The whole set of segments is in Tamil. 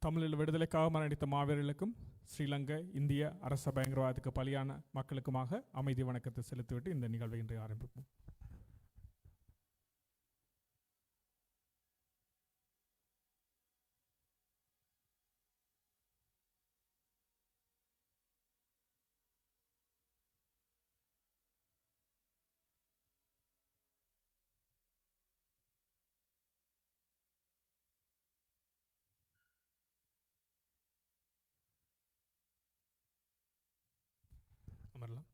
தமிழில் விடுதலைக்காக மரணித்த மாவீரர்களுக்கும் ஸ்ரீலங்கா இந்திய அரச பயங்கரவாதத்துக்கு பலியான மக்களுக்குமாக அமைதி வணக்கத்தை செலுத்திவிட்டு இந்த நிகழ்வை இன்று ஆரம்பிப்போம். அமரலாம்.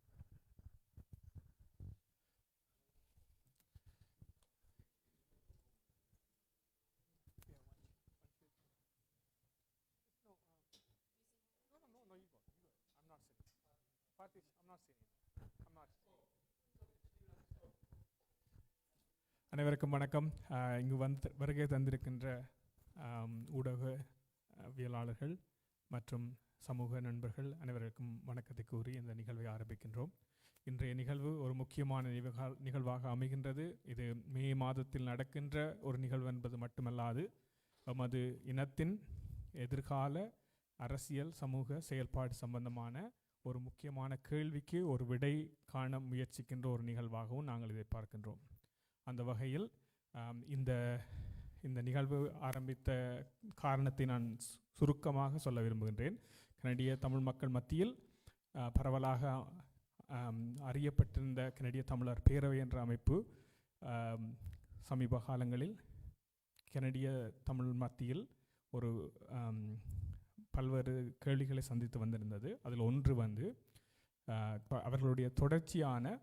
அனைவருக்கும் வணக்கம். இங்கு வருகை தந்திருக்கின்ற ஊடகவியலாளர்கள் மற்றும் சமூக நண்பர்கள் அனைவருக்கும் வணக்கத்தை கூறி இந்த நிகழ்வை ஆரம்பிக்கின்றோம். இன்றைய நிகழ்வு ஒரு முக்கியமான நிகழ்வாக அமைகின்றது. இது மே மாதத்தில் நடக்கின்ற ஒரு நிகழ்வு என்பது மட்டுமல்லாது எமது இனத்தின் எதிர்கால அரசியல் சமூக செயல்பாடு சம்பந்தமான ஒரு முக்கியமான கேள்விக்கு ஒரு விடை காண முயற்சிக்கின்ற ஒரு நிகழ்வாகவும் நாங்கள் இதை பார்க்கின்றோம். அந்த வகையில் இந்த நிகழ்வு ஆரம்பித்த காரணத்தை நான் சுருக்கமாக சொல்ல விரும்புகின்றேன். கனடிய தமிழ் மக்கள் மத்தியில் பரவலாக அறியப்பட்டிருந்த கனடிய தமிழர் பேரவை என்ற அமைப்பு சமீப காலங்களில் கனடிய தமிழ் மத்தியில் ஒரு பல்வேறு கேள்விகளை சந்தித்து வந்திருந்தது. அதில் ஒன்று அவர்களுடைய தொடர்ச்சியான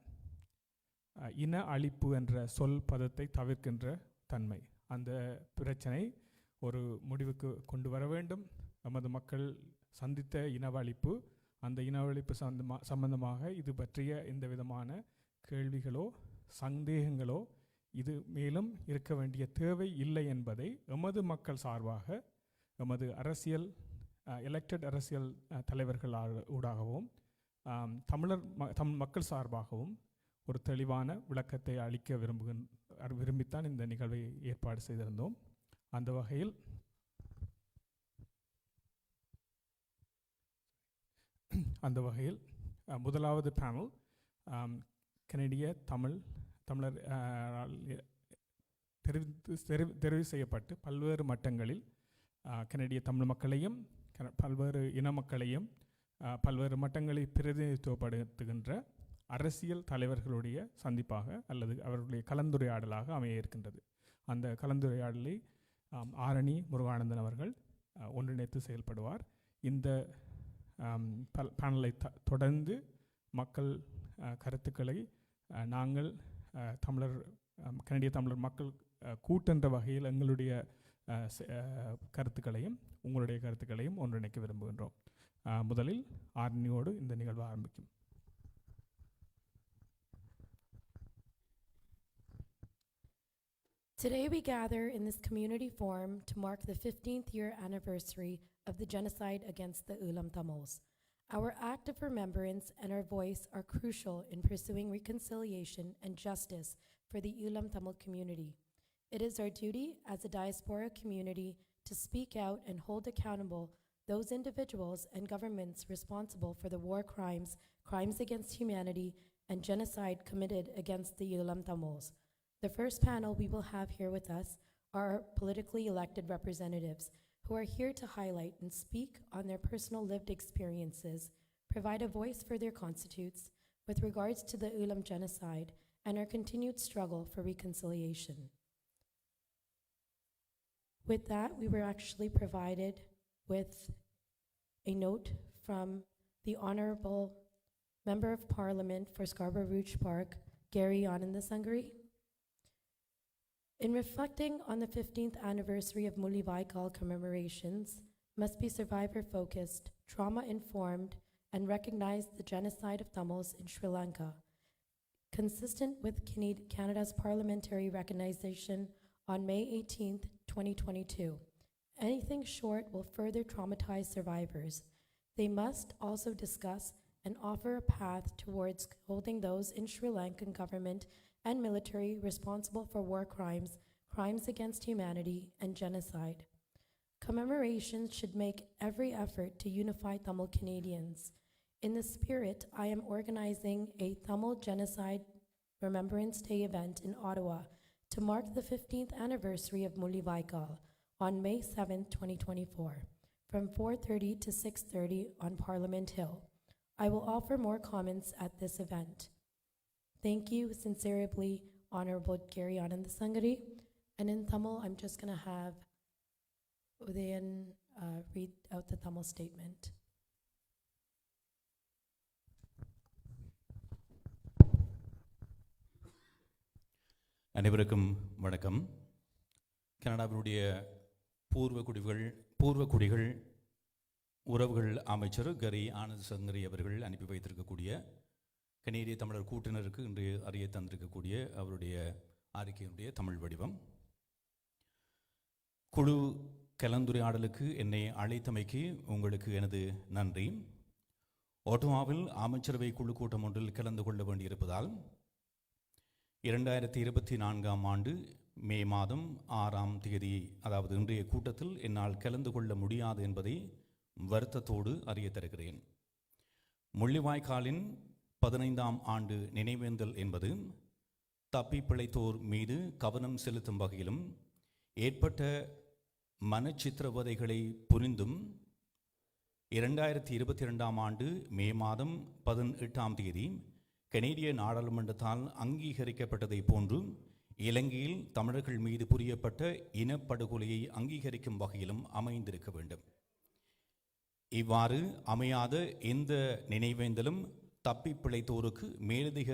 இன அழிப்பு என்ற சொல் பதத்தை தவிர்க்கின்ற தன்மை. அந்த பிரச்சனை ஒரு முடிவுக்கு கொண்டு வர வேண்டும். நமது மக்கள் சந்தித்த இனவழிப்பு, அந்த இனவழிப்பு சம்பந்தமாக இது பற்றிய எந்த விதமான கேள்விகளோ சந்தேகங்களோ இது மேலும் இருக்க வேண்டிய தேவை இல்லை என்பதை எமது மக்கள் சார்பாக எமது அரசியல் எலெக்டட் அரசியல் தலைவர்கள் ஊடாகவும் தமிழ் மக்கள் சார்பாகவும் ஒரு தெளிவான விளக்கத்தை அளிக்க விரும்பித்தான் இந்த நிகழ்வை ஏற்பாடு செய்திருந்தோம். அந்த வகையில் முதலாவது பேனல் கனடிய தமிழர் தெரிவு செய்யப்பட்டு பல்வேறு மட்டங்களில் கனடிய தமிழ் மக்களையும் பல்வேறு இன மக்களையும் பல்வேறு மட்டங்களில் பிரதிநிதித்துவப்படுத்துகின்ற அரசியல் தலைவர்களுடைய சந்திப்பாக அல்லது அவர்களுடைய கலந்துரையாடலாக அமைய இருக்கின்றது. அந்த கலந்துரையாடலை ஆரணி முருகானந்தன் அவர்கள் ஒன்றிணைத்து செயல்படுவார். இந்த பேனலை தொடர்ந்து மக்கள் கருத்துக்களை நாங்கள் கனடிய தமிழர் மக்கள் கூட்டென்ற வகையில் எங்களுடைய கருத்துக்களையும் உங்களுடைய கருத்துக்களையும் ஒன்றிணைக்க விரும்புகின்றோம். முதலில் ஆரணியோடு இந்த நிகழ்வு ஆரம்பிக்கும். Today we gather in this community forum to mark the 15th year anniversary of the genocide against the Ulam Tamils. Our act of remembrance and our voice are crucial in pursuing reconciliation and justice for the Ulam Tamil community. It is our duty as a diaspora community to speak out and hold accountable those individuals and governments responsible for the war crimes, crimes against humanity, and genocide committed against the Ulam Tamils. The first panel we will have here with us are politically elected representatives who are here to highlight and speak on their personal lived experiences, provide a voice for their constituents with regards to the Ulam genocide and our continued struggle for reconciliation. With that, we were actually provided with a note from the Honorable Member of Parliament for Scarborough Rouge Park, Gary Anandasangari. In reflecting on the 15th anniversary of Mulivaikal commemorations, must be survivor-focused, trauma-informed, and recognize the genocide of Tamils in Sri Lanka, consistent with Canada's parliamentary recognition on May 18th, 2022. Anything short will further traumatize survivors. They must also discuss and offer a path towards holding those in Sri Lankan government and military responsible for war crimes, crimes against humanity, and genocide. Commemorations should make every effort to unify Tamil Canadians. In the spirit, I am organizing a Tamil Genocide Remembrance Day event in Ottawa to mark the 15th anniversary of Mullivaikkal on May 7, 2024, from 4:30 to 6:30 on Parliament Hill. I will offer more comments at this event. Thank you sincerely, Honorable Gary Anand Sangari. And in Tamil, I'm just going to have Udayan read out the Tamil statement. அனைவருக்கும் வணக்கம். கனடாவினுடைய பூர்வ குடிகள் உறவுகள் அமைச்சர் கரி ஆனந்த் சங்கரி அவர்கள் அனுப்பி வைத்திருக்கக்கூடிய கனேடிய தமிழர் கூட்டினருக்கு இன்று அறிய தந்திருக்கக்கூடிய அவருடைய அறிக்கையினுடைய தமிழ் வடிவம். குழு கலந்துரையாடலுக்கு என்னை அழைத்தமைக்கு உங்களுக்கு எனது நன்றி. ஓட்டோவாவில் அமைச்சரவை குழு கூட்டம் ஒன்றில் கலந்து கொள்ள வேண்டியிருப்பதால் 2024 ஆண்டு மே மாதம் 6ஆம் தேதி, அதாவது இன்றைய கூட்டத்தில் என்னால் கலந்து கொள்ள முடியாது என்பதை வருத்தத்தோடு அறிய தருகிறேன். முள்ளிவாய்க்காலின் 15ஆம் ஆண்டு நினைவேந்தல் என்பது தப்பி பிழைத்தோர் மீது கவனம் செலுத்தும் வகையிலும் ஏற்பட்ட மனச்சித்திரவதைகளை புரிந்தும் 2022ஆம் ஆண்டு மே மாதம் 18ஆம் தேதி கனேடிய நாடாளுமன்றத்தால் அங்கீகரிக்கப்பட்டதை போன்று இலங்கையில் தமிழர்கள் மீது புரியப்பட்ட இனப்படுகொலையை அங்கீகரிக்கும் வகையிலும் அமைந்திருக்க வேண்டும். இவ்வாறு அமையாத எந்த நினைவேந்தலும் தப்பி பிழைத்தோருக்கு மேலதிக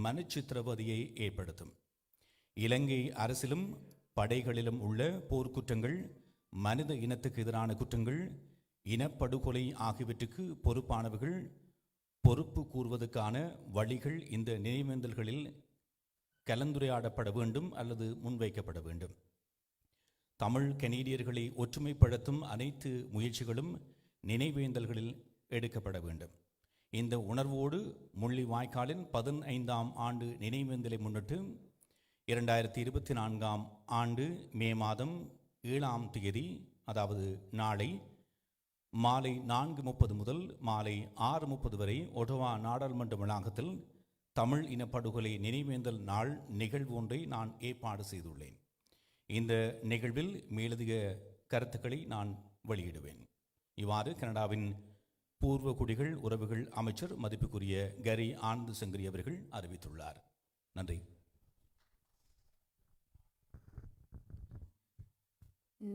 மனச்சித்திரவதையை ஏற்படுத்தும். இலங்கை அரசிலும் படைகளிலும் உள்ள போர்க்குற்றங்கள், மனித இனத்துக்கு எதிரான குற்றங்கள், இனப்படுகொலை ஆகியவற்றுக்கு பொறுப்பானவர்கள் பொறுப்பு கூறுவதற்கான வழிகள் இந்த நினைவேந்தல்களில் கலந்துரையாடப்பட வேண்டும் அல்லது முன்வைக்கப்பட வேண்டும். தமிழ் கனேடியர்களை ஒற்றுமைப்படுத்தும் அனைத்து முயற்சிகளும் நினைவேந்தல்களில் எடுக்கப்பட வேண்டும். இந்த உணர்வோடு முள்ளிவாய்க்காலின் 15ஆம் ஆண்டு நினைவேந்தலை முன்னிட்டு 2024ஆம் ஆண்டு மே மாதம் 7ஆம் தேதி, அதாவது நாளை மாலை 4:30 முதல் மாலை 6:30 வரை ஒட்டவா நாடாளுமன்ற வளாகத்தில் தமிழ் இனப்படுகொலை நினைவேந்தல் நாள் நிகழ்வு ஒன்றை நான் ஏற்பாடு செய்துள்ளேன். இந்த நிகழ்வில் மேலதிக கருத்துக்களை நான் வெளியிடுவேன். இவ்வாறு கனடாவின் பூர்வ குடிகள் உறவுகள் அமைச்சர் மதிப்புக்குரிய கரி ஆனந்த் சங்கரி அவர்கள் அறிவித்துள்ளார். நன்றி.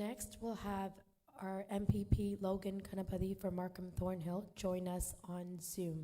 Next, we'll have our MPP Logan Kanapati for Markham Thornhill join us on Zoom.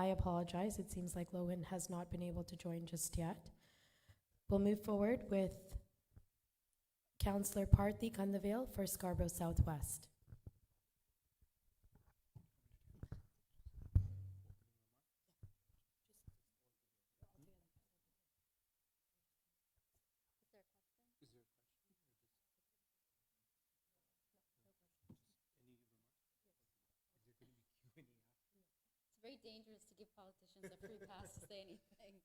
I apologize. It seems like Logan has not been able to join just yet. We'll move forward with Councillor Parthi Kandavale for Scarborough Southwest. Very dangerous to give politicians a free pass to say anything.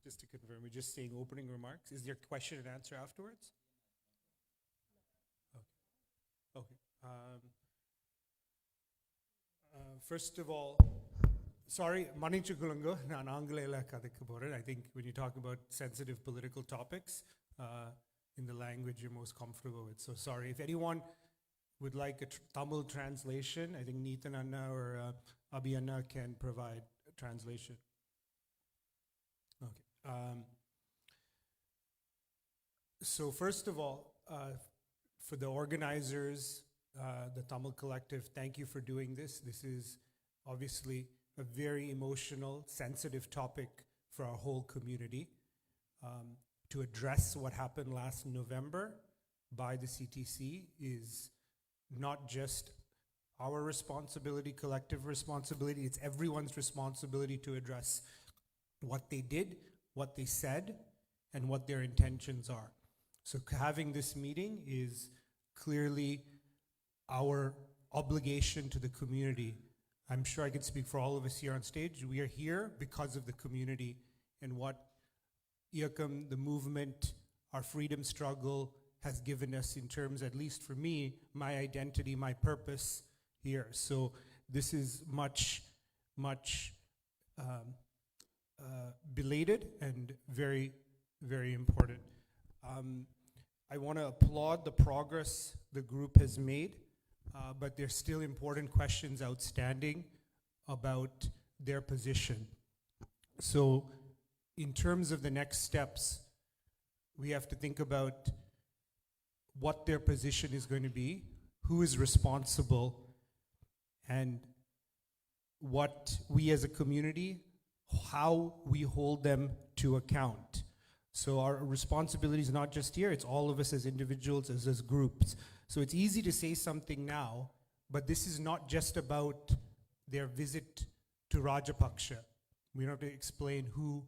Just to confirm, we're just saying opening remarks. Is there question and answer afterwards? Okay. First of all, sorry, Manichukulungo, நான் ஆங்கிலேயில கதைக்க போறேன். I think when you talk about sensitive political topics, in the language you're most comfortable with. So sorry. If anyone would like a Tamil translation, I think Neetan Anna or Abhi Anna can provide a translation. Okay. So first of all, for the organizers, the Tamil Collective, thank you for doing this. This is obviously a very emotional, sensitive topic for our whole community. To address what happened last November by the CTC is not just our responsibility, collective responsibility, it's everyone's responsibility to address what they did, what they said, and what their intentions are. So having this meeting is clearly our obligation to the community. I'm sure I can speak for all of us here on stage. We are here because of the community and what Iyakam, the movement, our freedom struggle has given us in terms, at least for me, my identity, my purpose here. So this is much belated and very, very important. I want to applaud the progress the group has made, but there's still important questions outstanding about their position. So in terms of the next steps, we have to think about what their position is going to be, who is responsible, and what we as a community, how we hold them to account. So our responsibility is not just here, it's all of us as individuals, as groups. So it's easy to say something now, but this is not just about their visit to Rajapaksa. We don't have to explain who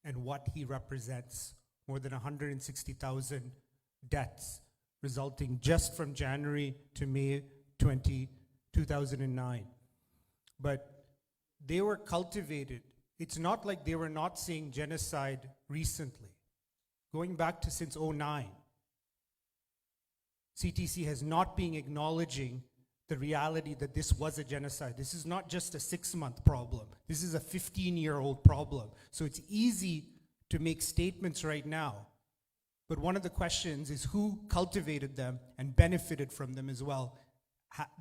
and what he represents. More than 160,000 deaths resulting just from January to May 2009. But they were cultivated. It's not like they were not saying genocide recently. Going back to since 2009, CTC has not been acknowledging the reality that this was a genocide. This is not just a 6-month problem. This is a 15-year-old problem. So it's easy to make statements right now. But one of the questions is who cultivated them and benefited from them as well.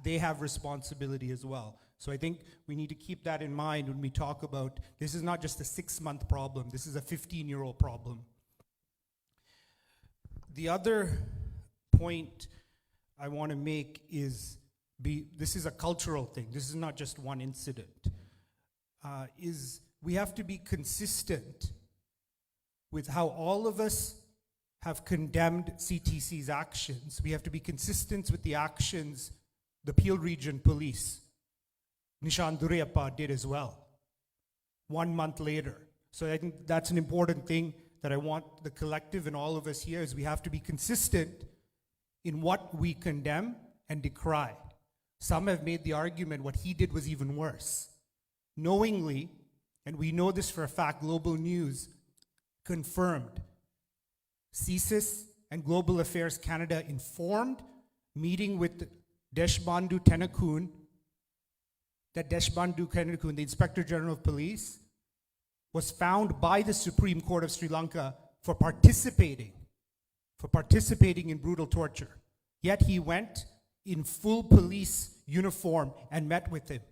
They have responsibility as well. So I think we need to keep that in mind when we talk about this is not just a 6-month problem. This is a 15-year-old problem. The other point I want to make is this is a cultural thing. This is not just one incident. Is we have to be consistent with how all of us have condemned CTC's actions. We have to be consistent with the actions the Peel Region Police, Nishan Durayappa, did as well, 1 month later. So I think that's an important thing that I want the collective and all of us here is we have to be consistent in what we condemn and decry. Some have made the argument what he did was even worse. Knowingly, and we know this for a fact, Global News confirmed. CSIS and Global Affairs Canada informed, meeting with Deshbandhu Tennakoon, that Deshbandhu Tennakoon, the Inspector General of Police, was found by the Supreme Court of Sri Lanka for participating in brutal torture. Yet he went in full police uniform and met with him.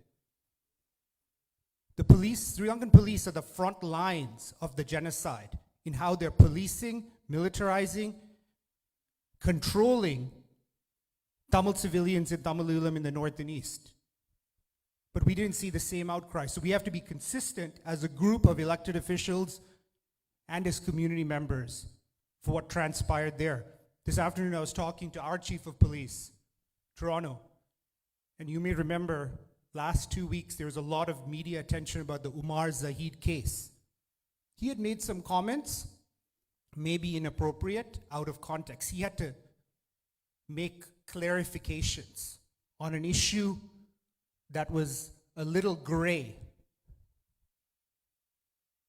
The police, Sri Lankan police, are the front lines of the genocide in how they're policing, militarizing, controlling Tamil civilians in Tamil Eelam in the north and east. But we didn't see the same outcry. So we have to be consistent as a group of elected officials and as community members for what transpired there. This afternoon I was talking to our Chief of Police, Toronto, and you may remember last 2 weeks there was a lot of media attention about the Umar Zahid case. He had made some comments, maybe inappropriate, out of context. He had to make clarifications on an issue that was a little gray.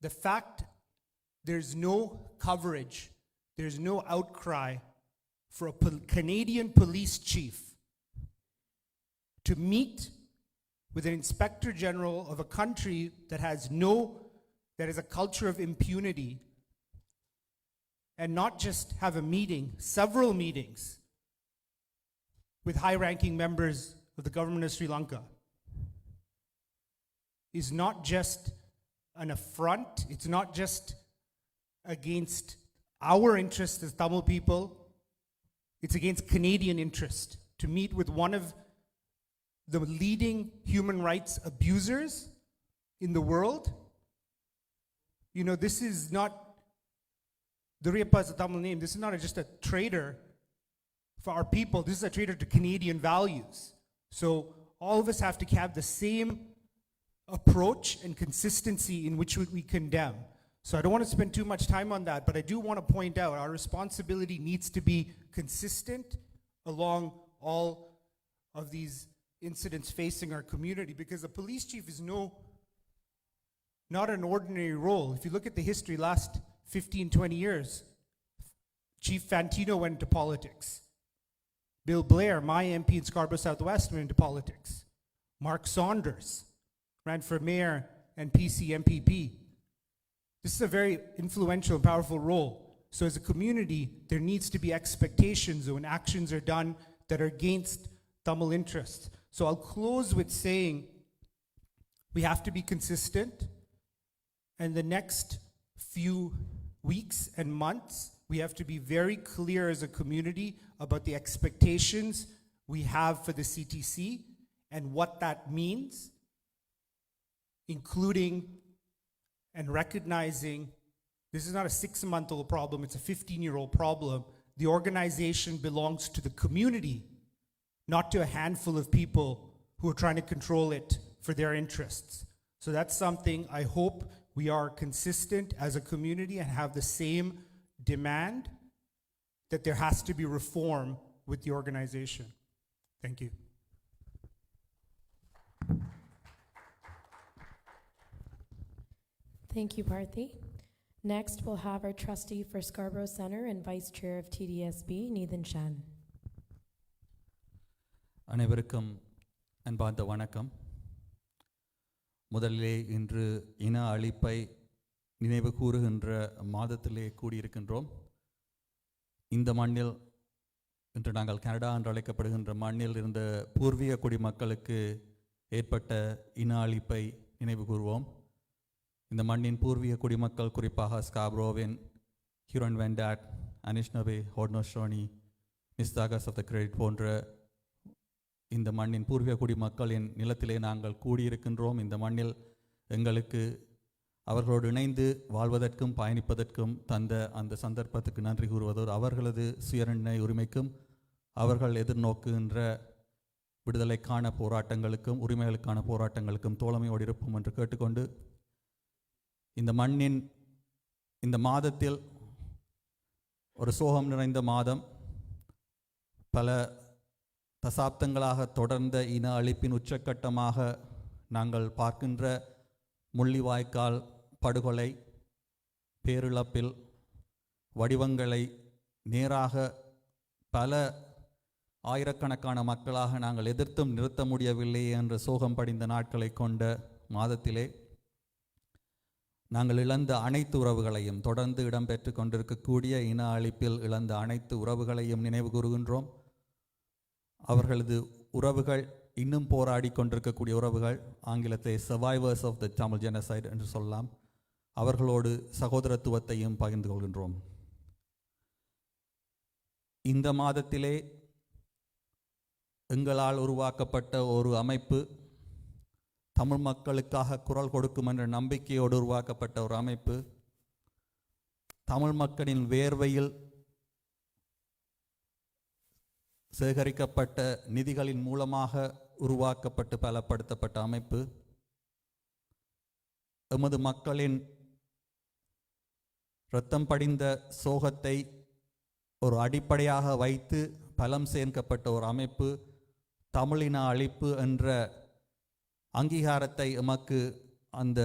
The fact there's no coverage, there's no outcry for a Canadian police chief to meet with an inspector general of a country that has a culture of impunity, and not just have a meeting, several meetings with high-ranking members of the government of Sri Lanka, is not just an affront. It's not just against our interests as Tamil people. It's against Canadian interest to meet with one of the leading human rights abusers in the world. You know, this is not, Durayappa is a Tamil name, this is not just a traitor for our people. This is a traitor to Canadian values. So all of us have to have the same approach and consistency in which we condemn. So I don't want to spend too much time on that, but I do want to point out our responsibility needs to be consistent along all of these incidents facing our community, because the police chief is not an ordinary role. If you look at the history, last 15, 20 years, Chief Fantino went into politics. Bill Blair, my MP in Scarborough Southwest, went into politics. Mark Saunders ran for mayor and PC MPP. This is a very influential and powerful role. So as a community, there needs to be expectations when actions are done that are against Tamil interests. So I'll close with saying we have to be consistent, and the next few weeks and months, we have to be very clear as a community about the expectations we have for the CTC and what that means, including and recognizing this is not a 6-month-old problem, it's a 15-year-old problem. The organization belongs to the community, not to a handful of people who are trying to control it for their interests. So that's something I hope we are consistent as a community and have the same demand that there has to be reform with the organization. Thank you. Thank you, Parthi. Next, we'll have our trustee for Scarborough Centre and vice chair of TDSB, Neithan Shan. அனைவருக்கும் அன்பார்ந்த வணக்கம். முதலிலே இன்று இன அழிப்பை நினைவு கூறுகின்ற மாதத்திலே கூடியிருக்கின்றோம். இந்த மண்ணில் இன்று நாங்கள் கனடா என்று அழைக்கப்படுகின்ற மண்ணில் இருந்த பூர்வீக குடிமக்களுக்கு ஏற்பட்ட இன அழிப்பை நினைவு கூறுவோம். இந்த மண்ணின் பூர்வீக குடிமக்கள், குறிப்பாக ஸ்காப்ரோவின் ஹியூரன் வெண்டாட், அனிஷ்னவே, ஹோட்னோஷோனி, மிஸ்தாகஸ் ஆஃப் த கிரெடிட் போன்ற இந்த மண்ணின் பூர்வீக குடிமக்களின் நிலத்திலே நாங்கள் கூடியிருக்கின்றோம். இந்த மண்ணில் எங்களுக்கு அவர்களோடு இணைந்து வாழ்வதற்கும் பயணிப்பதற்கும் தந்த அந்த சந்தர்ப்பத்துக்கு நன்றி கூறுவதோடு அவர்களது சுயநிர்ணய உரிமைக்கும் அவர்கள் எதிர்நோக்குகின்ற விடுதலைக்கான போராட்டங்களுக்கும் உரிமைகளுக்கான போராட்டங்களுக்கும் தோழமையோடு இருப்போம் என்று கேட்டுக்கொண்டு, இந்த மண்ணின் இந்த மாதத்தில் ஒரு சோகம் நிறைந்த மாதம், பல தசாப்தங்களாக தொடர்ந்த இன அழிப்பின் உச்சக்கட்டமாக நாங்கள் பார்க்கின்ற முள்ளிவாய்க்கால் படுகொலை பேரிழப்பில் வடிவங்களை நேராக பல ஆயிரக்கணக்கான மக்களாக நாங்கள் எதிர்த்தும் நிறுத்த முடியவில்லை என்ற சோகம் படிந்த நாட்களை கொண்ட மாதத்திலே நாங்கள் இழந்த அனைத்து உறவுகளையும், தொடர்ந்து இடம்பெற்று கொண்டிருக்கக்கூடிய இன அழிப்பில் இழந்த அனைத்து உறவுகளையும் நினைவு கூறுகின்றோம். அவர்களது உறவுகள், இன்னும் போராடி கொண்டிருக்கக்கூடிய உறவுகள், ஆங்கிலத்தை survivors of the Tamil genocide என்று சொல்லலாம், அவர்களோடு சகோதரத்துவத்தையும் பகிர்ந்து கொள்கின்றோம். இந்த மாதத்திலே எங்களால் உருவாக்கப்பட்ட ஒரு அமைப்பு, தமிழ் மக்களுக்காக குரல் கொடுக்கும் என்ற நம்பிக்கையோடு உருவாக்கப்பட்ட ஒரு அமைப்பு, தமிழ் மக்களின் வேர்வையில் சேகரிக்கப்பட்ட நிதிகளின் மூலமாக உருவாக்கப்பட்டு பலப்படுத்தப்பட்ட அமைப்பு, எமது மக்களின் இரத்தம் படிந்த சோகத்தை ஒரு அடிப்படையாக வைத்து பலம் சேர்க்கப்பட்ட ஒரு அமைப்பு, தமிழின அழிப்பு என்ற அங்கீகாரத்தை எமக்கு, அந்த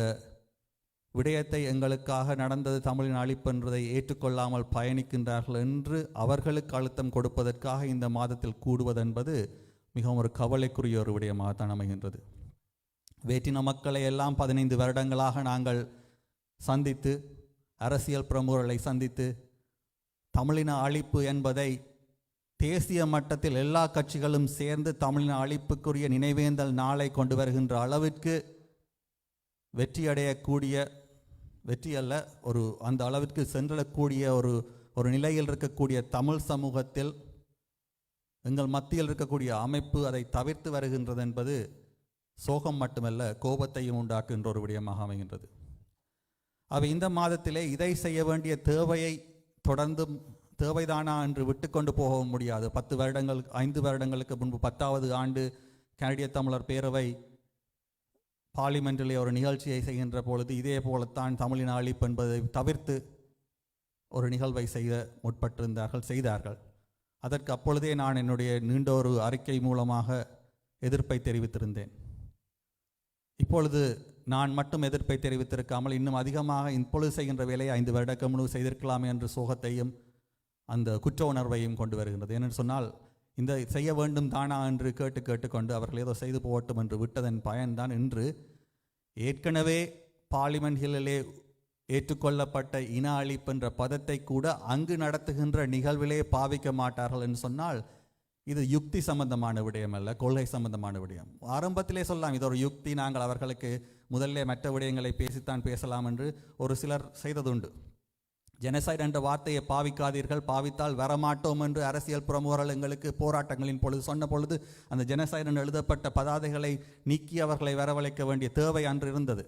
விடயத்தை எங்களுக்காக நடந்தது தமிழின் அழிப்பு என்பதை ஏற்றுக்கொள்ளாமல் பயணிக்கின்றார்கள் என்று அவர்களுக்கு அழுத்தம் கொடுப்பதற்காக இந்த மாதத்தில் கூடுவதென்பது மிகவும் ஒரு கவலைக்குரிய ஒரு விடயமாகத்தான் அமைகின்றது. வேற்றின மக்களை எல்லாம் 15 வருடங்களாக நாங்கள் சந்தித்து, அரசியல் பிரமுகர்களை சந்தித்து, தமிழின அழிப்பு என்பதை தேசிய மட்டத்தில் எல்லா கட்சிகளும் சேர்ந்து தமிழின அழிப்புக்குரிய நினைவேந்தல் நாளை கொண்டு வருகின்ற அளவிற்கு வெற்றி அல்ல, அந்த அளவிற்கு சென்றக்கூடிய ஒரு நிலையில் இருக்கக்கூடிய தமிழ் சமூகத்தில் எங்கள் மத்தியில் இருக்கக்கூடிய அமைப்பு அதை தவிர்த்து வருகின்றது என்பது சோகம் மட்டுமல்ல, கோபத்தையும் உண்டாக்குகின்ற ஒரு விடயமாக அமைகின்றது. அவை இந்த மாதத்திலே இதை செய்ய வேண்டிய தேவையை தொடர்ந்து தேவைதானா என்று விட்டுக்கொண்டு போகவும் முடியாது. 10 வருடங்கள் 5 வருடங்களுக்கு முன்பு 10வது ஆண்டு கனடிய தமிழர் பேரவை பார்லிமெண்டிலே ஒரு நிகழ்ச்சியை செய்கின்ற பொழுது இதே போலத்தான் தமிழின அழிப்பு என்பதை தவிர்த்து ஒரு நிகழ்வை செய்தார்கள். அதற்கு அப்பொழுதே நான் என்னுடைய நீண்ட ஒரு அறிக்கை மூலமாக எதிர்ப்பை தெரிவித்திருந்தேன். இப்பொழுது நான் மட்டும் எதிர்ப்பை தெரிவித்திருக்காமல் இன்னும் அதிகமாக இப்பொழுது செய்கின்ற வேலையை 5 வருடக்கு முன்பு செய்திருக்கலாமே என்ற சோகத்தையும் அந்த குற்ற உணர்வையும் கொண்டு வருகின்றது. ஏனென்று சொன்னால் இந்த செய்ய வேண்டும் தானா என்று கேட்டுக்கொண்டு அவர்கள் ஏதோ செய்து போகட்டும் என்று விட்டதன் பயன்தான் இன்று ஏற்கனவே பார்லிமெண்ட்களிலே ஏற்றுக்கொள்ளப்பட்ட இன அழிப்பு என்ற பதத்தை கூட அங்கு நடத்துகின்ற நிகழ்விலே பாவிக்க மாட்டார்கள் என்று சொன்னால் இது யுக்தி சம்பந்தமான விடயம் அல்ல, கொள்கை சம்பந்தமான விடயம். ஆரம்பத்திலே சொல்லலாம் இது ஒரு யுக்தி, நாங்கள் அவர்களுக்கு முதல்ல மற்ற விடயங்களை பேசித்தான் பேசலாம் என்று ஒரு சிலர் செய்ததுண்டு. ஜெனசைட் என்ற வார்த்தையை பாவிக்காதீர்கள், பாவித்தால் வரமாட்டோம் என்று அரசியல் பிரமுகர்கள் எங்களுக்கு போராட்டங்களின் பொழுது சொன்ன பொழுது அந்த ஜெனசைட் என்று எழுதப்பட்ட பதாதைகளை நீக்கி அவர்களை வரவழைக்க வேண்டிய தேவை அன்று இருந்தது.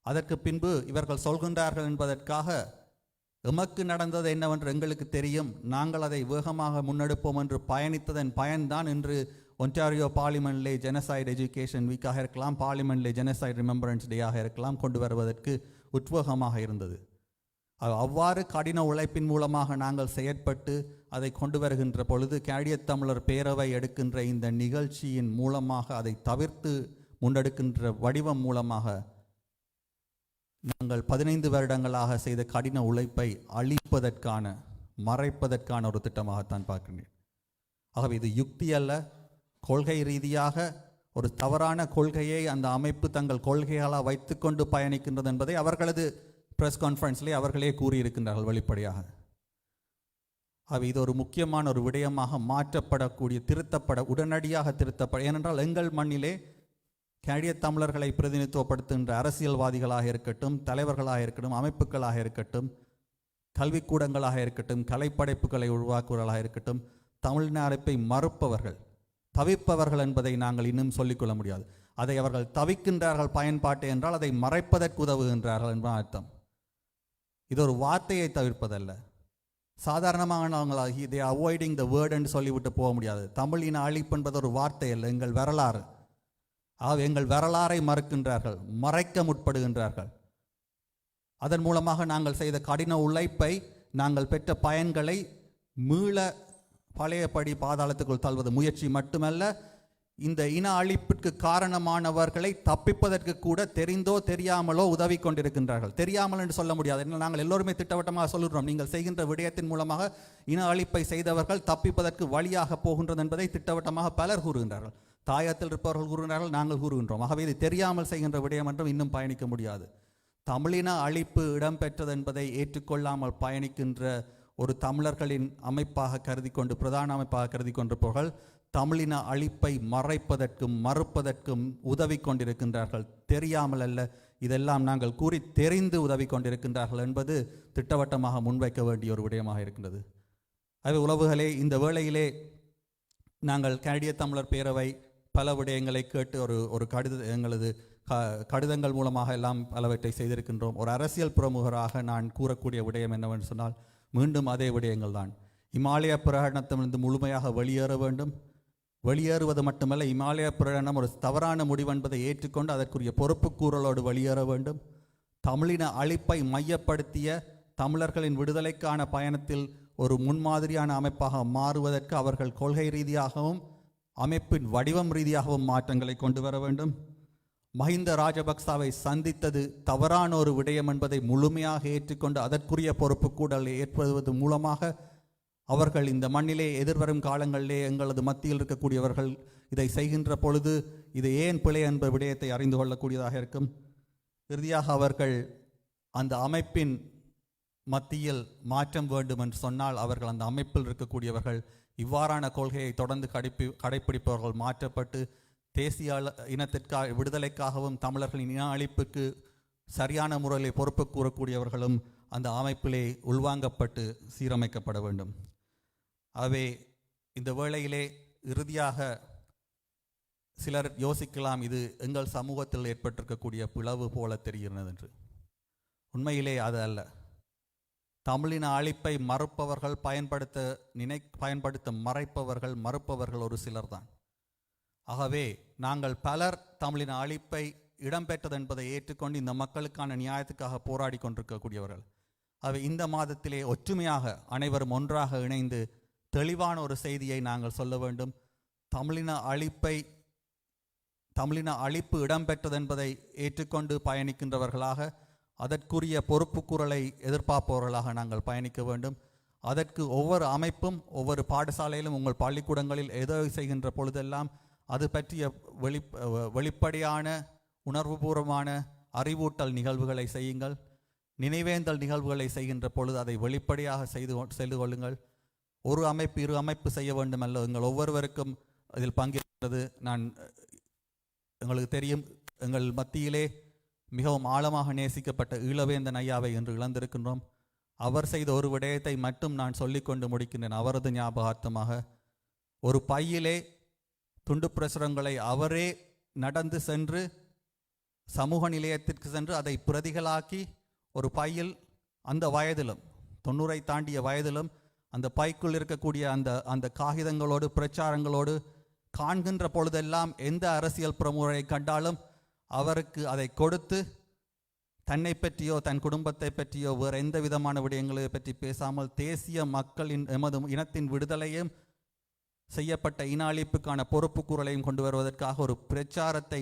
அதற்கு பின்பு இவர்கள் சொல்கின்றார்கள் என்பதற்காக எமக்கு நடந்தது என்னவென்று எங்களுக்கு தெரியும், நாங்கள் அதை வேகமாக முன்னெடுப்போம் என்று பயணித்ததன் பயன்தான் இன்று ஒன்டாரியோ பார்லிமெண்ட்லே ஜெனசைட் எஜுகேஷன் வீக்காக இருக்கலாம், பார்லிமெண்ட்லே ஜெனசைட் ரிமெம்பரன்ஸ் டேயாக இருக்கலாம் கொண்டு வருவதற்கு உத்வேகமாக இருந்தது. அவ்வாறு கடின உழைப்பின் மூலமாக நாங்கள் செயற்பட்டு அதை கொண்டு வருகின்ற பொழுது கனடிய தமிழர் பேரவை எடுக்கின்ற இந்த நிகழ்ச்சியின் மூலமாக அதை தவிர்த்து முன்னெடுக்கின்ற வடிவம் மூலமாக நாங்கள் 15 வருடங்களாக செய்த கடின உழைப்பை அழிப்பதற்கான மறைப்பதற்கான ஒரு திட்டமாகத்தான் பார்க்கின்றேன். ஆகவே இது யுக்தி அல்ல, கொள்கை ரீதியாக ஒரு தவறான கொள்கையை அந்த அமைப்பு தங்கள் கொள்கைகளாக வைத்துக்கொண்டு பயணிக்கின்றது என்பதை அவர்களது பிரஸ் கான்ஃபரன்ஸ்லேயே அவர்களே கூறியிருக்கின்றார்கள் வெளிப்படையாக. ஆகவே இது ஒரு முக்கியமான ஒரு விடயமாக மாற்றப்படக்கூடிய உடனடியாக திருத்தப்பட, ஏனென்றால் எங்கள் மண்ணிலே கனடிய தமிழர்களை பிரதிநிதித்துவப்படுத்துகின்ற அரசியல்வாதிகளாக இருக்கட்டும், தலைவர்களாக இருக்கட்டும், அமைப்புகளாக இருக்கட்டும், கல்விக்கூடங்களாக இருக்கட்டும், கலைப்படைப்புகளை உருவாக்குவர்களாக இருக்கட்டும், தமிழின அழைப்பை மறுப்பவர்கள் தவிப்பவர்கள் என்பதை நாங்கள் இன்னும் சொல்லிக்கொள்ள முடியாது. அதை அவர்கள் தவிக்கின்றார்கள் பயன்பாட்டை என்றால் அதை மறைப்பதற்கு உதவுகின்றார்கள் என்பது அர்த்தம். இது ஒரு வார்த்தையை தவிர்ப்பதல்ல. சாதாரணமாக நாங்கள் they are avoiding the word என்று சொல்லிவிட்டு போக முடியாது. தமிழின அழிப்பு என்பது ஒரு வார்த்தை அல்ல, எங்கள் வரலாறு. எங்கள் வரலாறை மறுக்கின்றார்கள், மறைக்க முற்படுகின்றார்கள். அதன் மூலமாக நாங்கள் செய்த கடின உழைப்பை, நாங்கள் பெற்ற பயன்களை மீள பழையபடி பாதாளத்துக்குள் தள்ளுவது முயற்சி மட்டுமல்ல, இந்த இன அழிப்பிற்கு காரணமானவர்களை தப்பிப்பதற்கு கூட தெரிந்தோ தெரியாமலோ உதவி கொண்டிருக்கின்றார்கள். தெரியாமல் என்று சொல்ல முடியாது, என்ன நாங்கள் எல்லோருமே திட்டவட்டமாக சொல்லுகிறோம், நீங்கள் செய்கின்ற விடயத்தின் மூலமாக இன அழிப்பை செய்தவர்கள் தப்பிப்பதற்கு வழியாக போகின்றது என்பதை திட்டவட்டமாக பலர் கூறுகின்றார்கள். தாயத்தில் இருப்பவர்கள் கூறுகின்றார்கள், நாங்கள் கூறுகின்றோம். ஆகவே இது தெரியாமல் செய்கின்ற விடயம் என்றும் இன்னும் பயணிக்க முடியாது. தமிழின அழிப்பு இடம்பெற்றது என்பதை ஏற்றுக்கொள்ளாமல் பயணிக்கின்ற ஒரு தமிழர்களின் அமைப்பாக கருதி கொண்டு, பிரதான அமைப்பாக கருதி கொண்டிருப்பவர்கள் தமிழின அழிப்பை மறைப்பதற்கும் மறுப்பதற்கும் உதவி கொண்டிருக்கின்றார்கள். தெரியாமல் அல்ல, இதெல்லாம் நாங்கள் கூறி தெரிந்து உதவி கொண்டிருக்கின்றார்கள் என்பது திட்டவட்டமாக முன்வைக்க வேண்டிய ஒரு விடயமாக இருக்கின்றது. ஆகவே உறவுகளே, இந்த வேளையிலே நாங்கள் கனடிய தமிழர் பேரவை பல விடயங்களை கேட்டு ஒரு எங்களது கடிதங்கள் மூலமாக எல்லாம் பலவற்றை செய்திருக்கின்றோம். ஒரு அரசியல் பிரமுகராக நான் கூறக்கூடிய விடயம் என்னவென்று சொன்னால் மீண்டும் அதே விடயங்கள் தான். இமாலய பிரகடனத்திலிருந்து முழுமையாக வெளியேற வேண்டும். வெளியேறுவது மட்டுமல்ல, இமாலய பிரகடனம் ஒரு தவறான முடிவு என்பதை ஏற்றுக்கொண்டு அதற்குரிய பொறுப்புக்கூறலோடு வெளியேற வேண்டும். தமிழின அழிப்பை மையப்படுத்திய தமிழர்களின் விடுதலைக்கான பயணத்தில் ஒரு முன்மாதிரியான அமைப்பாக மாறுவதற்கு அவர்கள் கொள்கை ரீதியாகவும் அமைப்பின் வடிவம் ரீதியாகவும் மாற்றங்களை கொண்டு வர வேண்டும். மஹிந்த ராஜபக்சவை சந்தித்தது தவறான ஒரு விடயம் என்பதை முழுமையாக ஏற்றுக்கொண்டு அதற்குரிய பொறுப்புக்கூடலை ஏற்படுவது மூலமாக அவர்கள் இந்த மண்ணிலே எதிர்வரும் காலங்களிலே எங்களது மத்தியில் இருக்கக்கூடியவர்கள் இதை செய்கின்ற பொழுது இது ஏன் பிழை என்ற விடயத்தை அறிந்து கொள்ளக்கூடியதாக இருக்கும். இறுதியாக அவர்கள் அந்த அமைப்பின் மத்தியில் மாற்றம் வேண்டும் என்று சொன்னால் அவர்கள் அந்த அமைப்பில் இருக்கக்கூடியவர்கள் இவ்வாறான கொள்கையை தொடர்ந்து கடைப்பிடிப்பவர்கள் மாற்றப்பட்டு தேசிய இனத்திற்காக விடுதலைக்காகவும் தமிழர்களின் இன அழிப்புக்கு சரியான முறையில் பொறுப்பு கூறக்கூடியவர்களும் அந்த அமைப்பிலே உள்வாங்கப்பட்டு சீரமைக்கப்பட வேண்டும். ஆகவே இந்த வேளையிலே இறுதியாக சிலர் யோசிக்கலாம், இது எங்கள் சமூகத்தில் ஏற்பட்டிருக்கக்கூடிய பிளவு போல தெரிகிறது என்று. உண்மையிலே அது அல்ல. தமிழின அழிப்பை மறுப்பவர்கள் பயன்படுத்த மறுப்பவர்கள் ஒரு சிலர்தான். ஆகவே நாங்கள் பலர் தமிழின அழிப்பை இடம்பெற்றது என்பதை ஏற்றுக்கொண்டு இந்த மக்களுக்கான நியாயத்துக்காக போராடி கொண்டிருக்கக்கூடியவர்கள். ஆகவே இந்த மாதத்திலே ஒற்றுமையாக அனைவரும் ஒன்றாக இணைந்து தெளிவான ஒரு செய்தியை நாங்கள் சொல்ல வேண்டும். தமிழின அழிப்பு இடம்பெற்றது என்பதை ஏற்றுக்கொண்டு பயணிக்கின்றவர்களாக, அதற்குரிய பொறுப்புக்கூறலை எதிர்பார்ப்பவர்களாக நாங்கள் பயணிக்க வேண்டும். அதற்கு ஒவ்வொரு அமைப்பும் ஒவ்வொரு பாடசாலையிலும் உங்கள் பள்ளிக்கூடங்களில் ஏதோ செய்கின்ற பொழுதெல்லாம் அது பற்றிய வெளிப்படையான உணர்வுபூர்வமான அறிவூட்டல் நிகழ்வுகளை செய்யுங்கள். நினைவேந்தல் நிகழ்வுகளை செய்கின்ற பொழுது அதை வெளிப்படையாக செய்து கொள்ளுங்கள். ஒரு அமைப்பு இரு அமைப்பு செய்ய வேண்டுமல்ல, எங்கள் ஒவ்வொருவருக்கும் இதில் பங்கேற்கிறது. எங்களுக்கு தெரியும், எங்கள் மத்தியிலே மிகவும் ஆழமாக நேசிக்கப்பட்ட ஈழவேந்தன் ஐயாவை என்று இழந்திருக்கின்றோம். அவர் செய்த ஒரு விடயத்தை மட்டும் நான் சொல்லிக்கொண்டு முடிக்கின்றேன். அவரது ஞாபகார்த்தமாக ஒரு பையிலே துண்டு பிரசுரங்களை அவரே நடந்து சென்று சமூக நிலையத்திற்கு சென்று அதை பிரதிகளாக்கி ஒரு பையில், அந்த வயதிலும் 90 தாண்டிய வயதிலும் அந்த பைக்குள் இருக்கக்கூடிய அந்த காகிதங்களோடு பிரச்சாரங்களோடு காண்கின்ற பொழுதெல்லாம் எந்த அரசியல் பிரமுகரை கண்டாலும் அவருக்கு அதை கொடுத்து தன்னை பற்றியோ தன் குடும்பத்தை பற்றியோ வேறு எந்த விதமான விடயங்களை பற்றி பேசாமல் தேசிய மக்களின் எமது இனத்தின் விடுதலையும் செய்யப்பட்ட இன அழிப்புக்கான பொறுப்புக்கூறலையும் கொண்டு வருவதற்காக ஒரு பிரச்சாரத்தை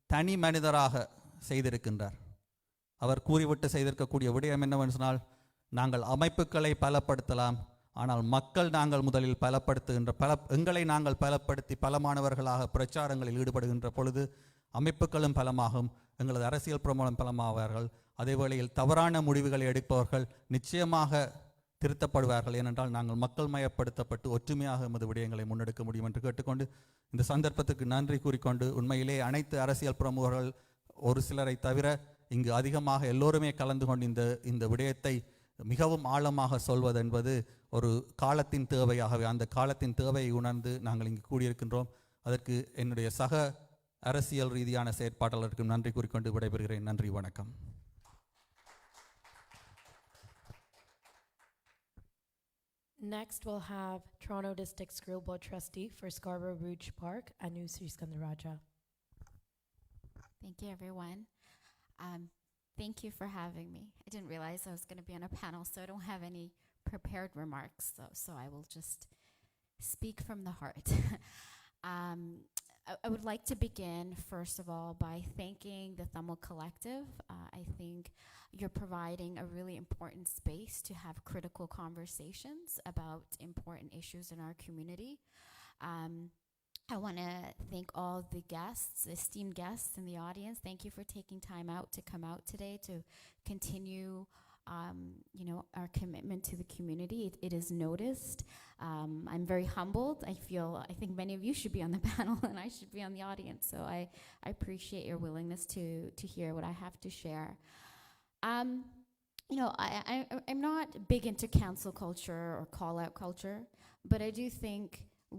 தனி மனிதராக செய்திருக்கின்றார். அவர் கூறிவிட்டு செய்திருக்கக்கூடிய விடயம் என்னவென்று சொன்னால், நாங்கள் அமைப்புகளை பலப்படுத்தலாம், ஆனால் மக்கள் நாங்கள் முதலில் பலப்படுத்துகின்ற எங்களை நாங்கள் பலப்படுத்தி பலமானவர்களாக பிரச்சாரங்களில் ஈடுபடுகின்ற பொழுது அமைப்புகளும் பலமாகும், எங்களது அரசியல் பிரமுகம் பலமாவார்கள். அதே வேளையில் தவறான முடிவுகளை எடுப்பவர்கள் நிச்சயமாக திருத்தப்படுவார்கள். ஏனென்றால் நாங்கள் மக்கள் மயப்படுத்தப்பட்டு ஒற்றுமையாக எமது விடயங்களை முன்னெடுக்க முடியும் என்று கேட்டுக்கொண்டு இந்த சந்தர்ப்பத்துக்கு நன்றி கூறிக்கொண்டு, உண்மையிலே அனைத்து அரசியல் பிரமுகர்கள் ஒரு சிலரை தவிர இங்கு அதிகமாக எல்லோருமே கலந்து கொண்டு இந்த விடயத்தை மிகவும் ஆழமாக சொல்வது என்பது ஒரு காலத்தின் தேவையாகவே அந்த காலத்தின் தேவையை உணர்ந்து நாங்கள் இங்கு கூடியிருக்கின்றோம். அதற்கு என்னுடைய சக அரசியல் ரீதியான செயற்பாட்டாளருக்கும் நன்றி கூறிக்கொண்டு விடைபெறுகிறேன். நன்றி, வணக்கம். Next, we'll have Toronto District School Board Trustee for Scarborough Rouge Park, Anu Sriskandaraja. Thank you, everyone. Thank you for having me. I didn't realize I was going to be on a panel, so I don't have any prepared remarks, so I will just speak from the heart. I would like to begin, first of all, by thanking the Tamil Collective. I think you're providing a really important space to have critical conversations about important issues in our community. I want to thank all the guests, esteemed guests in the audience. Thank you for taking time out to come out today to continue our commitment to the community. It is noticed. I'm very humbled. I think many of you should be on the panel and I should be on the audience. So I appreciate your willingness to hear what I have to share. I'm not big into cancel culture or call out culture, but I do think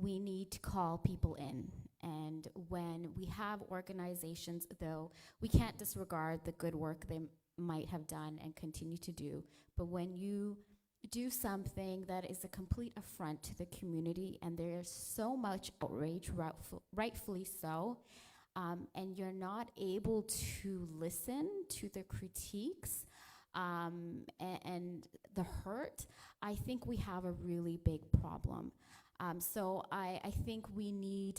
we need to call people in. And when we have organizations, though, we can't disregard the good work they might have done and continue to do. But when you do something that is a complete affront to the community and there's so much outrage, rightfully so, and you're not able to listen to the critiques and the hurt, I think we have a really big problem. So I think we need,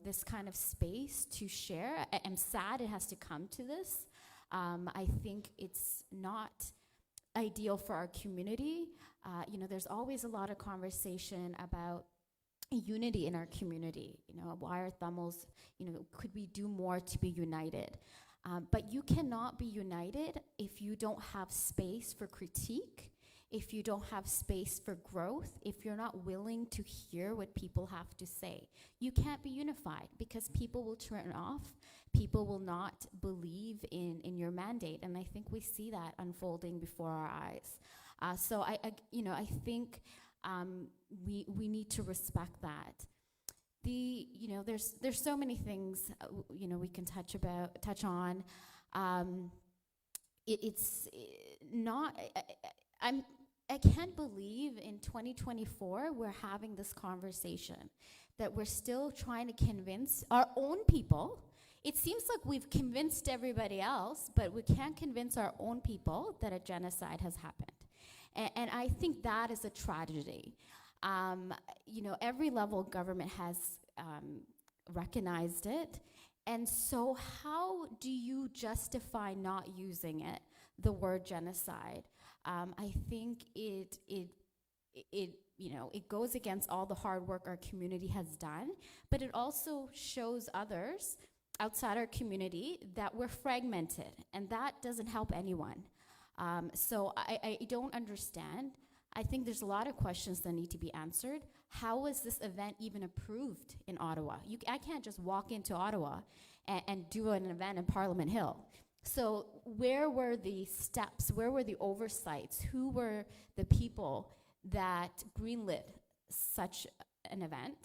this kind of space to share. I'm sad it has to come to this. I think it's not ideal for our community. There's always a lot of conversation about unity in our community. Why are Tamils, could we do more to be united? But you cannot be united if you don't have space for critique, if you don't have space for growth, if you're not willing to hear what people have to say. You can't be unified because people will turn off. People will not believe in your mandate. And I think we see that unfolding before our eyes. So I think we need to respect that. There's so many things we can touch on. It's not. I can't believe in 2024 we're having this conversation, that we're still trying to convince our own people. It seems like we've convinced everybody else, but we can't convince our own people that a genocide has happened. And I think that is a tragedy. You know, every level of government has recognized it. And so how do you justify not using it, the word genocide? I think it you know, it goes against all the hard work our community has done, but it also shows others outside our community that we're fragmented, and that doesn't help anyone. So I don't understand. I think there's a lot of questions that need to be answered. How was this event even approved in Ottawa? I can't just walk into Ottawa and do an event in Parliament Hill. So where were the steps? Where were the oversights? Who were the people that greenlit such an event?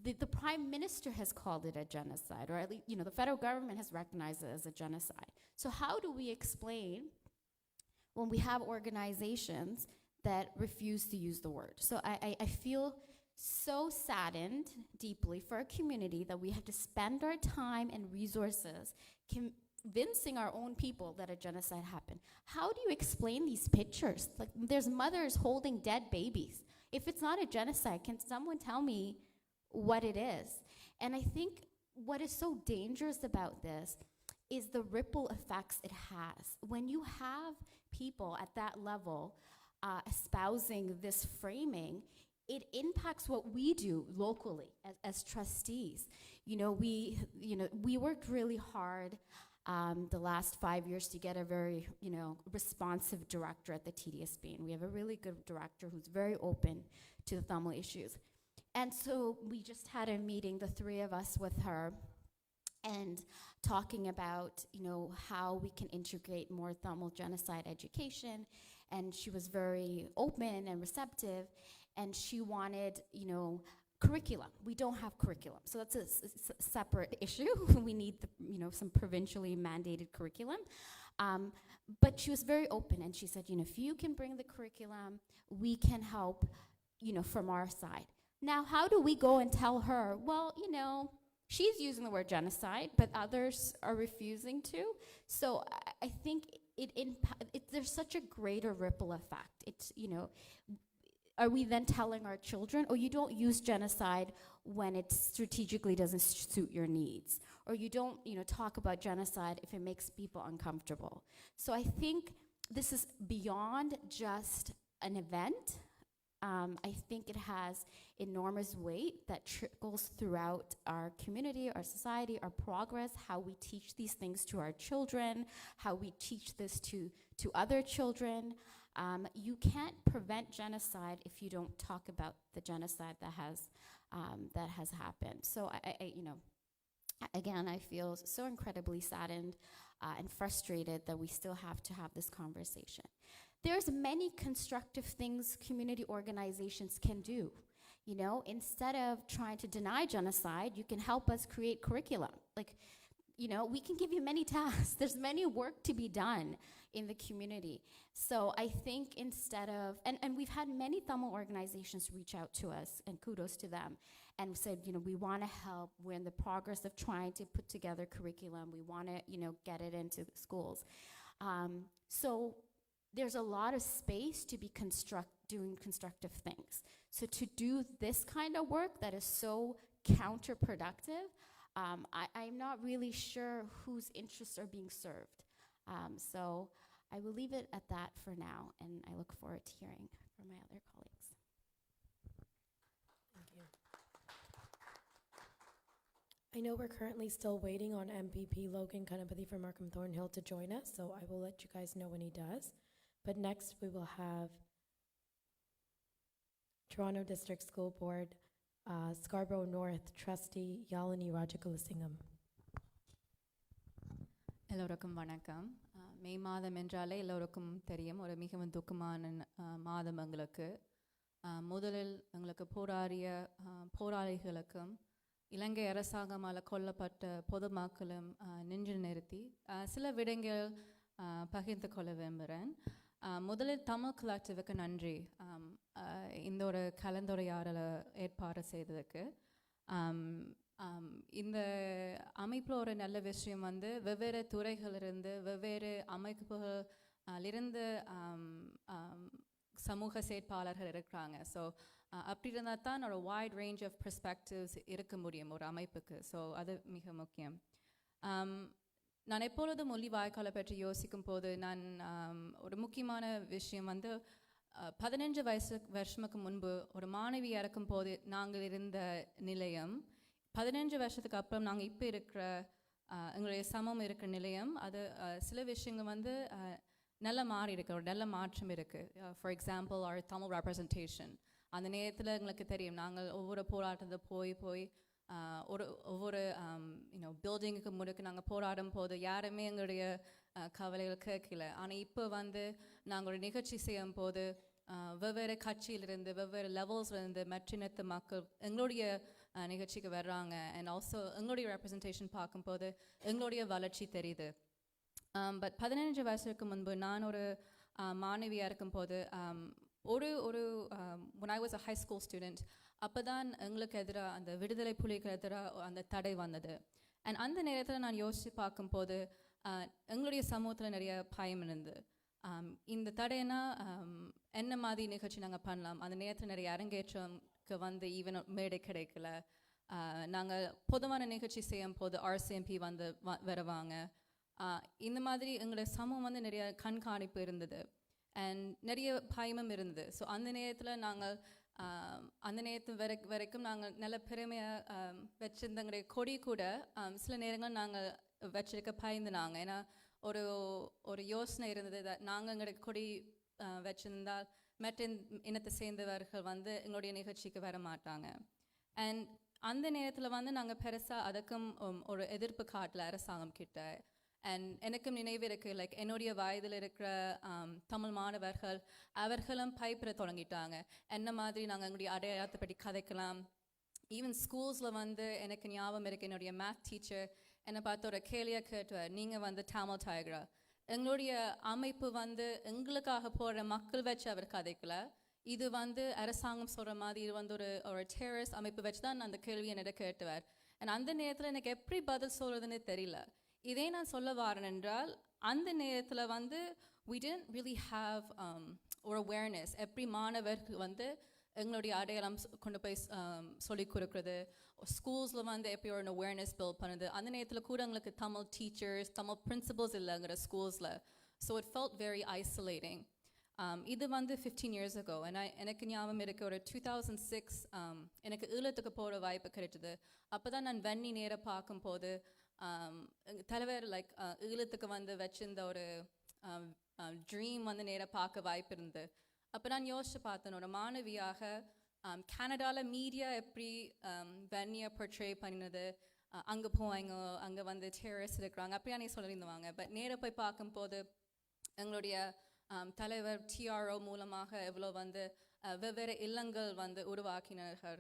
The Prime Minister has called it a genocide, or at least, you know, the federal government has recognized it as a genocide. So how do we explain when we have organizations that refuse to use the word? So I feel so saddened deeply for our community that we have to spend our time and resources convincing our own people that a genocide happened. How do you explain these pictures? Like, there's mothers holding dead babies. If it's not a genocide, can someone tell me what it is? And I think what is so dangerous about this is the ripple effects it has. When you have people at that level espousing this framing, it impacts what we do locally as trustees. You know, we worked really hard the last 5 years to get a very, you know, responsive director at the TDSB. And we have a really good director who's very open to the Tamil issues. And so we just had a meeting, the three of us with her, and talking about, you know, how we can integrate more Tamil genocide education. And she was very open and receptive, and she wanted, you know, curriculum. We don't have curriculum, so that's a separate issue. We need, you know, some provincially mandated curriculum. But she was very open, and she said, you know, if you can bring the curriculum, we can help, you know, from our side. Now, how do we go and tell her, well, you know, she's using the word genocide, but others are refusing to? So I think there's such a greater ripple effect. It's, you know, are we then telling our children, oh, you don't use genocide when it strategically doesn't suit your needs? Or you don't, you know, talk about genocide if it makes people uncomfortable? So I think this is beyond just an event. I think it has enormous weight that trickles throughout our community, our society, our progress, how we teach these things to our children, how we teach this to other children. You can't prevent genocide if you don't talk about the genocide that has happened. So I you know, again, I feel so incredibly saddened and frustrated that we still have to have this conversation. There's many constructive things community organizations can do. You know, instead of trying to deny genocide, you can help us create curriculum. Like, you know, we can give you many tasks. There's many work to be done in the community. So I think instead of, and we've had many Tamil organizations reach out to us, and kudos to them, and said, you know, we want to help. We're in the progress of trying to put together curriculum. We want to, you know, get it into the schools. So there's a lot of space to be doing constructive things. So to do this kind of work that is so counterproductive, I'm not really sure whose interests are being served. So I will leave it at that for now, and I look forward to hearing from my other colleagues. Thank you. I know we're currently still waiting on MPP Logan Kanapathy from Markham Thornhill to join us, so I will let you guys know when he does. But next we will have Toronto District School Board, Scarborough North Trustee Yalini Rajagulasingham. எல்லோருக்கும் வணக்கம். மே மாதம் என்றாலே எல்லோருக்கும் தெரியும், ஒரு மிகவும் துக்கமான மாதம் எங்களுக்கு. முதலில் எங்களுக்கு போராளிகளுக்கும் இலங்கை அரசாங்கமால் கொல்லப்பட்ட பொதுமக்களும் நெஞ்சு நிறுத்தி சில விடயங்கள் பகிர்ந்து கொள்ள விரும்புகிறேன். முதலில் தமிழ் கலெக்டிவுக்கு நன்றி. இந்த ஒரு கலந்துரையாடலை ஏற்பாடு செய்ததுக்கு. இந்த அமைப்பில் ஒரு நல்ல விஷயம் வந்து வெவ்வேறு துறைகளிலிருந்து வெவ்வேறு அமைப்புகளிலிருந்து சமூக செயற்பாளர்கள் இருக்கிறாங்க. ஸோ அப்படி இருந்தால் தான் ஒரு வைட் ரேஞ்ச் ஆஃப் பெர்ஸ்பெக்டிவ்ஸ் இருக்க முடியும் ஒரு அமைப்புக்கு. ஸோ அது மிக முக்கியம். நான் எப்பொழுதும் மொழி வாய்க்காலை பற்றி யோசிக்கும் போது நான் ஒரு முக்கியமான விஷயம் வந்து 15 வருஷமுக்கு முன்பு ஒரு மாணவி இறக்கும் போது நாங்கள் இருந்த நிலையம் 15 வருஷத்துக்கு அப்புறம் நாங்கள் இப்போ இருக்கிற எங்களுடைய சமம் இருக்கிற நிலையம் அது சில விஷயங்கள் வந்து நல்லா மாறி இருக்கு, ஒரு நல்ல மாற்றம் இருக்குது. For example our Tamil representation அந்த நேரத்தில் எங்களுக்கு தெரியும் நாங்கள் ஒவ்வொரு போராட்டத்தை போய் ஒவ்வொரு பில்டிங்குக்கு முடுக்கு நாங்கள் போராடும் போது யாருமே எங்களுடைய கவலைகள் கேட்கல. ஆனால் இப்போ வந்து நாங்கள் ஒரு நிகழ்ச்சி செய்யும் போது வெவ்வேறு கட்சியிலிருந்து வெவ்வேறு லெவல்ஸ்லேருந்து மற்றினத்து மக்கள் எங்களுடைய நிகழ்ச்சிக்கு வர்றாங்க. அண்ட் ஆல்சோ எங்களுடைய ரெப்ரசன்டேஷன் பார்க்கும்போது எங்களுடைய வளர்ச்சி தெரியுது. பட் 15 வருஷத்துக்கு முன்பு நான் ஒரு மாணவியாக இருக்கும்போது when I was a high school student அப்போ தான் எங்களுக்கு எதிராக அந்த விடுதலை புலிகள் எதிராக அந்த தடை வந்தது. அண்ட் அந்த நேரத்தில் நான் யோசித்து பார்க்கும்போது எங்களுடைய சமூகத்தில் நிறைய பயம் இருந்தது. இந்த தடைனா என்ன மாதிரி நிகழ்ச்சி நாங்கள் பண்ணலாம். அந்த நேரத்தில் நிறைய அரங்கேற்றம்க்கு வந்து ஈவன் மேடை கிடைக்கல. நாங்கள் பொதுவான நிகழ்ச்சி செய்யும் போது RCMP வந்து வருவாங்க. இந்த மாதிரி எங்களுடைய சமூகம் வந்து நிறைய கண்காணிப்பு இருந்தது அண்ட் நிறைய பயமும் இருந்தது. ஸோ அந்த நேரத்தில் நாங்கள் அந்த நேரத்து வரைக்கும் நாங்கள் நல்ல பெருமையாக வச்சுருந்த எங்களுடைய கொடி கூட சில நேரங்கள் நாங்கள் வச்சிருக்க பயந்துனாங்க. ஏன்னா ஒரு யோசனை இருந்தது நாங்கள் எங்களுடைய கொடி வச்சிருந்தால் மற்ற இனத்தை சேர்ந்தவர்கள் வந்து எங்களுடைய நிகழ்ச்சிக்கு வர மாட்டாங்க. அண்ட் அந்த நேரத்தில் வந்து நாங்கள் பெருசாக அதுக்கும் ஒரு எதிர்ப்பு காட்டல அரசாங்கம் கிட்ட. அண்ட் எனக்கும் நினைவு இருக்குது லைக் என்னுடைய வயதில் இருக்கிற தமிழ் மாணவர்கள் அவர்களும் பயப்பட தொடங்கிட்டாங்க. என்ன மாதிரி நாங்கள் எங்களுடைய அடையாளத்தை பற்றி கதைக்கலாம். ஈவன் ஸ்கூல்ஸில் வந்து எனக்கு ஞாபகம் இருக்குது என்னுடைய மேத் டீச்சர் என்னை பார்த்து ஒரு கேள்வியாக கேட்டுவார், நீங்கள் வந்து தமிழ் டைகரா. எங்களுடைய அமைப்பு வந்து எங்களுக்காக போடுற மக்கள் வச்சு அவர் கதைக்கல. இது வந்து அரசாங்கம் சொல்கிற மாதிரி இது வந்து ஒரு டெரரிஸ்ட் அமைப்பு வச்சு தான் அந்த கேள்வி என்னிட கேட்டுவார். அண்ட் அந்த நேரத்தில் எனக்கு எப்படி பதில் சொல்கிறதுன்னு தெரியல. இதே நான் சொல்ல வரேன் என்றால் அந்த நேரத்தில் வந்து we didn't really have ஒரு awareness. எப்படி மாணவர்கள் வந்து எங்களுடைய அடையாளம் கொண்டு போய் சொல்லிக் கொடுக்குறது, ஸ்கூல்ஸில் வந்து எப்படி ஒரு அவேர்னஸ் பில்ட் பண்ணுது. அந்த நேரத்தில் கூட எங்களுக்கு தமிழ் டீச்சர்ஸ் தமிழ் பிரின்சிபல்ஸ் இல்லைங்கிற ஸ்கூல்ஸில். So it felt very isolating. இது வந்து 15 years ago. எனக்கு ஞாபகம் இருக்க ஒரு 2006 எனக்கு ஈழத்துக்கு போகிற வாய்ப்பு கிடைச்சது. அப்போ தான் நான் வன்னி நேரம் பார்க்கும்போது தலைவர் லைக் ஈழத்துக்கு வந்து வச்சிருந்த ஒரு ட்ரீம் வந்து நேராக பார்க்க வாய்ப்பு இருந்து. அப்போ நான் யோசிச்சு பார்த்தேன் ஒரு மாணவியாக கனடாவில் மீடியா எப்படி வன்னியை portray பண்ணினது, அங்கே போவாங்க அங்கே வந்து டெரரிஸ்ட் இருக்கிறாங்க அப்படியானே சொல்லியிருந்தாங்க. பட் நேராக போய் பார்க்கும்போது எங்களுடைய தலைவர் TRO மூலமாக எவ்வளோ வந்து வெவ்வேறு இல்லங்கள் வந்து உருவாக்கினார்கள்.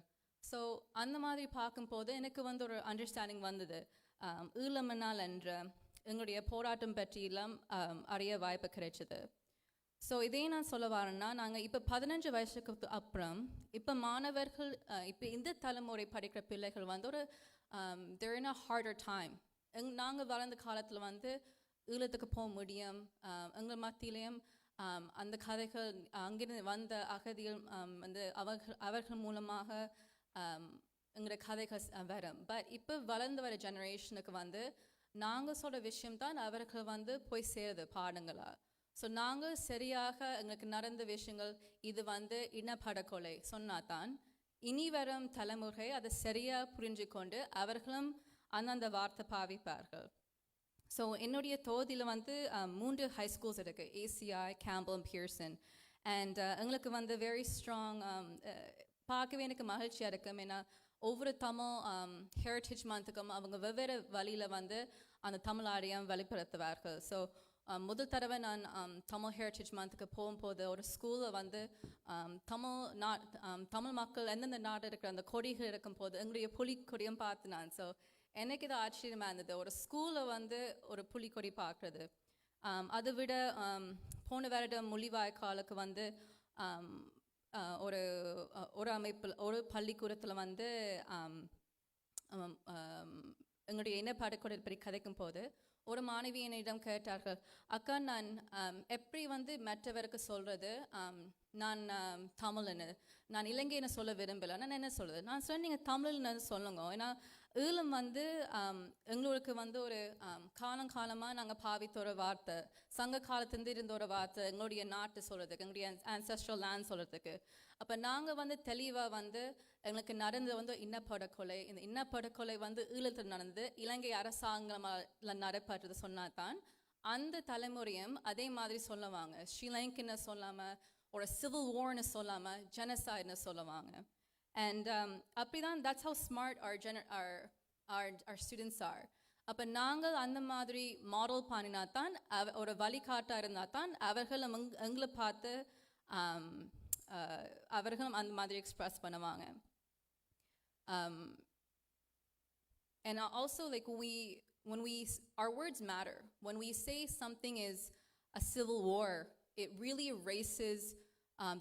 ஸோ அந்த மாதிரி பார்க்கும்போது எனக்கு வந்து ஒரு அண்டர்ஸ்டாண்டிங் வந்தது. ஈழமனால் என்ற எங்களுடைய போராட்டம் பற்றியெல்லாம் அறிய வாய்ப்பு கிடைச்சது. ஸோ இதே நான் சொல்ல வரேன்னா நாங்கள் இப்போ 15 வருஷத்துக்கு அப்புறம் இப்போ மாணவர்கள் இப்போ இந்த தலைமுறை படிக்கிற பிள்ளைகள் வந்து ஒரு they're in a harder time. நாங்கள் வளர்ந்த காலத்தில் வந்து ஈழத்துக்கு போக முடியும். எங்கள் மத்தியிலையும் அந்த கதைகள் அங்கிருந்து வந்த அகதிகள் வந்து அவர்கள் மூலமாக எங்களோட கதைகள் வரும். பட் இப்போ வளர்ந்து வர ஜெனரேஷனுக்கு வந்து நாங்கள் சொல்கிற விஷயம்தான் அவர்கள் வந்து போய் சேருது பாடங்களாக. ஸோ நாங்கள் சரியாக எங்களுக்கு நடந்த விஷயங்கள் இது வந்து இனப்படுகொலை சொன்னால் தான் இனி வரும் தலைமுறை அதை சரியாக புரிஞ்சு கொண்டு அவர்களும் அந்தந்த வார்த்தை பாவிப்பார்கள். ஸோ என்னுடைய தொகுதியில் வந்து 3 ஹை ஸ்கூல்ஸ் இருக்குது, ACI, கேம்பல், பியர்சன். அண்ட் எங்களுக்கு வந்து வெரி ஸ்ட்ராங் பார்க்கவே எனக்கு மகிழ்ச்சியாக இருக்கும். ஏன்னா ஒவ்வொரு தமிழ் ஹெரிட்டேஜ் மந்த்துக்கும் அவங்க வெவ்வேறு வழியில் வந்து அந்த தமிழ் ஆடியம் வெளிப்படுத்துவார்கள். ஸோ முதல் தடவை நான் தமிழ் ஹெரிட்டேஜ் மந்த்துக்கு போகும்போது ஒரு ஸ்கூலில் வந்து தமிழ் மக்கள் எந்தெந்த நாடு இருக்கிற அந்த கொடிகள் இருக்கும்போது எங்களுடைய புலிக்கொடியும் பார்த்து நான். ஸோ எனக்கு இது ஆச்சரியமாக இருந்தது ஒரு ஸ்கூலில் வந்து ஒரு புலிக்கொடி பார்க்குறது. அதை விட போன வருடம் முள்ளிவாய்க்காலுக்கு வந்து ஒரு ஒரு அமைப்பில் ஒரு பள்ளிக்கூடத்தில் வந்து எங்களுடைய இனப்பாடுகொலை பற்றி கதைக்கும் போது ஒரு மாணவி என்னிடம் கேட்டார்கள், அக்கா நான் எப்படி வந்து மற்றவருக்கு சொல்கிறது நான் தமிழ்னு, நான் இலங்கைன்னு சொல்ல விரும்பலை, நான் என்ன சொல்கிறது? நான் சொன்னேன், நீங்கள் தமிழ்னு சொல்லுங்க. ஏன்னா ஈழம் வந்து எங்களுக்கு வந்து ஒரு காலமாக நாங்கள் பாவித்த ஒரு வார்த்தை, சங்க காலத்துலேருந்து இருந்த ஒரு வார்த்தை எங்களுடைய நாட்டு சொல்கிறதுக்கு, எங்களுடைய ஆன்செஸ்ட்ரல் லேண்ட் சொல்கிறதுக்கு. அப்போ நாங்கள் வந்து தெளிவாக வந்து எங்களுக்கு நடந்தது வந்து இனப்படுகொலை, இந்த இனப்படுகொலை வந்து ஈழத்தில் நடந்து இலங்கை அரசாங்கத்தில் நடைபெற்றது சொன்னால் தான் அந்த தலைமுறையும் அதே மாதிரி சொல்லுவாங்க. ஸ்ரீலங்கன்னு சொல்லாமல், ஒரு சிவில் வார்னு சொல்லாமல் ஜெனசைட்னு சொல்லுவாங்க. And அப்படிதான், that's how smart our students are. அப்போ நாங்கள் அந்த மாதிரி மாடல் பண்ணினா தான், ஒரு வழிகாட்டாக இருந்தால் தான் அவர்களும் எங்களை பார்த்து அவர்களும் அந்த மாதிரி எக்ஸ்பிரஸ் பண்ணுவாங்க. And also, like, our words matter. When we say something is a civil war, it really erases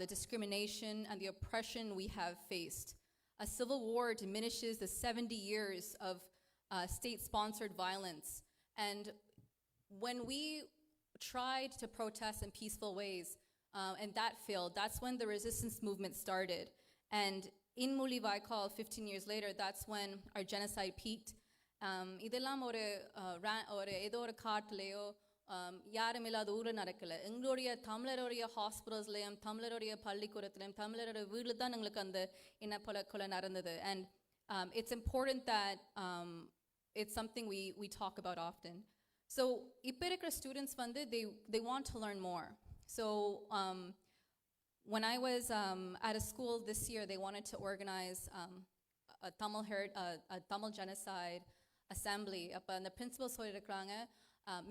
the discrimination and the oppression we have faced. A civil war diminishes the 70 years of state-sponsored violence. And when we tried to protest in peaceful ways, and that failed, that's when the resistance movement started. And in Mulivaikal, 15 years later, that's when our genocide peaked. இதெல்லாம் ஒரு ஏதோ ஒரு காட்டிலேயோ யாரும் இல்லாத ஊரில் நடக்கலை. எங்களுடைய தமிழருடைய ஹாஸ்பிட்டல்ஸ்லையும் தமிழருடைய பள்ளிக்கூடத்துலையும் தமிழருடைய வீட்டில் தான் எங்களுக்கு அந்த இனப்படுகொலை நடந்தது. And it's important that it's something we talk about often. So இப்போ இருக்கிற ஸ்டூடெண்ட்ஸ் வந்து they want to learn more. So when I was at a school this year, they wanted to organize a Tamil genocide assembly. அப்போ அந்த பிரின்சிபல் சொல்லியிருக்கிறாங்க,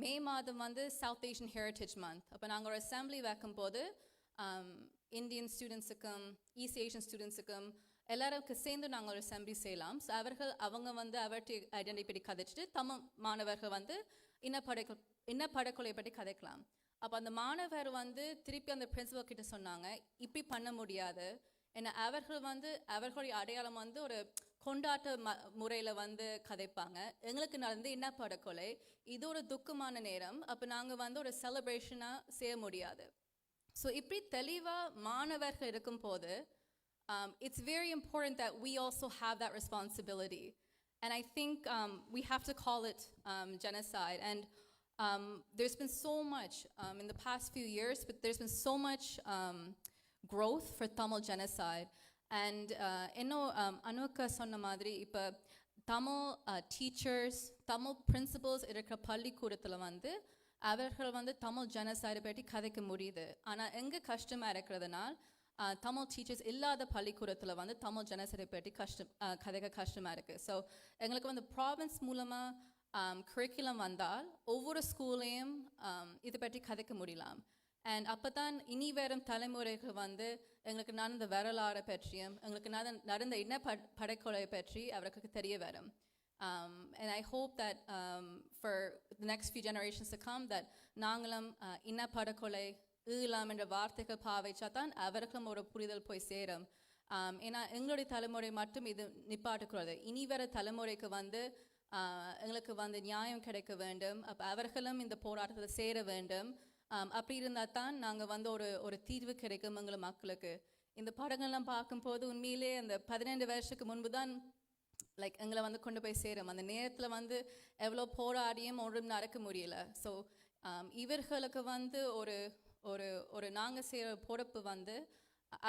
மே மாதம் வந்து சவுத் ஏஷியன் ஹெரிட்டேஜ் மந்த். அப்போ நாங்கள் ஒரு அசம்பிளி வைக்கும்போது இந்தியன் ஸ்டூடெண்ட்ஸுக்கும் ஈஸ்ட் ஏஷியன் ஸ்டூடெண்ட்ஸுக்கும் எல்லாருக்கும் சேர்ந்து நாங்கள் ஒரு அசம்பிளி செய்யலாம். ஸோ அவங்க வந்து அவர்கிட்ட ஐடென்டிட்டி பற்றி கதைச்சிட்டு தமிழ் மாணவர்கள் வந்து இனப்படுகொலை பற்றி கதைக்கலாம். அப்போ அந்த மாணவர் வந்து திருப்பி அந்த பிரின்சிபல் கிட்ட சொன்னாங்க, இப்படி பண்ண முடியாது, ஏன்னா அவர்கள் வந்து அவர்களுடைய அடையாளம் வந்து ஒரு கொண்டாட்ட முறையில் வந்து கதைப்பாங்க. எங்களுக்கு நடந்து இனப்படுகொலை, இது ஒரு துக்கமான நேரம், அப்போ நாங்கள் வந்து ஒரு செலிப்ரேஷனாக செய்ய முடியாது. ஸோ இப்படி தெளிவாக மாணவர்கள் இருக்கும் போது it's very important that we also have that responsibility. And I think we have to call it genocide. And there's been so much in the past few years, but there's been so much growth for Tamil genocide. And இன்னும் அனுக்கா சொன்ன மாதிரி இப்போ தமிழ் டீச்சர்ஸ் தமிழ் பிரின்சிபல்ஸ் இருக்கிற பள்ளிக்கூடத்தில் வந்து அவர்கள் வந்து தமிழ் ஜெனசைடை பற்றி கதைக்க முடியுது. ஆனால் எங்கே கஷ்டமாக இருக்கிறதுனால் தமிழ் டீச்சர்ஸ் இல்லாத பள்ளிக்கூடத்தில் வந்து தமிழ் ஜெனசைடை பற்றி கதைக்க கஷ்டமாக இருக்குது. ஸோ எங்களுக்கு வந்து ப்ராவின்ஸ் மூலமாக கரிக்குலம் வந்தால் ஒவ்வொரு ஸ்கூல்லையும் இதை பற்றி கதைக்க முடியலாம். அண்ட் அப்போ தான் இனி வரும் தலைமுறைகள் வந்து எங்களுக்கு நடந்த வரலாறை பற்றியும் எங்களுக்கு நடந்த இனப்படுகொலை பற்றி அவருக்கு தெரிய வரும். And I hope that for the next few generations to come that நாங்களும் இனப்படுகொலை ஈழம் என்ற வார்த்தைகள் பாவிச்சா தான் அவர்களும் ஒரு புரிதல் போய் சேரும். ஏன்னா எங்களுடைய தலைமுறை மட்டும் இது நிப்பாட்டுக்கூடாது, இனி வர தலைமுறைக்கு வந்து எங்களுக்கு வந்து நியாயம் கிடைக்க வேண்டும். அப்போ அவர்களும் இந்த போராட்டத்தில் சேர வேண்டும். அப்படி இருந்தால் தான் நாங்கள் வந்து ஒரு தீர்வு கிடைக்கும் எங்கள் மக்களுக்கு. இந்த படங்கள்லாம் பார்க்கும்போது உண்மையிலே அந்த 12 வருஷத்துக்கு முன்பு தான் லைக் எங்களை வந்து கொண்டு போய் சேரும். அந்த நேரத்தில் வந்து எவ்வளோ போராடியும் ஒன்றும் நடக்க முடியல. ஸோ இவர்களுக்கு வந்து ஒரு நாங்கள் செய்கிற பொறுப்பு வந்து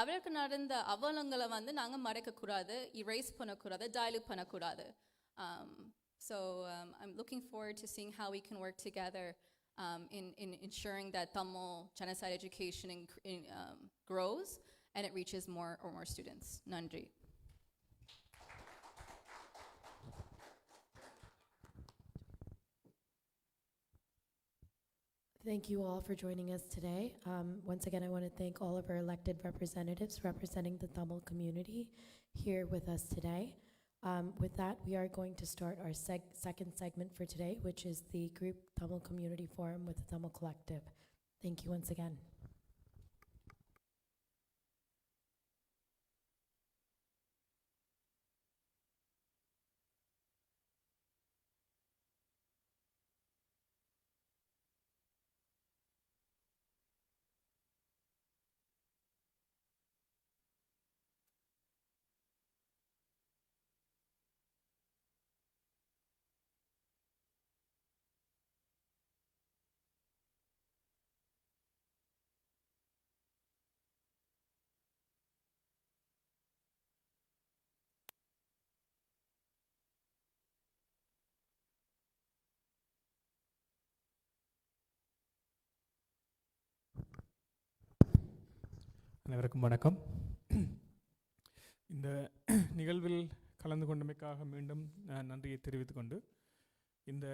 அவருக்கு நடந்த அவலங்களை வந்து நாங்கள் மறைக்கக்கூடாது, erase பண்ணக்கூடாது, dilute பண்ணக்கூடாது. So I'm looking forward to seeing how we can work together in ensuring that Tamil genocide education grows and it reaches more students. Nandri. Thank you all for joining us today. Once again, I want to thank all of our elected representatives representing the Tamil community here with us today. With that, we are going to start our second segment for today, which is the group Tamil Community Forum with the Tamil Collective. Thank you once again. அனைவருக்கும் வணக்கம். இந்த நிகழ்வில் கலந்து கொண்டமைக்காக மீண்டும் நன்றியை தெரிவித்துக் கொண்டு இந்த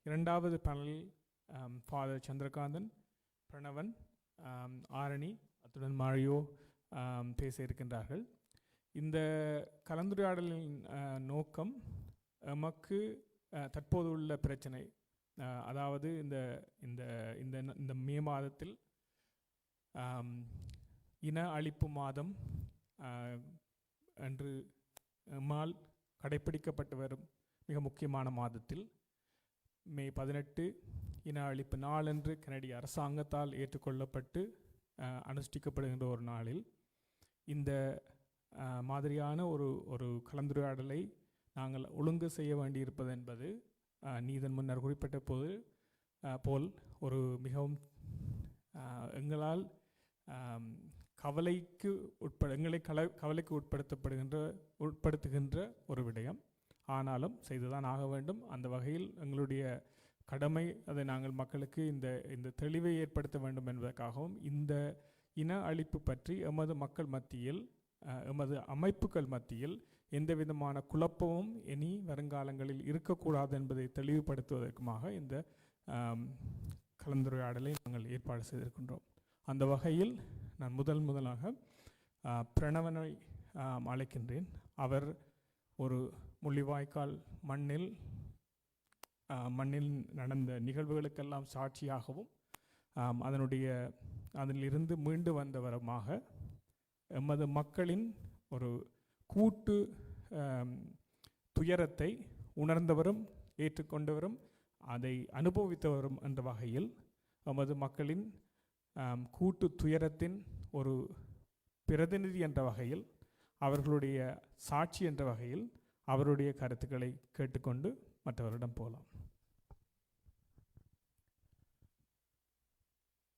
இரண்டாவது பேனல் ஃபாதர் சந்திரகாந்தன், பிரணவன், ஆரணி, அத்துடன் மாரியோ பேச இருக்கின்றார்கள். இந்த கலந்துரையாடலின் நோக்கம் எமக்கு தற்போது உள்ள பிரச்சனை, அதாவது இந்த இந்த இந்த இந்த மே மாதத்தில் இன அழிப்பு மாதம் என்று எம்மால் கடைப்பிடிக்கப்பட்டு வரும் மிக முக்கியமான மாதத்தில் மே 18 இன அழிப்பு நாள் என்று கனடிய அரசாங்கத்தால் ஏற்றுக்கொள்ளப்பட்டு அனுஷ்டிக்கப்படுகின்ற ஒரு நாளில் இந்த மாதிரியான ஒரு கலந்துரையாடலை நாங்கள் ஒழுங்கு செய்ய வேண்டியிருப்பது என்பது நீதன் முன்னர் குறிப்பிட்ட போல் ஒரு மிகவும் எங்களால் கவலைக்கு எங்களை கவலைக்கு உட்படுத்துகின்ற ஒரு விடயம். ஆனாலும் செய்துதான் ஆக வேண்டும். அந்த வகையில் எங்களுடைய கடமை அதை நாங்கள் மக்களுக்கு இந்த தெளிவை ஏற்படுத்த வேண்டும் என்பதற்காகவும் இந்த இன அழிப்பு பற்றி எமது மக்கள் மத்தியில், எமது அமைப்புகள் மத்தியில் எந்த விதமான குழப்பமும் இனி வருங்காலங்களில் இருக்கக்கூடாது என்பதை தெளிவுபடுத்துவதற்குமாக இந்த கலந்துரையாடலை நாங்கள் ஏற்பாடு செய்திருக்கின்றோம். அந்த வகையில் நான் முதலாக பிரணவனை அழைக்கின்றேன். அவர் ஒரு முள்ளிவாய்க்கால் மண்ணில் நடந்த நிகழ்வுகளுக்கெல்லாம் சாட்சியாகவும் அதிலிருந்து மீண்டு வந்தவருமாக எமது மக்களின் ஒரு கூட்டு துயரத்தை உணர்ந்தவரும் ஏற்றுக்கொண்டவரும் அதை அனுபவித்தவரும் என்ற வகையில் எமது மக்களின் கூட்டு துயரத்தின் ஒரு பிரதிநிதி என்ற வகையில், அவர்களுடைய சாட்சி என்ற வகையில் அவருடைய கருத்துக்களை கேட்டுக்கொண்டு மற்றவரிடம் போகலாம்.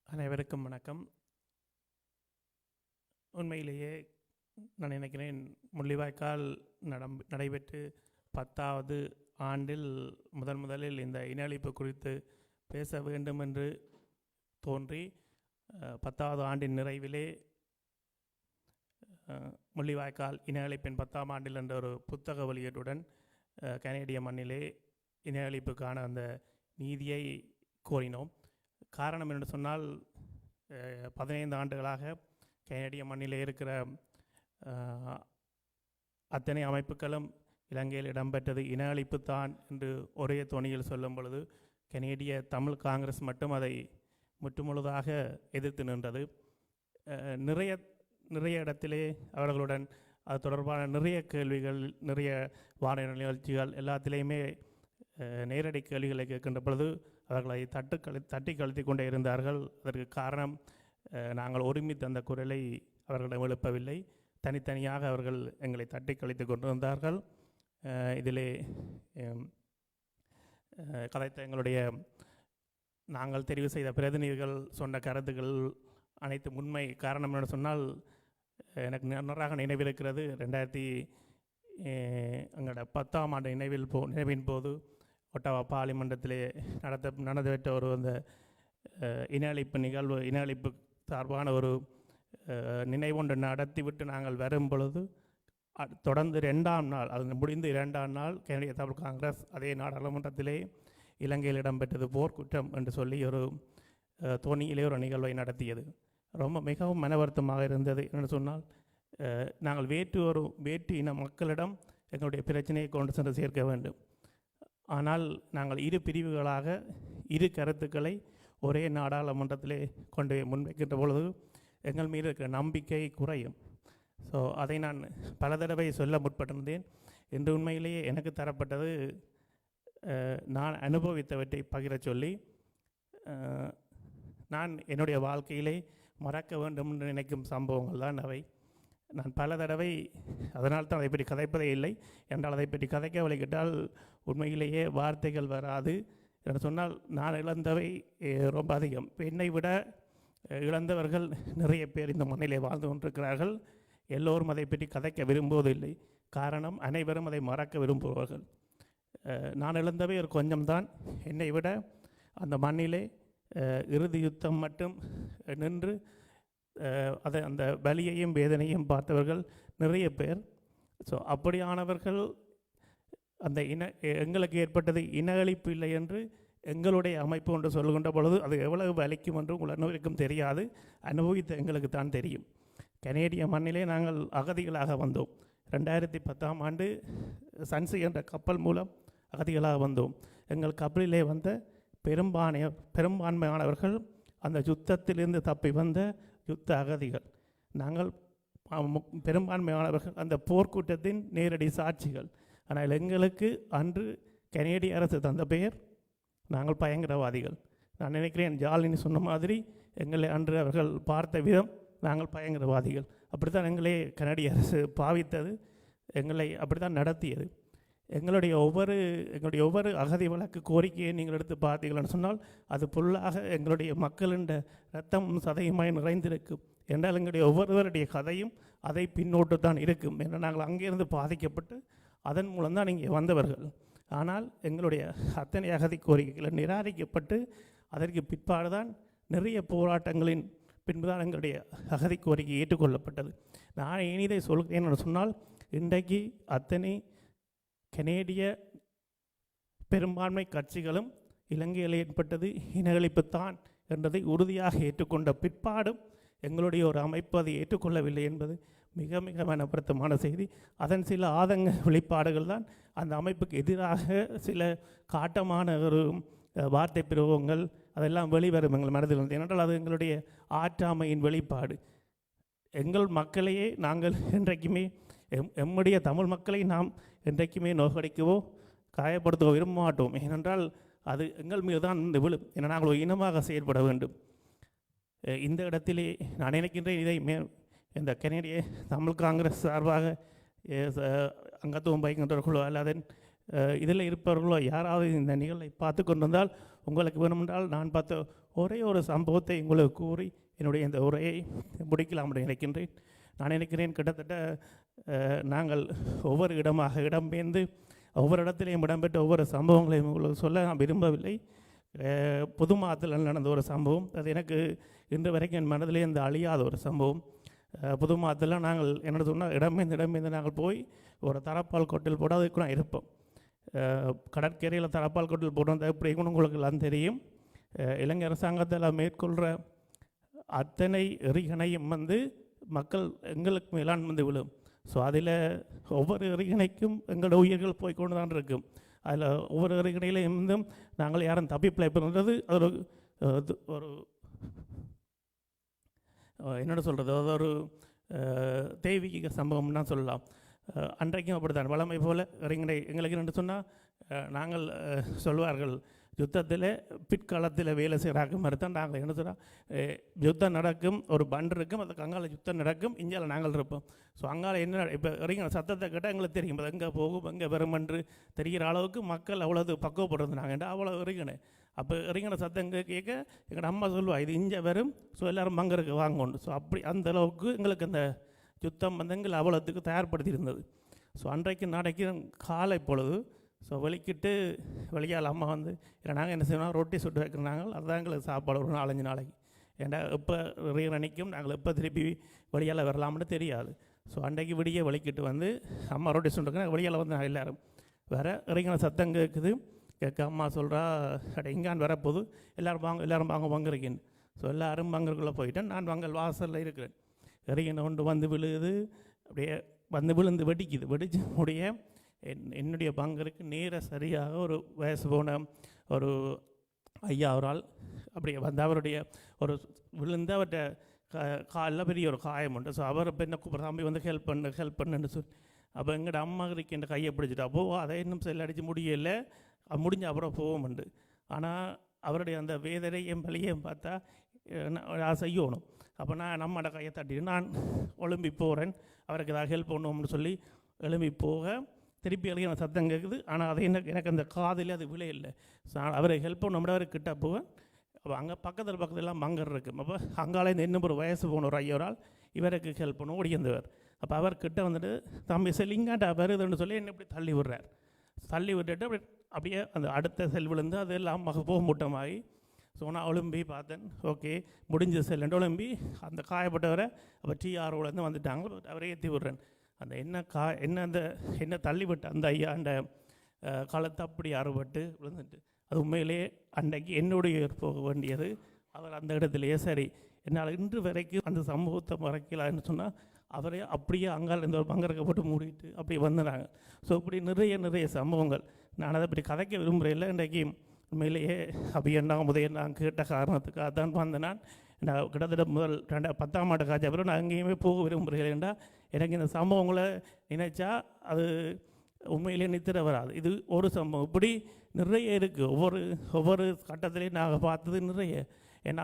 அனைவருக்கும் வணக்கம். உண்மையிலேயே நான் நினைக்கிறேன், முள்ளிவாய்க்கால் நடைபெற்று 10வது ஆண்டில் முதலில் இந்த இன அழிப்பு குறித்து பேச வேண்டும் என்று தோன்றி 10வது ஆண்டின் நிறைவிலே முள்ளிவாய்க்கால் இன அழிப்பின் 10ஆம் ஆண்டில் என்ற ஒரு புத்தக வெளியீட்டுடன் கனேடிய மண்ணிலே இன அழிப்புக்கான அந்த நீதியை கோரினோம். காரணம் என்று சொன்னால், 15 ஆண்டுகளாக கனேடிய மண்ணிலே இருக்கிற அத்தனை அமைப்புகளும் இலங்கையில் இடம்பெற்றது இன அழிப்பு தான் என்று ஒரே தொனியில் சொல்லும் பொழுது, கனேடிய தமிழ் காங்கிரஸ் மட்டும் அதை முற்றுமுழுதாக எதிர்த்து நின்றது. நிறைய இடத்திலே அவர்களுடன் அது தொடர்பான நிறைய கேள்விகள், நிறைய வானொலி நிகழ்ச்சிகள் எல்லாத்திலேயுமே நேரடி கேள்விகளை கேட்கின்ற பொழுது அவர்களை தட்டி கழித்து கொண்டே இருந்தார்கள். அதற்கு காரணம், நாங்கள் ஒருமித்த அந்த குரலை அவர்களிடம் எழுப்பவில்லை. தனித்தனியாக அவர்கள் எங்களை தட்டி கழித்து கொண்டிருந்தார்கள். இதிலே கதைத்த எங்களுடைய நாங்கள் தெரிவு செய்த பிரதிநிதிகள் சொன்ன கருத்துக்கள் அனைத்து உண்மை. காரணம் என்று சொன்னால், எனக்கு நன்றாக நினைவிருக்கிறது, 2000 எங்களோட 10ஆம் ஆண்டு நினைவின் போது ஒட்டவா பார்லிமெண்டத்திலே நடந்துவிட்ட ஒரு அந்த இன அழிப்பு சார்பான ஒரு நினைவொன்று நடத்திவிட்டு நாங்கள் வரும் பொழுது, தொடர்ந்து 2ஆம் நாள், அது முடிந்து 2ஆம் நாள் கனடிய தமிழ் காங்கிரஸ் அதே நாடாளுமன்றத்திலே இலங்கையில் இடம்பெற்றது போர்க்குற்றம் என்று சொல்லி ஒரு தோணியிலே ஒரு நிகழ்வை நடத்தியது. மிகவும் மன வருத்தமாக இருந்தது. என்று சொன்னால், நாங்கள் வேற்று இன மக்களிடம் எங்களுடைய பிரச்சனையை கொண்டு சென்று சேர்க்க வேண்டும். ஆனால் நாங்கள் இரு பிரிவுகளாக இரு கருத்துக்களை ஒரே நாடாளுமன்றத்திலே கொண்டு முன்வைக்கின்ற பொழுது எங்கள் மீது இருக்கிற நம்பிக்கை குறையும். ஸோ அதை நான் பல தடவை சொல்ல முற்பட்டிருந்தேன். இன்று உண்மையிலேயே எனக்கு தரப்பட்டது நான் அனுபவித்தவற்றை பகிர சொல்லி நான் என்னுடைய வாழ்க்கையிலே மறக்க வேண்டும் என்று நினைக்கும் சம்பவங்கள் தான் அவை. நான் பல தடவை அதனால் தான் அதை பற்றி கதைப்பதே இல்லை என்றால் அதை பற்றி கதைக்க வழிகிட்டால் உண்மையிலேயே வார்த்தைகள் வராது என்று சொன்னால் நான் இழந்தவை ரொம்ப அதிகம். என்னை விட இழந்தவர்கள் நிறைய பேர் இந்த மண்ணிலே வாழ்ந்து கொண்டிருக்கிறார்கள். எல்லோரும் அதை பற்றி கதைக்க விரும்புவதில்லை. காரணம், அனைவரும் அதை மறக்க விரும்புவார்கள். நான் இழந்தவை ஒரு கொஞ்சம்தான். என்னை விட அந்த மண்ணிலே இறுதி யுத்தம் மட்டும் நின்று அதை அந்த வலியையும் வேதனையும் பார்த்தவர்கள் நிறைய பேர். ஸோ அப்படியானவர்கள் அந்த எங்களுக்கு ஏற்பட்டது இன அழிப்பு இல்லை என்று எங்களுடைய அமைப்பு ஒன்று சொல்கின்ற பொழுது அது எவ்வளவு வலிக்கும் என்று உங்கள் அனைவருக்கும் தெரியாது. அனுபவித்த எங்களுக்கு தான் தெரியும். கனேடிய மண்ணிலே நாங்கள் அகதிகளாக வந்தோம். 2010ஆம் ஆண்டு சன்சி என்ற கப்பல் மூலம் அகதிகளாக வந்தோம். எங்கள் கப்பலிலே வந்த பெரும்பான்மையானவர்கள் அந்த யுத்தத்திலிருந்து தப்பி வந்த யுத்த அகதிகள். நாங்கள் பெரும்பான்மையானவர்கள் அந்த போர்க்கூட்டத்தின் நேரடி சாட்சிகள். ஆனால் எங்களுக்கு அன்று கனேடிய அரசு தந்த பெயர் நாங்கள் பயங்கரவாதிகள். நான் நினைக்கிறேன் ஜாலினி சொன்ன மாதிரி எங்களை அன்று அவர்கள் பார்த்த விதம் நாங்கள் பயங்கரவாதிகள். அப்படித்தான் எங்களை கனடிய அரசு பாவித்தது, எங்களை அப்படித்தான் நடத்தியது. எங்களுடைய ஒவ்வொரு அகதி வழக்கு கோரிக்கையை நீங்கள் எடுத்து பார்த்தீங்கன்னு சொன்னால் அது ஃபுல்லாக எங்களுடைய மக்களின் ரத்தம் சதையுமாய் நிறைந்திருக்கும். என்றால் எங்களுடைய ஒவ்வொருவருடைய கதையும் அதை பின்னோட்டு தான் இருக்கும். ஏன்னா நாங்கள் அங்கேருந்து பாதிக்கப்பட்டு அதன் மூலம்தான் இங்கே வந்தவர்கள். ஆனால் எங்களுடைய அத்தனை அகதி கோரிக்கைகள் நிராகரிக்கப்பட்டு அதற்கு பிற்பாடு தான் நிறைய போராட்டங்களின் பின்புதான் எங்களுடைய அகதி கோரிக்கை ஏற்றுக்கொள்ளப்பட்டது. நான் இனிதை சொல்கிறேன் என்று சொன்னால் இன்றைக்கு அத்தனை கனேடிய பெரும்பான்மை கட்சிகளும் இலங்கையில் ஏற்பட்டது இனஅழிப்புத்தான் என்றதை உறுதியாக ஏற்றுக்கொண்ட பிற்பாடும் எங்களுடைய ஒரு அமைப்பு அதை ஏற்றுக்கொள்ளவில்லை என்பது மிக மிக மனப்படுத்தமான செய்தி. அதன் சில ஆதங்க வெளிப்பாடுகள் தான் அந்த அமைப்புக்கு எதிராக சில காட்டமான ஒரு வார்த்தை பிரயோகங்கள் அதெல்லாம் வெளிவரும் எங்கள் மனதில் இருந்து. ஏனென்றால் அது எங்களுடைய ஆற்றாமையின் வெளிப்பாடு. எங்கள் மக்களையே நாங்கள் என்றைக்குமே எம்முடைய தமிழ் மக்களை நாம் என்றைக்குமே நோக்கடிக்கவோ காயப்படுத்தவோ விரும்ப மாட்டோம். ஏனென்றால் அது எங்கள் மீது தான் இந்த விழும். ஏன்னா நாங்கள் ஒரு இனமாக செயல்பட வேண்டும். இந்த இடத்திலே நான் நினைக்கின்றேன் இதை இந்த கனேடிய தமிழ் காங்கிரஸ் சார்பாக அங்கத்துவம் வகிக்கின்றவர்களோ அல்லது இதில் இருப்பவர்களோ யாராவது இந்த நிகழ்வை பார்த்து கொண்டிருந்தால் உங்களுக்கு வேணுமென்றால் நான் பார்த்த ஒரே ஒரு சம்பவத்தை உங்களுக்கு கூறி என்னுடைய இந்த உரையை முடிக்கலாம் என்று நினைக்கின்றேன். நான் நினைக்கிறேன் கிட்டத்தட்ட நாங்கள் ஒவ்வொரு இடம்பெயர்ந்து ஒவ்வொரு இடத்திலையும் இடம்பெற்ற ஒவ்வொரு சம்பவங்களையும் உங்களுக்கு சொல்ல நான் விரும்பவில்லை. புது மாதத்தில் நடந்த ஒரு சம்பவம் அது எனக்கு இன்று வரைக்கும் என் மனதிலே இந்த அழியாத ஒரு சம்பவம். புது மாதத்தில் நாங்கள் என்ன சொன்னால் இடம்பெயர்ந்து நாங்கள் போய் ஒரு தரப்பால் கொட்டில் போட அதுக்கு நான் இருப்போம். கடற்கரையில் தரப்பால் கொட்டில் போட்டு எப்படி உங்களுக்கு எல்லாம் தெரியும். இலங்கை அரசாங்கத்தில் மேற்கொள்கிற அத்தனை எறிகணையும் மக்கள் எங்களுக்கு மேலான் விழும். ஸோ அதில் ஒவ்வொரு எறிகணைக்கும் எங்களோட உயிர்கள் போய் கொண்டு தான் இருக்கும். அதில் ஒவ்வொரு எறிகணையிலையும் நாங்கள் யாரும் தப்பி பிழைப்புன்றது அது ஒரு என்னோட சொல்கிறது அது ஒரு தெய்வீக சம்பவம்னா சொல்லலாம். அன்றைக்கும் அப்படித்தான் வளமை போல் எறிகணை எங்களுக்கு என்ன சொன்னால் நாங்கள் சொல்வார்கள் யுத்தத்தில் பிற்காலத்தில் வேலை செய்கிறாங்க மாதிரி தான் நாங்கள் என்ன சொன்னால் யுத்தம் நடக்கும் ஒரு பண்ட் இருக்கும் அதுக்கு அங்கால யுத்தம் நடக்கும் இந்தியாவில் நாங்கள் இருப்போம். ஸோ அங்கால என்ன இப்போ வரைக்கும் சத்தத்தை கேட்டால் எங்களுக்கு தெரியும் அது எங்கே போகும் எங்கே வருமென்று தெரிகிற அளவுக்கு மக்கள் அவ்வளவு பக்குவப்படுறது நாங்கள் அவ்வளோ இறங்கின. அப்போ இறங்கின சத்தம் கேட்க எங்களோட அம்மா சொல்லுவா இது இங்கே வரும் ஸோ எல்லோரும் மங்கருக்கு வாங்கணும். ஸோ அப்படி அந்த அளவுக்கு எங்களுக்கு அந்த யுத்தம் எங்களை அவ்வளோத்துக்கு தயார்படுத்தி இருந்தது. ஸோ அன்றைக்கு நாளைக்கு காலை பொழுது ஸோ வெளிக்கிட்டு வெளியால் அம்மா இல்லை நாங்கள் என்ன செய்யணும் ரொட்டி சுட்டு வைக்கிறாங்க அதுதான் எங்களுக்கு சாப்பாடு ஒரு 4-5 நாளைக்கு. ஏன்னா எப்போ நினைக்கும் நாங்கள் எப்போ திருப்பி வெளியால் வரலாம்னு தெரியாது. ஸோ அன்றைக்கு விடிய வெளிக்கிட்டு அம்மா ரொட்டி சுட்டுருக்காங்க வெளியால் நாங்கள் எல்லோரும் வேற இறங்கின சத்தம் கேட்குது. கேட்க அம்மா சொல்கிறா இங்கான் வரப்போது எல்லோரும் வாங்க வங்கிருக்கேன். ஸோ எல்லோரும் வங்கருக்குள்ளே போயிட்டேன். நான் வங்கல் வாசலில் இருக்கிறேன். இறங்கின கொண்டு விழுது அப்படியே விழுந்து வெடிக்குது. வெடிச்சு முடிய என்னுடைய பங்கருக்கு நேர சரியாக ஒரு வயசு போன ஒரு ஐயா அவரால் அப்படி வந்து அவருடைய ஒரு விழுந்து அவர்கிட்ட காலில் பெரிய ஒரு காயம் உண்டு. ஸோ அவர் இப்போ என்ன தம்பி வந்து ஹெல்ப் பண்ணுன்னு சொல்லி அப்போ எங்கள்ட அம்மா இருக்கின்ற கையை பிடிச்சிட்டு அப்போ அதை இன்னும் செல் அடித்து முடியலை, முடிஞ்ச அப்புறம் போவோம்ண்டு. ஆனால் அவருடைய அந்த வேதனையும் வலியையும் பார்த்தா நான் செய்யணும். அப்போ நான் நம்மளோட கையை தட்டிட்டு நான் எழும்பி போகிறேன், அவருக்கு ஏதாவது ஹெல்ப் பண்ணுவோம்னு சொல்லி எழும்பி போக திருப்பி எழுதி எனக்கு சத்தம் கேட்குது. ஆனால் அதை எனக்கு அந்த காதில் அது விளையில்லை. ஸோ அவரை ஹெல்ப் பண்ண அவருக்கு கிட்ட போவேன். அப்போ அங்கே பக்கத்தில் மங்கர் இருக்குது. அப்போ அங்கால இந்த இன்னும் ஒரு வயசு போன ஒரு ஐயோரால் இவருக்கு ஹெல்ப் பண்ண ஓடியிருந்தவர். அப்போ அவர்கிட்ட வந்துட்டு தம்பி செல்லிங்காட்டா வருதுன்னு சொல்லி என்ன இப்படி தள்ளி விடுறார். தள்ளி விட்டுட்டு அப்படியே அந்த அடுத்த செல் விழுந்து அது எல்லாம் போக மூட்டமாகி. ஸோ நான் ஒலிம்பி பார்த்தேன், ஓகே முடிஞ்ச செல்லுண்டு ஒலிம்பி அந்த காயப்பட்டவரை அப்போ TROலேருந்து வந்துட்டாங்க, அவரை ஏற்றி விடுறேன். அந்த என்ன தள்ளி விட்டு அந்த ஐயா அந்த காலத்தை அப்படி அறுபட்டு விழுந்துட்டு அது உண்மையிலேயே அன்றைக்கு என்னுடைய போக வேண்டியது. அவர் அந்த இடத்துலையே சரி என்னால் இன்று வரைக்கும் அந்த சமூகத்தை மறைக்கலான்னு சொன்னால் அவரே அப்படியே அங்கால் இந்த ஒரு பங்கரக்க போட்டு மூடிட்டு அப்படியே வந்துடுறாங்க. ஸோ இப்படி நிறைய சம்பவங்கள் நான் அதை இப்படி கதைக்க விரும்புகிறேன். இன்றைக்கு உண்மையிலேயே அப்படி நான் கேட்ட காரணத்துக்காக தான் வந்தேன். நான் கிட்டத்தட்ட முதல் 2010ஆம் ஆண்டு காட்சி அப்புறம் நான் எங்கேயுமே போக விரும்புகிறேன்டா எனக்கு இந்த சம்பவங்களை நினைச்சா அது உண்மையிலேயே நித்திர வராது. இது ஒரு சம்பவம், இப்படி நிறைய இருக்குது. ஒவ்வொரு கட்டத்திலையும் நாங்கள் பார்த்தது நிறைய. ஏன்னா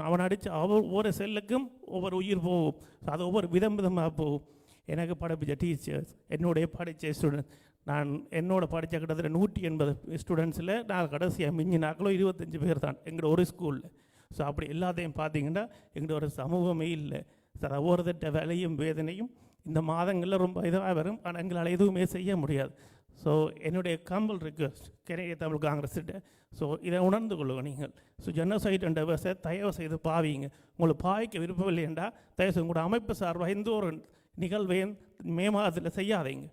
அவன் அடித்த ஒவ்வொரு செல்லுக்கும் ஒவ்வொரு உயிர் போகும், அது ஒவ்வொரு விதமாக போகும். எனக்கு படித்த டீச்சர்ஸ், என்னுடைய படித்த ஸ்டூடெண்ட்ஸ், நான் படித்த கிட்டத்தட்ட 180 ஸ்டூடெண்ட்ஸில் நான் கடைசியாக மிஞ்சினாக்களும் 25 பேர் தான் எங்களோட ஒரு ஸ்கூலில். ஸோ அப்படி எல்லாத்தையும் பார்த்தீங்கன்னா எங்களோட ஒரு சமூகமே இல்லை சார். ஒவ்வொருத்த வேலையும் வேதனையும் இந்த மாதங்களில் ரொம்ப இதாக வரும், ஆனால் எங்களால் எதுவுமே செய்ய முடியாது. ஸோ என்னுடைய கம்பல் ரிக்வெஸ்ட் கனேடிய தமிழ் காங்கிரஸ்கிட்ட, ஸோ இதை உணர்ந்து கொள்ளுங்க நீங்கள். ஸோ ஜெனோசைட் என்ற வேர்ஸை தயவு செய்து பாவிங்க. உங்களுக்கு பாவிக்க விருப்பம் இல்லையென்றா தயவு செய்து உங்களோட அமைப்பு சார்பாக எந்த ஒரு நிகழ்வையும் மே மாதத்தில் செய்யாதீங்க,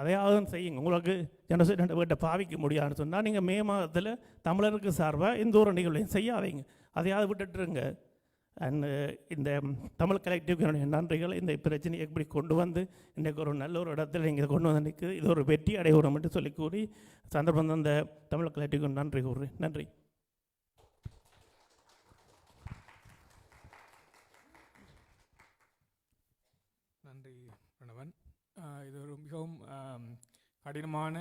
அதையாவது செய்யுங்க. உங்களுக்கு ஜெனோசைட் என்ற வீட்டை பாவிக்க முடியாதுன்னு சொன்னால் நீங்கள் மே மாதத்தில் தமிழருக்கு சார்பாக எந்த ஒரு நிகழ்வையும் செய்யாதீங்க, அதையாவது விட்டுட்டுருங்க. அண்ட் இந்த தமிழ் கலெக்டிவ் நன்றிகள். இந்த பிரச்சனையை எப்படி கொண்டு வந்து இன்றைக்கு ஒரு நல்ல ஒரு இடத்துல நீங்கள் கொண்டு வந்து நிற்குது, இது ஒரு வெற்றி அடைவோம் என்று சொல்லி கூறி சந்தர்ப்பம் அந்த தமிழ் கலெக்டிவ் நன்றி கூறுறேன். நன்றி. நன்றி பிரணவன். இது ஒரு மிகவும் கடினமான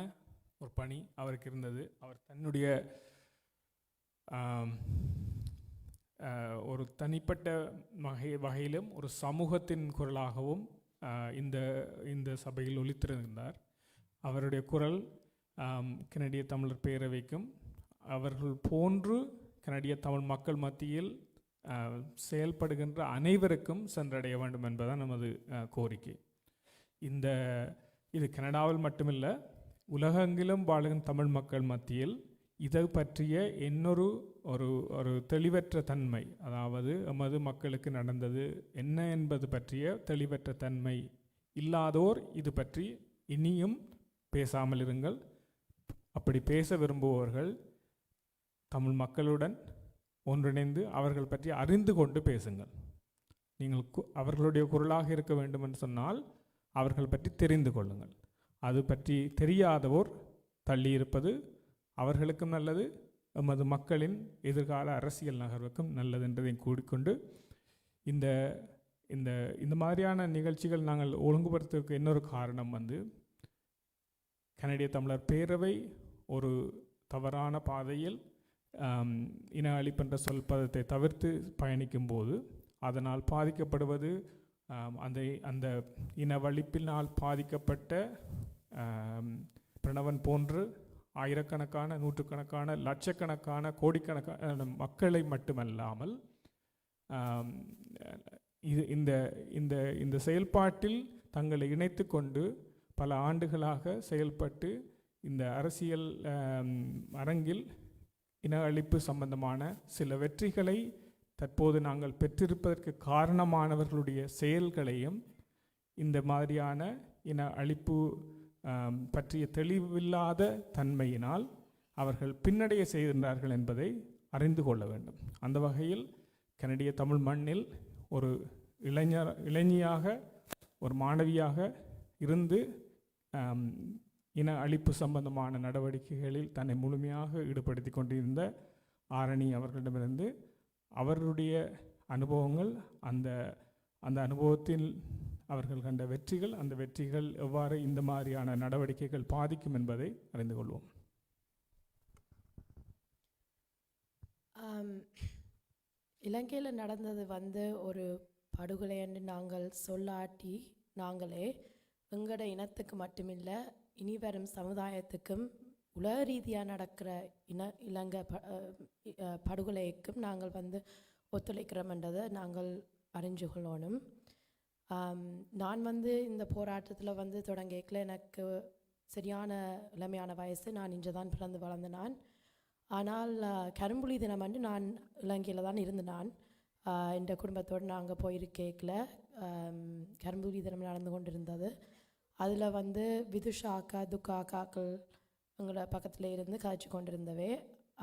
ஒரு பணி அவருக்கு இருந்தது. அவர் தன்னுடைய ஒரு தனிப்பட்ட வகையிலும் ஒரு சமூகத்தின் குரலாகவும் இந்த சபையில் ஒலித்திருந்தார். அவருடைய குரல் கனடிய தமிழர் பேரவைக்கும் அவர்கள் போன்று கனடிய தமிழ் மக்கள் மத்தியில் செயல்படுகின்ற அனைவருக்கும் சென்றடைய வேண்டும் என்பதுதான் நமது கோரிக்கை. இது கனடாவில் மட்டுமில்லை, உலகெங்கிலும் வாழும் தமிழ் மக்கள் மத்தியில் இதை பற்றிய ஒரு தெளிவற்ற தன்மை, அதாவது எமது மக்களுக்கு நடந்தது என்ன என்பது பற்றிய தெளிவற்ற தன்மை இல்லாதோர் இது பற்றி இனியும் பேசாமல் இருங்கள். அப்படி பேச விரும்புபவர்கள் தமிழ் மக்களுடன் ஒன்றிணைந்து அவர்கள் பற்றி அறிந்து கொண்டு பேசுங்கள். நீங்கள் அவர்களுடைய குரலாக இருக்க வேண்டும் என்று சொன்னால் அவர்கள் பற்றி தெரிந்து கொள்ளுங்கள். அது பற்றி தெரியாதவோர் தள்ளியிருப்பது அவர்களுக்கும் நல்லது, எமது மக்களின் எதிர்கால அரசியல் நகர்வுக்கும் நல்லது என்றதை கூறிக்கொண்டு இந்த இந்த இந்த மாதிரியான நிகழ்ச்சிகள் நாங்கள் ஒழுங்குபடுத்துவதற்கு இன்னொரு காரணம் கனடிய தமிழர் பேரவை ஒரு தவறான பாதையில் இன அழிப்பென்ற சொல் பதத்தை தவிர்த்து பயணிக்கும் போது அதனால் பாதிக்கப்படுவது அந்த இனவழிப்பினால் பாதிக்கப்பட்ட பிரணவன் போன்று ஆயிரக்கணக்கான, நூற்றுக்கணக்கான, லட்சக்கணக்கான, கோடிக்கணக்கான மக்களை மட்டுமல்லாமல் இந்த செயல்பாட்டில் தங்களை இணைத்து கொண்டு பல ஆண்டுகளாக செயல்பட்டு இந்த அரசியல் அரங்கில் இன அழிப்பு சம்பந்தமான சில வெற்றிகளை தற்போது நாங்கள் பெற்றிருப்பதற்கு காரணமானவர்களுடைய செயல்களையும் இந்த மாதிரியான இன அழிப்பு பற்றிய தெளிவில்லாத தன்மையினால் அவர்கள் பின்னடைய செய்கின்றார்கள் என்பதை அறிந்து கொள்ள வேண்டும். அந்த வகையில் கனடிய தமிழ் மண்ணில் ஒரு இளைஞியாக, ஒரு மாணவியாக இருந்து இன அழிப்பு சம்பந்தமான நடவடிக்கைகளில் தன்னை முழுமையாக ஈடுபடுத்தி கொண்டிருந்த ஆரணி அவர்களிடமிருந்து அவர்களுடைய அனுபவங்கள், அந்த அனுபவத்தில் அவர்கள் கண்ட வெற்றிகள், அந்த வெற்றிகள் எவ்வாறு இந்த மாதிரியான நடவடிக்கைகள் பாதிக்கும் என்பதை அறிந்து கொள்வோம். இலங்கையில் நடந்தது வந்து ஒரு படுகொலை என்று நாங்கள் சொல்லாட்டி நாங்களே எங்களோட இனத்துக்கு மட்டுமில்லை, இனி வரும் சமுதாயத்துக்கும் உலக ரீதியாக நடக்கிற இலங்கை படுகொலைக்கும் நாங்கள் வந்து ஒத்துழைக்கிறோம்ன்றதை நாங்கள் அறிஞ்சு கொள்ளணும். நான் வந்து இந்த போராட்டத்தில் வந்து தொடங்கிக்கல, எனக்கு சரியான இளமையான வயசு, நான் இன்று தான் பிறந்து வளர்ந்த நான். ஆனால் கரும்புலி தினம் வந்து நான் இலங்கையில் தான் இருந்தேன். என் குடும்பத்தோடு நாங்கள் போயிருக்கேக்கல கரும்புலி தினம் நடந்து கொண்டு இருந்தது. அதில் வந்து விதுஷா அக்கா, துக்கா அக்காக்கள் எங்களோட பக்கத்தில் இருந்து காய்ச்சி கொண்டிருந்தவே.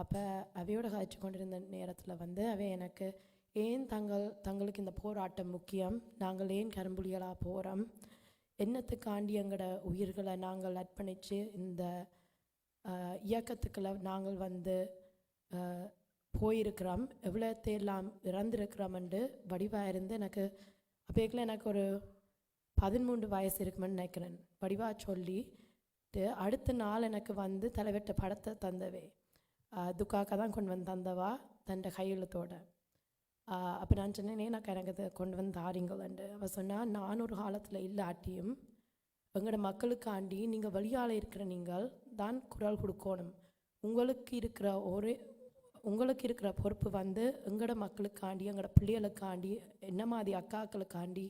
அப்போ அவையோட காய்ச்சி கொண்டிருந்த நேரத்தில் வந்து அவை எனக்கு ஏன் தங்களுக்கு இந்த போராட்டம் முக்கியம், நாங்கள் ஏன் கரும்புலிகளாக போகிறோம், என்னத்துக்காண்டி எங்களோட உயிர்களை நாங்கள் அர்ப்பணித்து இந்த இயக்கத்துக்களை நாங்கள் வந்து போயிருக்கிறோம், எவ்வளோத்தையெல்லாம் இறந்துருக்கிறோம்ண்டு வடிவாக இருந்து எனக்கு அப்போக்கில் எனக்கு ஒரு 13 வயசு இருக்குமென்னு நினைக்கிறேன். வடிவாக சொல்லிட்டு அடுத்த நாள் எனக்கு வந்து தலைவெட்ட படத்தை தந்தவே துக்காக்கா தான் கொண்டு வந்து தந்தவா தன் கையெழுத்தோட. அப்போ நான் சொன்னேனே எனக்கு இதை கொண்டு வந்து தாரிங்கள்ண்டு. அவள் சொன்னால், நான் ஒரு காலத்தில் இல்லாட்டியும் எங்களோட மக்களுக்காண்டி நீங்கள் வழியால் இருக்கிற நீங்கள் தான் குரல் கொடுக்கணும். உங்களுக்கு இருக்கிற பொறுப்பு வந்து எங்களோட மக்களுக்காண்டி, எங்களோட பிள்ளைகளுக்காண்டி, என்ன மாதிரி அக்காக்களுக்காண்டி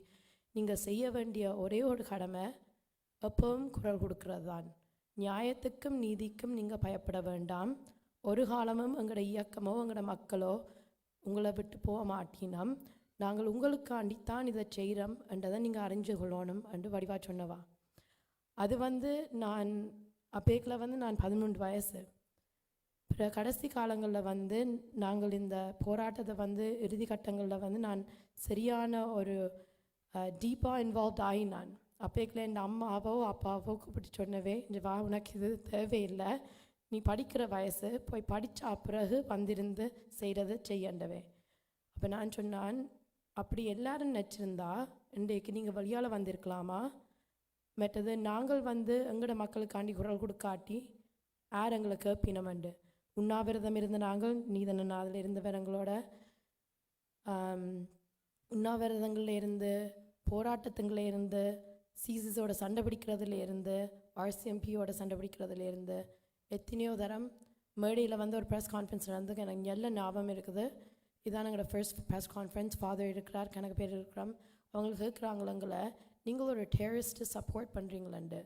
நீங்கள் செய்ய வேண்டிய ஒரே ஒரு கடமை எப்பவும் குரல் கொடுக்கறது தான். நியாயத்துக்கும் நீதிக்கும் நீங்கள் பயப்பட வேண்டாம். ஒரு காலமும் எங்களோட இயக்கமோ எங்களோட மக்களோ உங்களை விட்டு போக மாட்டினோம். நாங்கள் உங்களுக்காண்டி தான் இதை செய்கிறோம் என்றதை நீங்கள் அறிஞ்சு கொள்ளணும் என்று வடிவா சொன்னவா. அது வந்து நான் அப்பேக்கில் வந்து நான் 13 வயசு. கடைசி காலங்களில் வந்து நாங்கள் இந்த போராட்டத்தை வந்து இறுதி கட்டங்களில் வந்து நான் சரியான ஒரு டீப்பாக இன்வால்வ் ஆகினான். அப்பேக்கில் என் அம்மாவோ அப்பாவோ கூப்பிட்டு சொன்னவே, இந்த வா, உனக்கு இது தேவையில்லை, நீ படிக்கிற வயசு, போய் படித்தா பிறகு வந்திருந்து செய்கிறத செய்யண்டவே. அப்போ நான் சொன்னான், அப்படி எல்லாரும் நினச்சிருந்தா இன்றைக்கு நீங்கள் வழியால் வந்திருக்கலாமா, மற்றது நாங்கள் வந்து எங்களோட மக்களுக்காண்டி குரல் கொடுக்காட்டி யார் எங்களை கேட்பினமண்டு. உண்ணாவிரதம் இருந்த நாங்கள் நீதன அதில் இருந்தவர் எங்களோட உண்ணாவிரதங்களில் இருந்து, போராட்டத்துங்களில் இருந்து, சிசிஸோட சண்டை பிடிக்கிறதுல இருந்து, RCMPயோட சண்டை பிடிக்கிறதுல இருந்து, எத்தனையோ தரம் மேடையில் வந்து ஒரு ப்ரெஸ் கான்ஃபரன்ஸ் நடந்து எனக்கு எல்லாம் ஞாபகம் இருக்குது. இதான் எங்களோட ஃபர்ஸ்ட் ப்ரெஸ் கான்ஃபரன்ஸ். ஃபாதர் இருக்கிறார், கணக்கு பேர் இருக்கிறோம். அவங்களுக்கு கேட்குறாங்களங்களை, நீங்கள் ஒரு டெரரிஸ்ட்டு சப்போர்ட் பண்ணுறீங்களண்டு.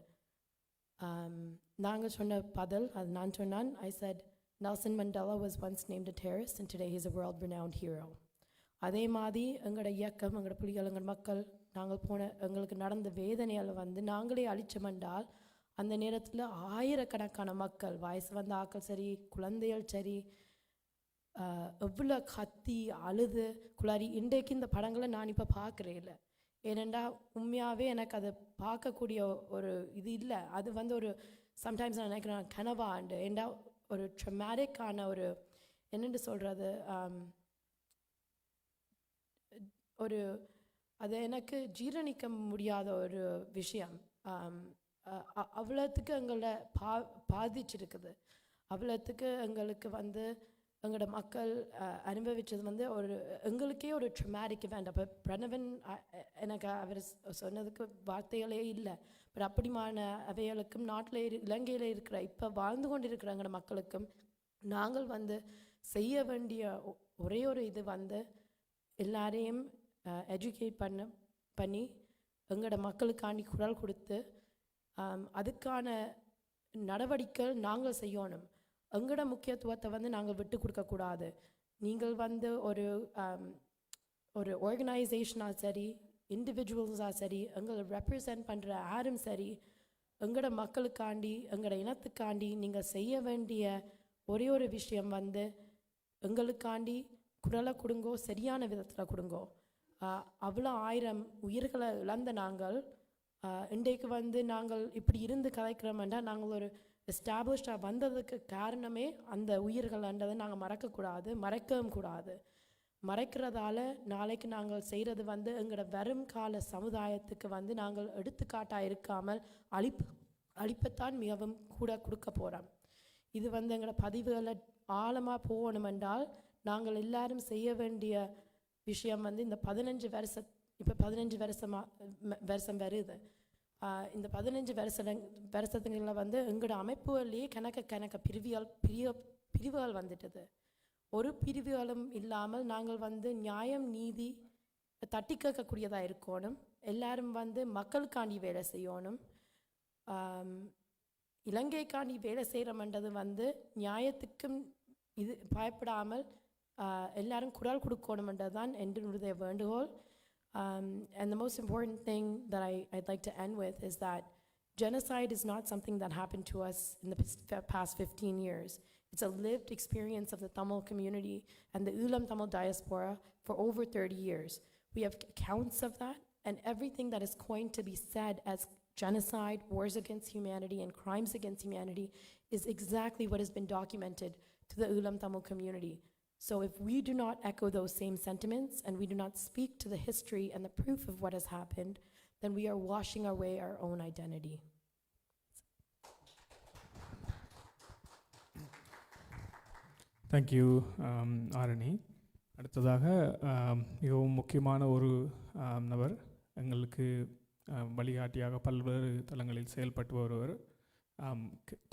நாங்கள் சொன்ன பதில் அது நான் சொன்னான், I said Nelson Mandela was once named a terrorist and today he's a world-renowned hero. அதே மாதிரி எங்களோட இயக்கம், எங்களோட புலிகள், எங்கள் மக்கள், நாங்கள் எங்களுக்கு நடந்த வேதனையால் வந்து நாங்களே அழிச்சோமென்றால் அந்த நேரத்தில் ஆயிரக்கணக்கான மக்கள், வயசு வந்த ஆக்கள் சரி, குழந்தைகள் சரி, எவ்வளோ கத்தி அழுது குளாரி. இன்றைக்கு இந்த படங்களை நான் இப்போ பார்க்குறேன் இல்லை, ஏனெண்டா உண்மையாகவே எனக்கு அதை பார்க்கக்கூடிய ஒரு இது இல்லை. அது வந்து ஒரு சம்டைம்ஸ் நான் நினைக்கிறேன் கனவாண்டு, ஏண்டா ஒரு ட்ரமேட்டிக்கான ஒரு என்னென்று சொல்கிறது, ஒரு அது எனக்கு ஜீரணிக்க முடியாத ஒரு விஷயம். அவ்வளோத்துக்கு எங்களை பாதிச்சிருக்குது. அவ்வளோத்துக்கு எங்களுக்கு வந்து எங்களோட மக்கள் அனுபவித்தது வந்து ஒரு எங்களுக்கே ஒரு ட்ரமேட்டிக் இவெண்ட். அப்போ பிரணவன் எனக்கு அவர் சொன்னதுக்கு வார்த்தைகளே இல்லை. பட் அப்படிமான அவைகளுக்கும் நாட்டில் இலங்கையில் இருக்கிற இப்போ வாழ்ந்து கொண்டு இருக்கிற எங்களோட மக்களுக்கும் நாங்கள் வந்து செய்ய வேண்டிய ஒரே ஒரு இது வந்து எல்லாரையும் எஜுகேட் பண்ணி எங்களோட மக்களுக்காண்டி குரல் கொடுத்து அதுக்கான நடவடிக்கை நாங்கள் செய்யணும். எங்களோட முக்கியத்துவத்தை வந்து நாங்கள் விட்டு கொடுக்கக்கூடாது. நீங்கள் வந்து ஒரு ஆர்கனைசேஷனாக சரி, இண்டிவிஜுவல்ஸாக சரி, எங்களை ரெப்ரசன்ட் பண்ணுற யாரும் சரி, எங்களோட மக்களுக்காண்டி, எங்களோட இனத்துக்காண்டி நீங்கள் செய்ய வேண்டிய ஒரே ஒரு விஷயம் வந்து எங்களுக்காண்டி குரலை கொடுங்கோ, சரியான விதத்தில் கொடுங்கோ. அவ்வளோ 1000 உயிர்களை இழந்த நாங்கள் இன்றைக்கு வந்து நாங்கள் இப்படி இருந்து கதைக்கிறோம்னா நாங்கள் ஒரு எஸ்டாப்ளிஷ்டாக வந்ததுக்கு காரணமே அந்த உயிர்கள்ன்றதை நாங்கள் மறக்கக்கூடாது, மறைக்கவும் கூடாது. மறைக்கிறதால நாளைக்கு நாங்கள் செய்கிறது வந்து எங்களோட வரும் கால சமுதாயத்துக்கு வந்து நாங்கள் எடுத்துக்காட்டாக இருக்காமல் அழிப்பைத்தான் மிகவும் கூட கொடுக்க போகிறோம். இது வந்து எங்களோட பதிவுகளை ஆழமாக போகணுமென்றால் நாங்கள் எல்லாரும் செய்ய வேண்டிய விஷயம் வந்து இந்த 15 வருஷம், இப்போ 15 வருஷம் வருது. இந்த 15 வருஷத்துங்களில் வந்து எங்களோட அமைப்புகள்லேயே கணக்க பிரிவுகள் வந்துட்டது. ஒரு பிரிவுகளும் இல்லாமல் நாங்கள் வந்து நியாயம் நீதி தட்டி கேட்கக்கூடியதாக இருக்கணும். எல்லாரும் வந்து மக்களுக்காண்டி வேலை செய்யணும். இலங்கைக்காண்டி வேலை செய்கிறோம்ன்றது வந்து நியாயத்துக்கும் இது பயப்படாமல் எல்லாரும் குரல் கொடுக்கணும்ன்றது தான் என்னுடைய வேண்டுகோள். And the most important thing that I'd like to end with is that genocide is not something that happened to us in the past 15 years. It's a lived experience of the Tamil community and the Ulam Tamil diaspora for over 30 years. We have accounts of that, and everything that is going to be said as genocide, wars against humanity, and crimes against humanity is exactly what has been documented to the Ulam Tamil community. So if we do not echo those same sentiments and we do not speak to the history and the proof of what has happened, then we are washing away our own identity. Thank you Arani. அடுத்ததாக மிகவும் முக்கியமான ஒரு நபர், எங்களுக்கு வழிகாட்டியாக பல்வேறு தளங்களில் செயல்பட்டு வருவர்,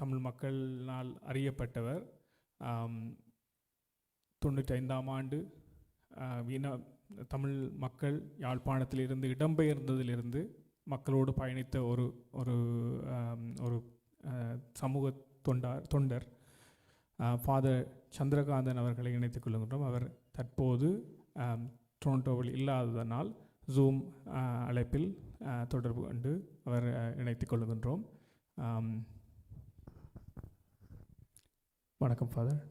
தமிழ் மக்களால் அறியப்பட்டவர். 95ஆம் ஆண்டு தமிழ் மக்கள் யாழ்ப்பாணத்திலிருந்து இடம்பெயர்ந்ததிலிருந்து மக்களோடு பயணித்த ஒரு ஒரு ஒரு சமூக தொண்டர் ஃபாதர் சந்திரகாந்தன் அவர்களை இணைத்துக் கொள்கின்றோம். அவர் தற்போது டொரண்டோவில் இல்லாததனால் ஜூம் அழைப்பில் தொடர்பு கொண்டு அவர் இணைத்துக் கொள்கின்றோம். வணக்கம் ஃபாதர்.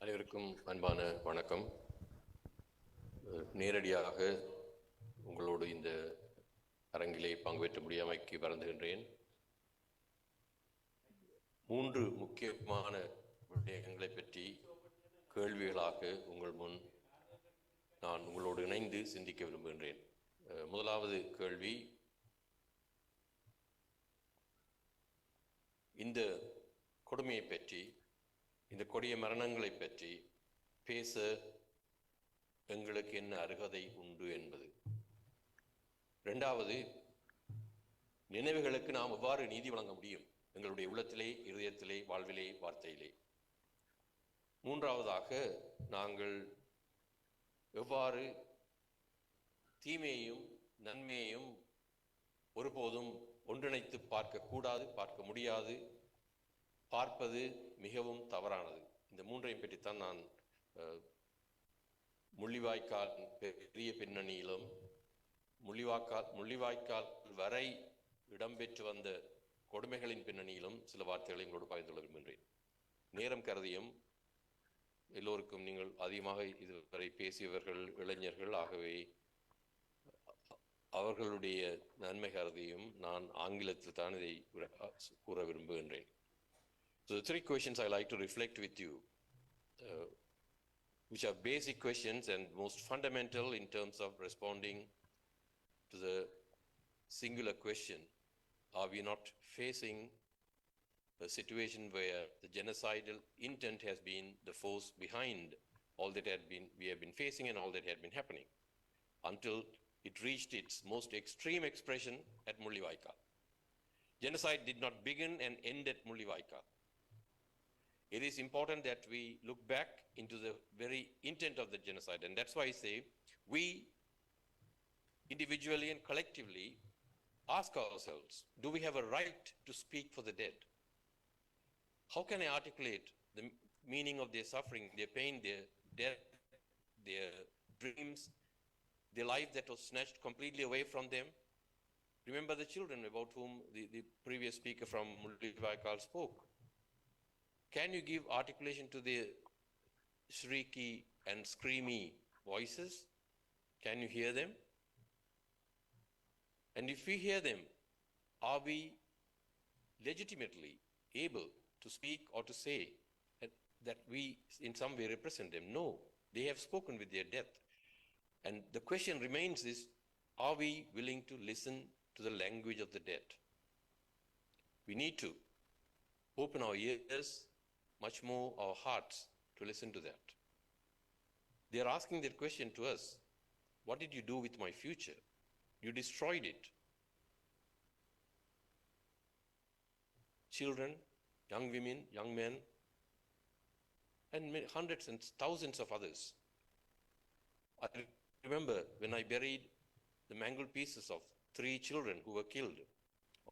அனைவருக்கும் அன்பான வணக்கம். நேரடியாக உங்களோடு இந்த அரங்கிலே பங்கு பெற்ற முடியாமைக்கு வருந்துகின்றேன். 3 முக்கியமான விடயங்களை பற்றி கேள்விகளாக உங்கள் முன் நான் உங்களோடு இணைந்து சிந்திக்க விரும்புகின்றேன். முதலாவது கேள்வி, இந்த கொடுமையை பற்றி, இந்த கொடிய மரணங்களை பற்றி பேச எங்களுக்கு என்ன அருகதை உண்டு என்பது. 2வது, நினைவுகளுக்கு நாம் எவ்வாறு நீதி வழங்க முடியும் எங்களுடைய உள்ளத்திலே, இருதயத்திலே, வாழ்விலே, வார்த்தையிலே. 3வதாக, நாங்கள் எவ்வாறு தீமையையும் நன்மையையும் ஒருபோதும் ஒன்றிணைத்து பார்க்கக்கூடாது, பார்க்க முடியாது, பார்ப்பது மிகவும் தவறானது. இந்த 3ஐயும் பற்றித்தான் நான் முள்ளிவாய்க்கால் பெரிய பின்னணியிலும் முள்ளிவாய்க்கால் வரை இடம்பெற்று வந்த கொடுமைகளின் பின்னணியிலும் சில வார்த்தைகளை உங்களோடு பகிர்ந்து கொள்ள விரும்புகின்றேன். நேரம் கருதியும் எல்லோருக்கும் நீங்கள் அதிகமாக இதுவரை பேசியவர்கள் இளைஞர்கள், ஆகவே அவர்களுடைய நன்மை கருதியும் நான் ஆங்கிலத்தில் தான் இதை கூற விரும்புகின்றேன். So the 3 questions I like to reflect with you, which are basic questions and most fundamental in terms of responding to the singular question, are we not facing a situation where the genocidal intent has been the force behind all that we have been facing and all that had been happening until it reached its most extreme expression at Muள்ளிவாய்க்கால். Genocide did not begin and end at Muள்ளிவாய்க்கால். It is important that we look back into the very intent of the genocide, and that's why I say we individually and collectively ask ourselves, do we have a right to speak for the dead? How can I articulate the meaning of their suffering, their pain, their death, their dreams, their life that was snatched completely away from them, Remember the children about whom the previous speaker from Multivaikal spoke. Can you give articulation to the shrieky and screamy voices? Can you hear them? And if we hear them, are we legitimately able to speak or to say that we in some way represent them? No, they have spoken with their death. And the question remains is, are we willing to listen to the language of the dead? We need to open our ears, much more our hearts, to listen to that. They are asking that question to us. What did you do with my future? You destroyed it. Children, young women, young men, and hundreds and thousands of others. I remember when I buried the mangled pieces of 3 children who were killed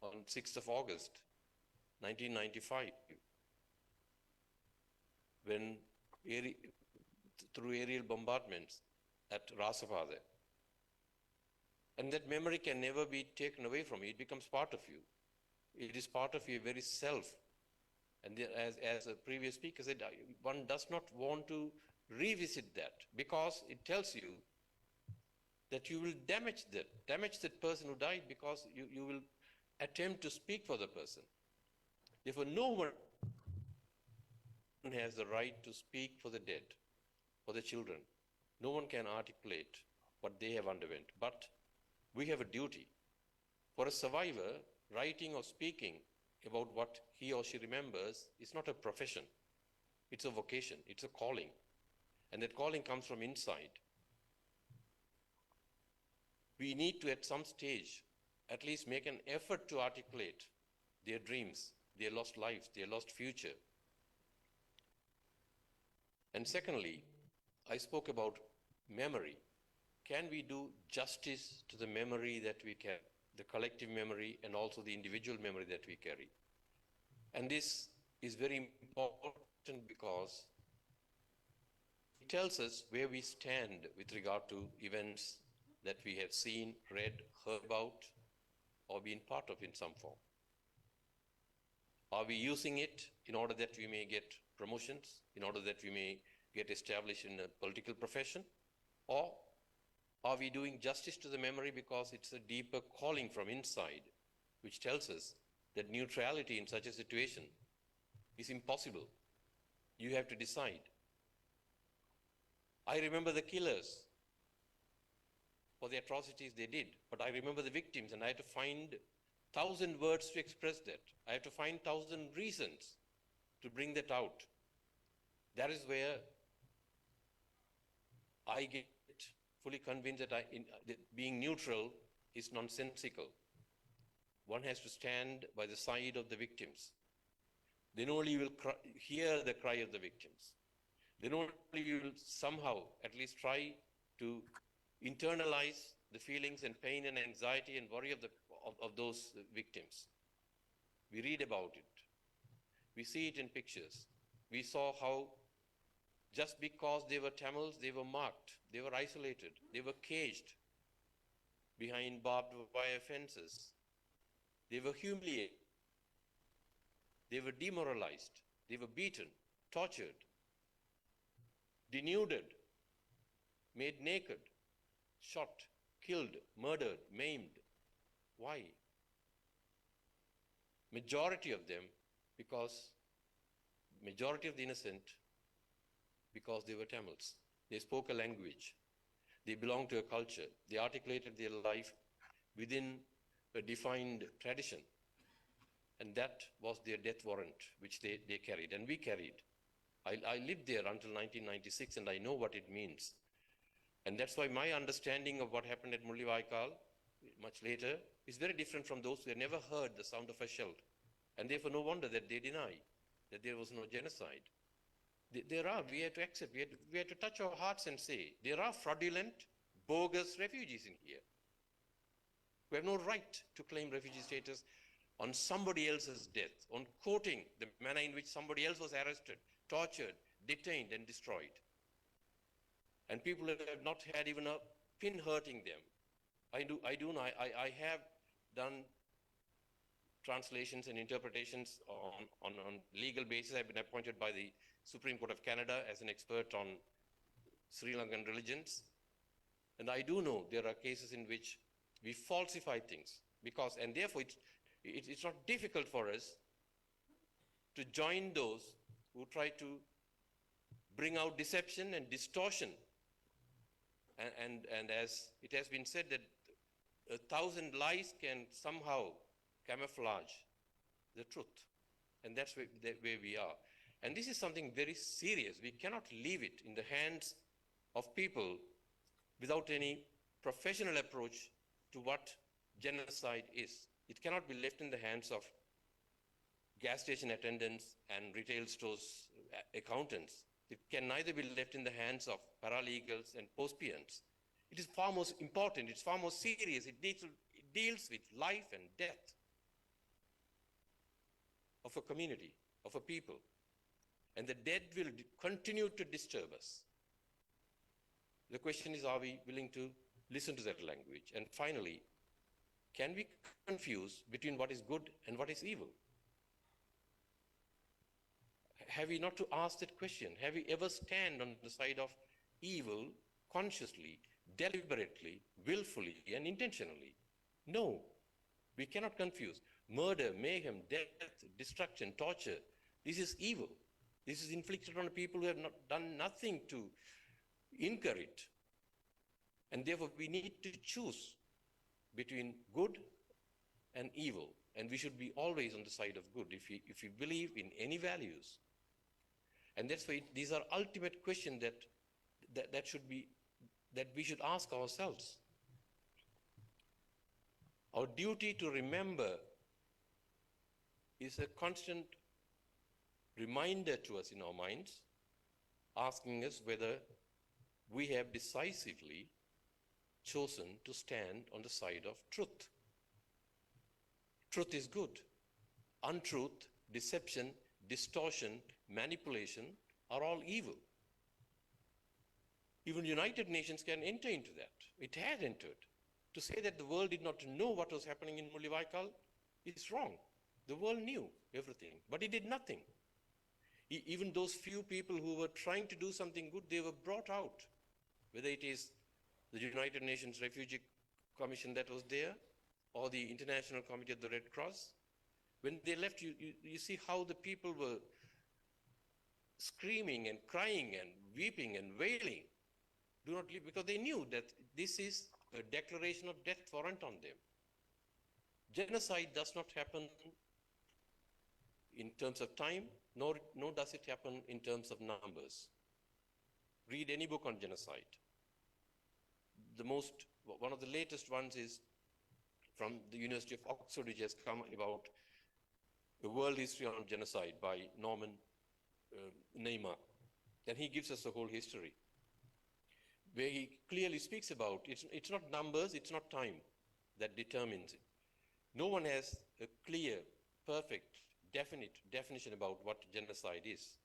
on 6th of August, 1995, when through aerial bombardments at Rasapade. And that memory can never be taken away from you. It becomes part of you. It is part of your very self. And as a previous speaker said, one does not want to revisit that because it tells you that you will damage that person who died, because you will attempt to speak for the person. Therefore, no one has the right to speak for the dead, for the children. No one can articulate what they have underwent. But we have a duty. For a survivor, writing or speaking about what he or she remembers is not a profession. It's a vocation. It's a calling. And that calling comes from inside. We need to, at some stage, at least make an effort to articulate their dreams, their lost lives, their lost future. And secondly, I spoke about memory. Can we do justice to the memory that we carry, the collective memory and also the individual memory that we carry? And this is very important because it tells us where we stand with regard to events that we have seen, read, heard about, or been part of in some form. Are we using it in order that we may get promotions, in order that we may get established in a political profession? Or are we doing justice to the memory because it's a deeper calling from inside, which tells us that neutrality in such a situation is impossible? You have to decide. I remember the killers for the atrocities they did, but I remember the victims, and I had to find 1,000 words to express that. I have to find 1,000 reasons to bring that out. That is where I get fully convinced that that being neutral is nonsensical. One has to stand by the side of the victims. Then only you will hear the cry of the victims. Then only you will somehow at least try to internalize the feelings and pain and anxiety and worry of those victims. We read about it. We see it in pictures. We saw how just because they were Tamils, they were marked, they were isolated, they were caged behind barbed wire fences. They were humiliated. They were demoralized. They were beaten, tortured, denuded, made naked, shot, killed, murdered, maimed. Why? Majority of them, because majority of the innocent, because they were Tamils. They spoke a language. They belonged to a culture. They articulated their life within a defined tradition. And that was their death warrant, which they carried, and we carried. I lived there until 1996, and I know what it means. And that's why my understanding of what happened at Mullivaikal, much later, is very different from those who had never heard the sound of a shell. And therefore, no wonder that they deny that there was no genocide. We have to accept, we have to touch our hearts and say, there are fraudulent, bogus refugees in here. We have no right to claim refugee status on somebody else's death, on quoting the manner in which somebody else was arrested, tortured, detained, and destroyed. And people have not had even a pin hurting them. I have done translations and interpretations on legal basis. I've been appointed by the Supreme Court of Canada as an expert on Sri Lankan religions. And I do know there are cases in which we falsify things because, and therefore it's not difficult for us to join those who try to bring out deception and distortion. And as it has been said that 1,000 lies can somehow camouflage the truth. And that's where we are. And this is something very serious. We cannot leave it in the hands of people without any professional approach to what genocide is. It cannot be left in the hands of gas station attendants and retail stores accountants. It can neither be left in the hands of paralegals and post-peons. It is far more important, it's far more serious. It deals with life and death of a community, of a people. And the dead will continue to disturb us. The question is, are we willing to listen to that language? And finally, can we confuse between what is good and what is evil? Have we not to ask that question? Have we ever stand on the side of evil consciously, deliberately, willfully, and intentionally? No, we cannot confuse. Murder, mayhem, death, destruction, torture, this is evil. This is inflicted on people who have not done nothing to incur it. And therefore we need to choose between good and evil. And we should be always on the side of good if we believe in any values. And that's why these are ultimate questions that we should ask ourselves. Our duty to remember is a constant reminder to us in our minds, asking us whether we have decisively chosen to stand on the side of truth. Truth is good. Untruth, deception, distortion, manipulation are all evil. Even United Nations can enter into that. It has entered. To say that the world did not know what was happening in Mullawaikal is wrong. The world knew everything, but it did nothing. Even those few people who were trying to do something good, they were brought out. Whether it is the United Nations Refugee Commission that was there, or the International Committee of the Red Cross. When they left, you see how the people were screaming and crying and weeping and wailing. Do not leave, because they knew that this is a declaration of death warrant on them. Genocide does not happen in terms of time, nor does it happen in terms of numbers. Read any book on genocide. One of the latest ones is from the University of Oxford, which has come about the world history on genocide by Norman Neymar. And he gives us the whole history, where he clearly speaks about it's not numbers, it's not time that determines it. No one has a clear, perfect, definite definition about what genocide is.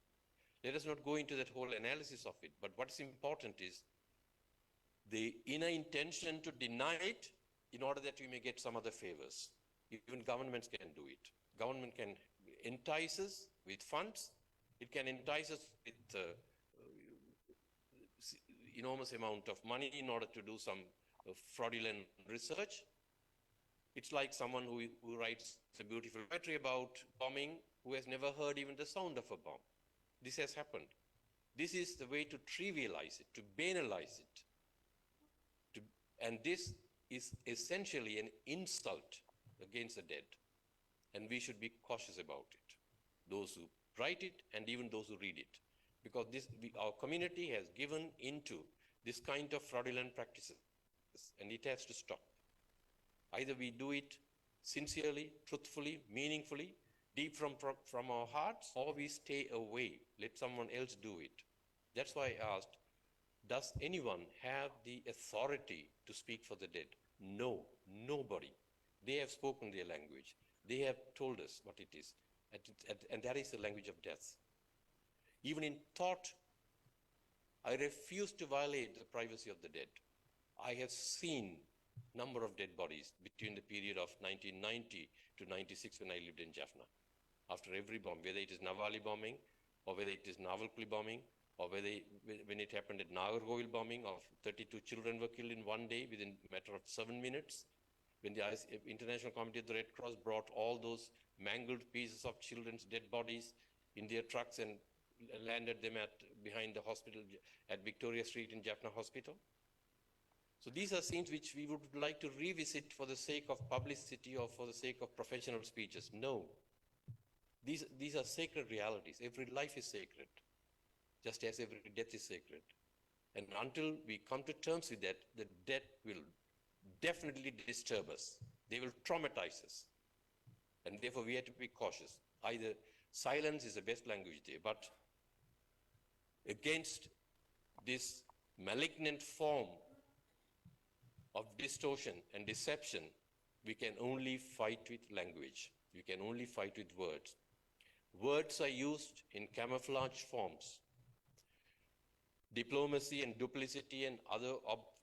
Let us not go into that whole analysis of it, but what's important is the inner intention to deny it in order that we may get some other favors. Even governments can do it. Government can entice us with funds. It can entice us with enormous amount of money in order to do some fraudulent research. It's like someone who writes a beautiful poetry about bombing, who has never heard even the sound of a bomb. This has happened. This is the way to trivialize it, to banalize it. And this is essentially an insult against the dead. And we should be cautious about it. Those who write it and even those who read it. Because our community has given into this kind of fraudulent practices, and it has to stop. Either we do it sincerely, truthfully, meaningfully, deep from our hearts, or we stay away, let someone else do it. That's why I asked, does anyone have the authority to speak for the dead? No, nobody. They have spoken their language. They have told us what it is, and that is the language of death. Even in thought, I refuse to violate the privacy of the dead. I have seen number of dead bodies between the period of 1990 to 96 when I lived in Jaffna. After every bomb, whether it is Nawali bombing, or whether it is Nawalpuri bombing, or when it happened at Nagarkoil bombing of 32 children were killed in one day within a matter of 7 minutes, when the International Committee of the Red Cross brought all those mangled pieces of children's dead bodies in their trucks and landed them behind the hospital at Victoria Street in Jaffna Hospital. So these are scenes which we would like to revisit for the sake of publicity or for the sake of professional speeches. No. These are sacred realities. Every life is sacred, just as every death is sacred. And until we come to terms with that, the death will definitely disturb us. They will traumatize us. And therefore we have to be cautious. Either silence is the best language there, but against this malignant form of distortion and deception, we can only fight with language. We can only fight with words. Words are used in camouflage forms. Diplomacy and duplicity and other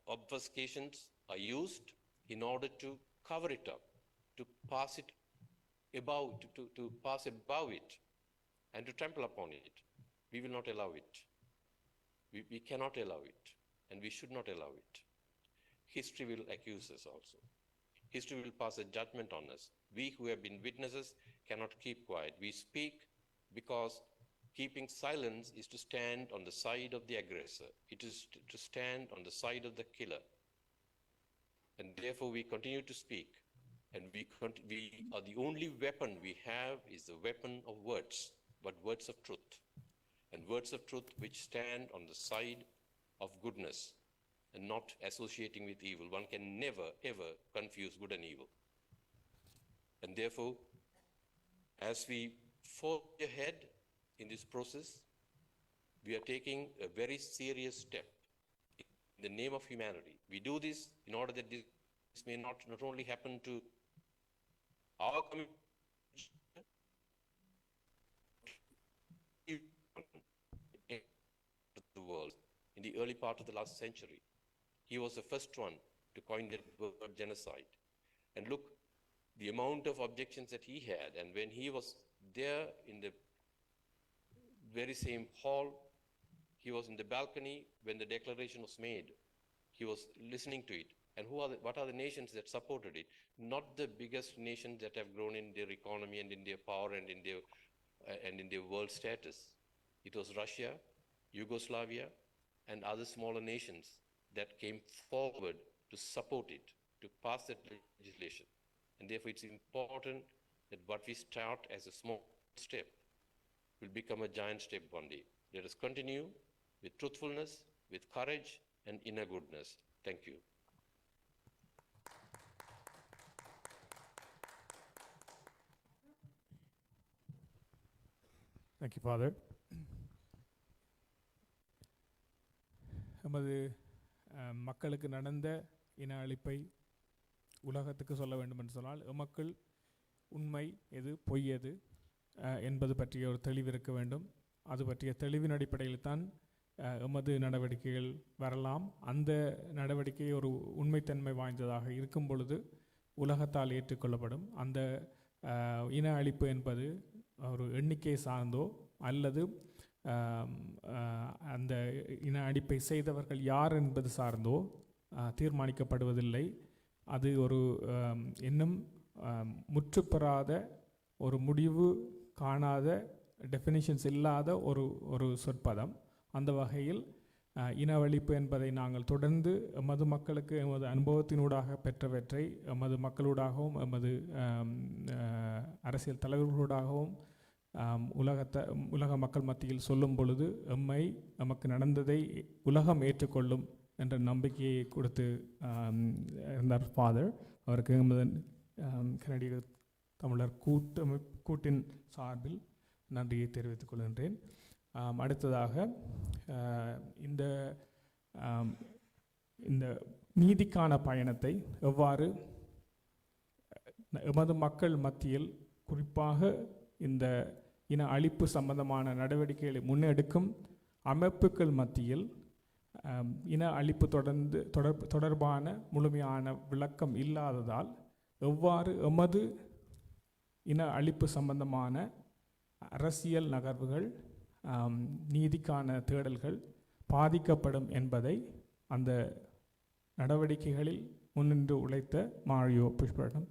obfuscations are used in order to cover it up, to pass it above, to pass above it, and to trample upon it. We will not allow it. We cannot allow it, and we should not allow it. History will accuse us also. History will pass a judgment on us. We who have been witnesses cannot keep quiet. We speak because keeping silence is to stand on the side of the aggressor. It is to stand on the side of the killer. And therefore we continue to speak. And we are the only weapon we have is the weapon of words, but words of truth. And words of truth which stand on the side of goodness and not associating with evil. One can never, ever confuse good and evil. And therefore, as we forge ahead in this process, we are taking a very serious step in the name of humanity. We do this in order that this may not only happen to our community, the world. In the early part of the last century, he was the first one to coin the word genocide. And look, the amount of objections that he had, and when he was there in the very same hall, he was in the balcony when the declaration was made. He was listening to it. And what are the nations that supported it? Not the biggest nations that have grown in their economy and in their power and in their world status. It was Russia, Yugoslavia, and other smaller nations that came forward to support it, to pass that legislation. And therefore it's important that what we start as a small step will become a giant step one day. Let us continue with truthfulness, with courage, and inner goodness. Thank you. Thank you, Father. நமது மக்களுக்கு நடந்த இன அழிப்பை உலகத்துக்கு சொல்ல வேண்டும் என்று சொன்னால் எமக்குள் உண்மை எது பொய் எது என்பது பற்றிய ஒரு தெளிவு இருக்க வேண்டும். அது பற்றிய தெளிவின் அடிப்படையில் தான் எமது நடவடிக்கைகள் வரலாம். அந்த நடவடிக்கை ஒரு உண்மைத்தன்மை வாய்ந்ததாக இருக்கும் பொழுது உலகத்தால் ஏற்றுக்கொள்ளப்படும். அந்த இன அழிப்பு என்பது ஒரு எண்ணிக்கை சார்ந்தோ அல்லது அந்த இன அழிப்பை செய்தவர்கள் யார் என்பது சார்ந்தோ தீர்மானிக்கப்படுவதில்லை. அது ஒரு இன்னும் முற்றுப்பெறாத ஒரு முடிவு காணாத டெஃபினிஷன்ஸ் இல்லாத ஒரு சொற்பதம். அந்த வகையில் இனவழிப்பு என்பதை நாங்கள் தொடர்ந்து எமது மக்களுக்கு எமது அனுபவத்தினூடாக பெற்றவற்றை எமது மக்களூடாகவும் எமது அரசியல் தலைவர்களூடாகவும் உலக மக்கள் மத்தியில் சொல்லும் பொழுது நமக்கு நடந்ததை உலகம் ஏற்றுக்கொள்ளும் என்ற நம்பிக்கையை கொடுத்து இருந்தார் ஃபாதர். அவருக்கு எமது கனடிய தமிழர் கூட்டின் சார்பில் நன்றியை தெரிவித்துக் கொள்கின்றேன். அடுத்ததாக இந்த நீதிக்கான பயணத்தை எவ்வாறு எமது மக்கள் மத்தியில் குறிப்பாக இந்த இன அழிப்பு சம்பந்தமான நடவடிக்கைகளை முன்னெடுக்கும் அமைப்புகள் மத்தியில் இன அழிப்பு தொடர்பான முழுமையான விளக்கம் இல்லாததால் எவ்வாறு எமது இன அழிப்பு சம்பந்தமான அரசியல் நகர்வுகள் நீதிக்கான தேடல்கள் பாதிக்கப்படும் என்பதை அந்த நடவடிக்கைகளில் முன்னின்று உழைத்த மாரியோ புஷ்பரிடம்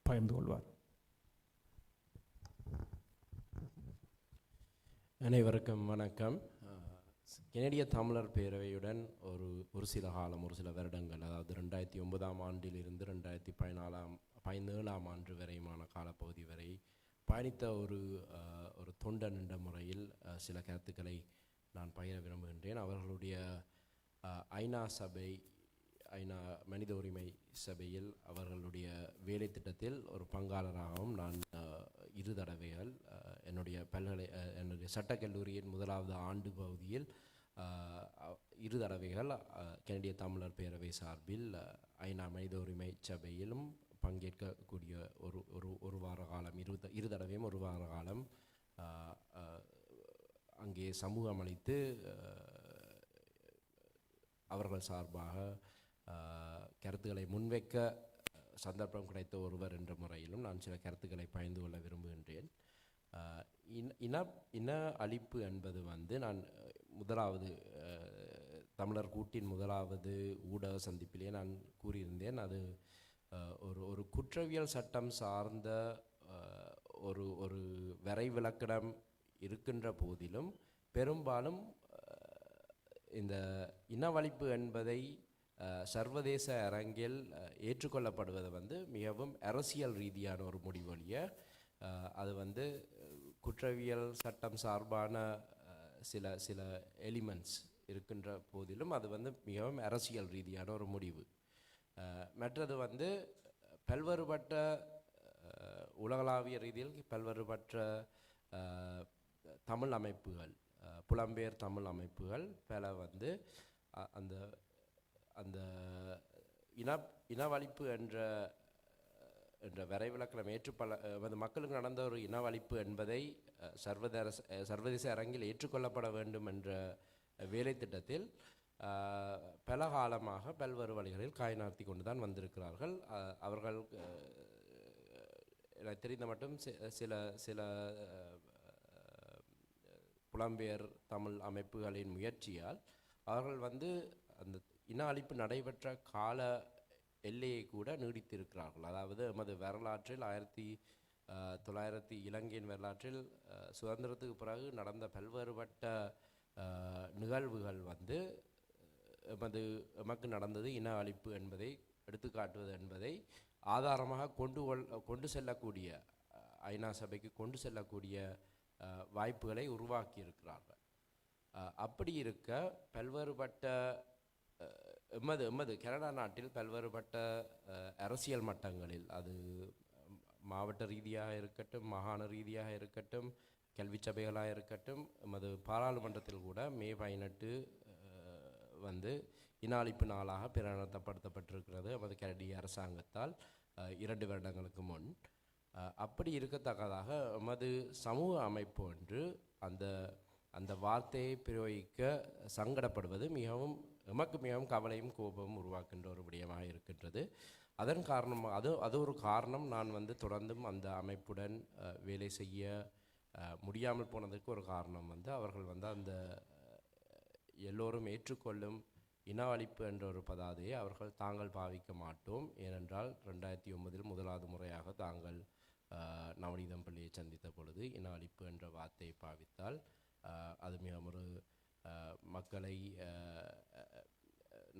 பகிர்ந்து கொள்வார். அனைவருக்கும் வணக்கம். கெனடிய தமிழர் பேரவையுடன் ஒரு சில வருடங்கள், அதாவது 2009ஆம் ஆண்டிலிருந்து 2017ஆம் ஆண்டு வரையுமான காலப்பகுதி வரை பயணித்த ஒரு தொண்டன் என்ற முறையில் சில கருத்துக்களை நான் பகிர விரும்புகின்றேன். அவர்களுடைய ஐநா மனித உரிமை சபையில் அவர்களுடைய வேலை திட்டத்தில் ஒரு பங்காளராகவும் நான் 2 தடவைகள் என்னுடைய சட்டக்கல்லூரியின் 1வது ஆண்டு பகுதியில் 2 தடவைகள் கெனடிய தமிழர் பேரவை சார்பில் ஐநா மனித உரிமை சபையிலும் பங்கேற்கக்கூடிய ஒரு வார காலம், 2 தடவையும் 1 வார காலம் அங்கே சமூகம் அளித்து அவர்கள் சார்பாக கருத்துக்களை முன்வைக்க சந்தர்ப்பம் கிடைத்த ஒருவர் என்ற முறையிலும் நான் சில கருத்துக்களை பகிர்ந்து கொள்ள விரும்புகின்றேன். இன அழிப்பு என்பது நான் முதலாவது தமிழர் கூட்டின் 1வது ஊடக சந்திப்பிலே நான் கூறியிருந்தேன். அது ஒரு குற்றவியல் சட்டம் சார்ந்த ஒரு வரைவிலக்கணம் இருக்கின்ற போதிலும் பெரும்பாலும் இந்த இனவழிப்பு என்பதை சர்வதேச அரங்கில் ஏற்றுக்கொள்ளப்படுவது மிகவும் அரசியல் ரீதியான ஒரு முடிவொழிய அது குற்றவியல் சட்டம் சார்பான சில எலிமெண்ட்ஸ் இருக்கின்ற போதிலும் அது மிகவும் அரசியல் ரீதியான ஒரு முடிவு. மற்றது பல்வேறுபட்ட உலகளாவிய ரீதியில் பல்வேறுபட்ட தமிழ் அமைப்புகள், புலம்பெயர் தமிழ் அமைப்புகள் பல அந்த அந்த இனவழிப்பு என்ற வரைவிலக்கணம் மக்களுக்கு நடந்த ஒரு இனவழிப்பு என்பதை சர்வதேச அரங்கில் ஏற்றுக்கொள்ளப்பட வேண்டும் என்ற வேலை திட்டத்தில் பல காலமாக பல்வேறு வழிகளில் காய்நார்த்தி கொண்டு தான் வந்திருக்கிறார்கள். அவர்கள் எனக்கு தெரிந்த மட்டும் சில புலம்பெயர் தமிழ் அமைப்புகளின் முயற்சியால் அவர்கள் அந்த இன அழிப்பு நடைபெற்ற கால எல்லையை கூட நீடித்திருக்கிறார்கள். அதாவது எமது வரலாற்றில் 1900 இலங்கையின் வரலாற்றில் சுதந்திரத்துக்கு பிறகு நடந்த பல்வேறுபட்ட நிகழ்வுகள் எமக்கு நடந்தது இன அழிப்பு என்பதை எடுத்துக்காட்டுவது என்பதை ஆதாரமாக கொண்டு செல்லக்கூடிய ஐநா சபைக்கு கொண்டு செல்லக்கூடிய வாய்ப்புகளை உருவாக்கி இருக்கிறார்கள். அப்படி இருக்க பல்வேறுபட்ட எமது கனடா நாட்டில் பல்வேறுபட்ட அரசியல் மட்டங்களில், அது மாவட்ட ரீதியாக இருக்கட்டும், மாகாண ரீதியாக இருக்கட்டும், கல்வி சபைகளாக இருக்கட்டும், எமது பாராளுமன்றத்தில் கூட மே 18 இன அழிப்பு நாளாக பிரகடனப்படுத்தப்பட்டிருக்கிறது எமது கனடிய அரசாங்கத்தால் 2 வருடங்களுக்கு முன். அப்படி இருக்கத்தக்கதாக எமது சமூக அமைப்பு ஒன்று அந்த வார்த்தையை பிரயோகிக்க சங்கடப்படுவது எமக்கு மிகவும் கவலையும் கோபமும் உருவாக்கின்ற ஒரு விடயமாக இருக்கின்றது. அதன் காரணமாக அது ஒரு காரணம். நான் தொடர்ந்தும் அந்த அமைப்புடன் வேலை செய்ய முடியாமல் போனதற்கு ஒரு காரணம் அவர்கள் அந்த எல்லோரும் ஏற்றுக்கொள்ளும் இன அழிப்பு என்ற ஒரு பதாதையை அவர்கள் தாங்கள் பாவிக்க மாட்டோம். ஏனென்றால் 2009 முதலாவது முறையாக தாங்கள் நவநீதம் பிள்ளையை சந்தித்த பொழுது இன அழிப்பு என்ற வார்த்தையை பாவித்தால் அது மிகவும் ஒரு மக்களை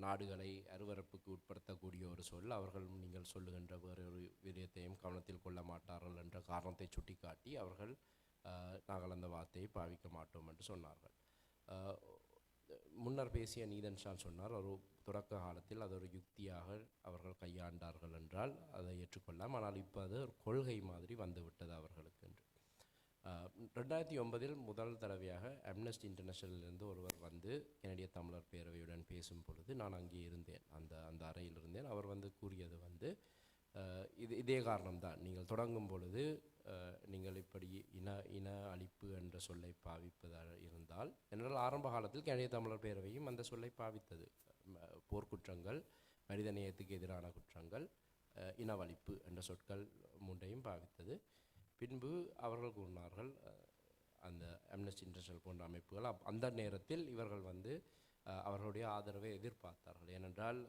நாடுகளை அருவருப்புக்கு உட்படுத்தக்கூடிய ஒரு சொல். அவர்கள் நீங்கள் சொல்லுகின்ற வேறொரு விடயத்தையும் கவனத்தில் கொள்ள மாட்டார்கள் என்ற காரணத்தை சுட்டிக்காட்டி அவர்கள் நாங்கள் அந்த வார்த்தையை பாவிக்க மாட்டோம் என்று சொன்னார்கள். முன்னர் பேசிய நீதன் ஷான் சொன்னார், ஒரு தொடக்க காலத்தில் அது ஒரு யுக்தியாக அவர்கள் கையாண்டார்கள் என்றால் அதை ஏற்றுக்கொள்ளலாம். ஆனால் இப்போ அது ஒரு கொள்கை மாதிரி வந்துவிட்டது அவர்களுக்கு என்று. 2009 முதல் தடவையாக அம்னஸ்டி இன்டர்நேஷனலிருந்து ஒருவர் கெனடிய தமிழர் பேரவையுடன் பேசும் பொழுது நான் அங்கே இருந்தேன், அந்த அறையில் இருந்தேன். அவர் கூறியது இதே காரணம்தான். நீங்கள் தொடங்கும் பொழுது நீங்கள் இப்படி இன அழிப்பு என்ற சொல்லை பாவிப்பதாக இருந்தால், என்றால் ஆரம்ப காலத்தில் கனடிய தமிழர் பேரவையும் அந்த சொல்லை பாவித்தது. போர்க்குற்றங்கள், மனிதநேயத்துக்கு எதிரான குற்றங்கள், இனவழிப்பு என்ற சொற்கள் மூன்றையும் பாவித்தது. பின்பு அவர்கள் கூறினார்கள், அந்த அம்னஸ்டி இன்டர்நேஷனல் போன்ற அமைப்புகள் அந்த நேரத்தில் இவர்கள் அவர்களுடைய ஆதரவை எதிர்பார்த்தார்கள். ஏனென்றால்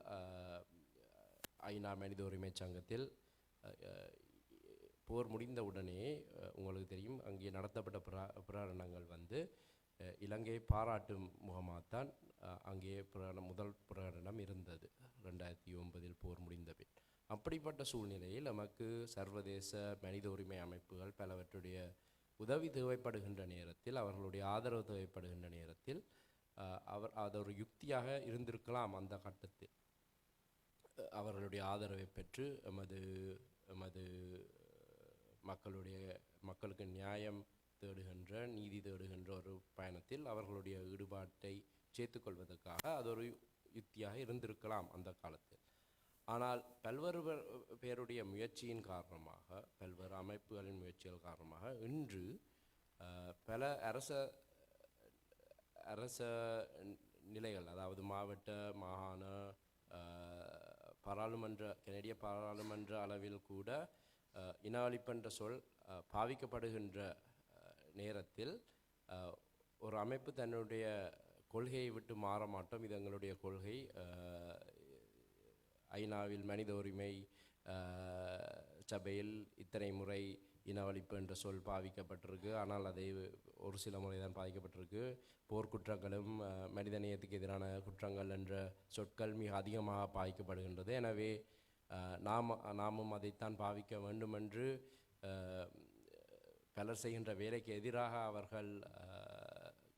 ஐநா மனித உரிமை சங்கத்தில் போர் முடிந்தவுடனே உங்களுக்கு தெரியும், அங்கே நடத்தப்பட்ட பிரகடனங்கள் இலங்கையை பாராட்டும் முகமாகத்தான் அங்கே முதல் பிரகடனம் இருந்தது 2009 போர் முடிந்த பின். அப்படிப்பட்ட சூழ்நிலையில் நமக்கு சர்வதேச மனித உரிமை அமைப்புகள் பலவற்றுடைய உதவி தேவைப்படுகின்ற நேரத்தில், அவர்களுடைய ஆதரவு தேவைப்படுகின்ற நேரத்தில் அது ஒரு யுக்தியாக இருந்திருக்கலாம். அந்த கட்டத்தில் அவர்களுடைய ஆதரவை பெற்று எமது மக்களுக்கு நியாயம் தேடுகின்ற, நீதி தேடுகின்ற ஒரு பயணத்தில் அவர்களுடைய ஈடுபாட்டை சேர்த்துக்கொள்வதற்காக அது ஒரு யுக்தியாக இருந்திருக்கலாம் அந்த காலத்தில். ஆனால் பல்வேறு பேருடைய முயற்சியின் காரணமாக, பல்வேறு அமைப்புகளின் முயற்சிகள் காரணமாக இன்று பல அரச நிலைகள், அதாவது மாவட்ட, மாகாண, கனடிய பாராளுமன்ற அளவில் கூட இன அழிப்பு என்ற சொல் பாவிக்கப்படுகின்ற நேரத்தில் ஒரு அமைப்பு தன்னுடைய கொள்கையை விட்டு மாற மாட்டோம், இது எங்களுடைய கொள்கை, ஐநாவில் மனித உரிமை சபையில் இத்தனை முறை இனவழிப்பு என்ற சொல் பாவிக்கப்பட்டிருக்கு, ஆனால் அதை ஒரு சில முறை தான் பாதிக்கப்பட்டிருக்கு, போர்க்குற்றங்களும் மனிதநேயத்துக்கு எதிரான குற்றங்கள் என்ற சொற்கள் மிக அதிகமாக பாதிக்கப்படுகின்றது. எனவே நாமும் அதைத்தான் பாவிக்க வேண்டுமென்று பலர் செய்கின்ற வேலைக்கு எதிராக அவர்கள்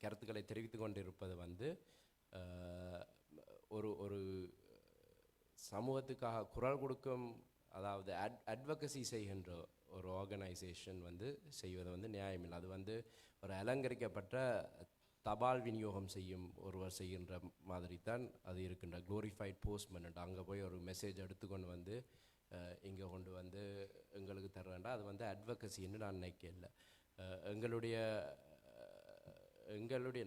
கருத்துக்களை தெரிவித்து கொண்டிருப்பது ஒரு சமூகத்துக்காக குரல் கொடுக்கும், அதாவது அட்வொகசி செய்கின்ற ஒரு ஆர்கனைசேஷன் செய்வது நியாயமில்லை. அது ஒரு அலங்கரிக்கப்பட்ட தபால் விநியோகம் செய்யும் ஒருவர் செய்கின்ற மாதிரி தான் அது இருக்கின்ற க்ளோரிஃபைட் போஸ்ட்மேன். அங்கே போய் ஒரு மெசேஜ் எடுத்துக்கொண்டு இங்கே கொண்டு எங்களுக்கு தர வேண்டாம், அது அட்வொகசின்னு நான் நினைக்கல.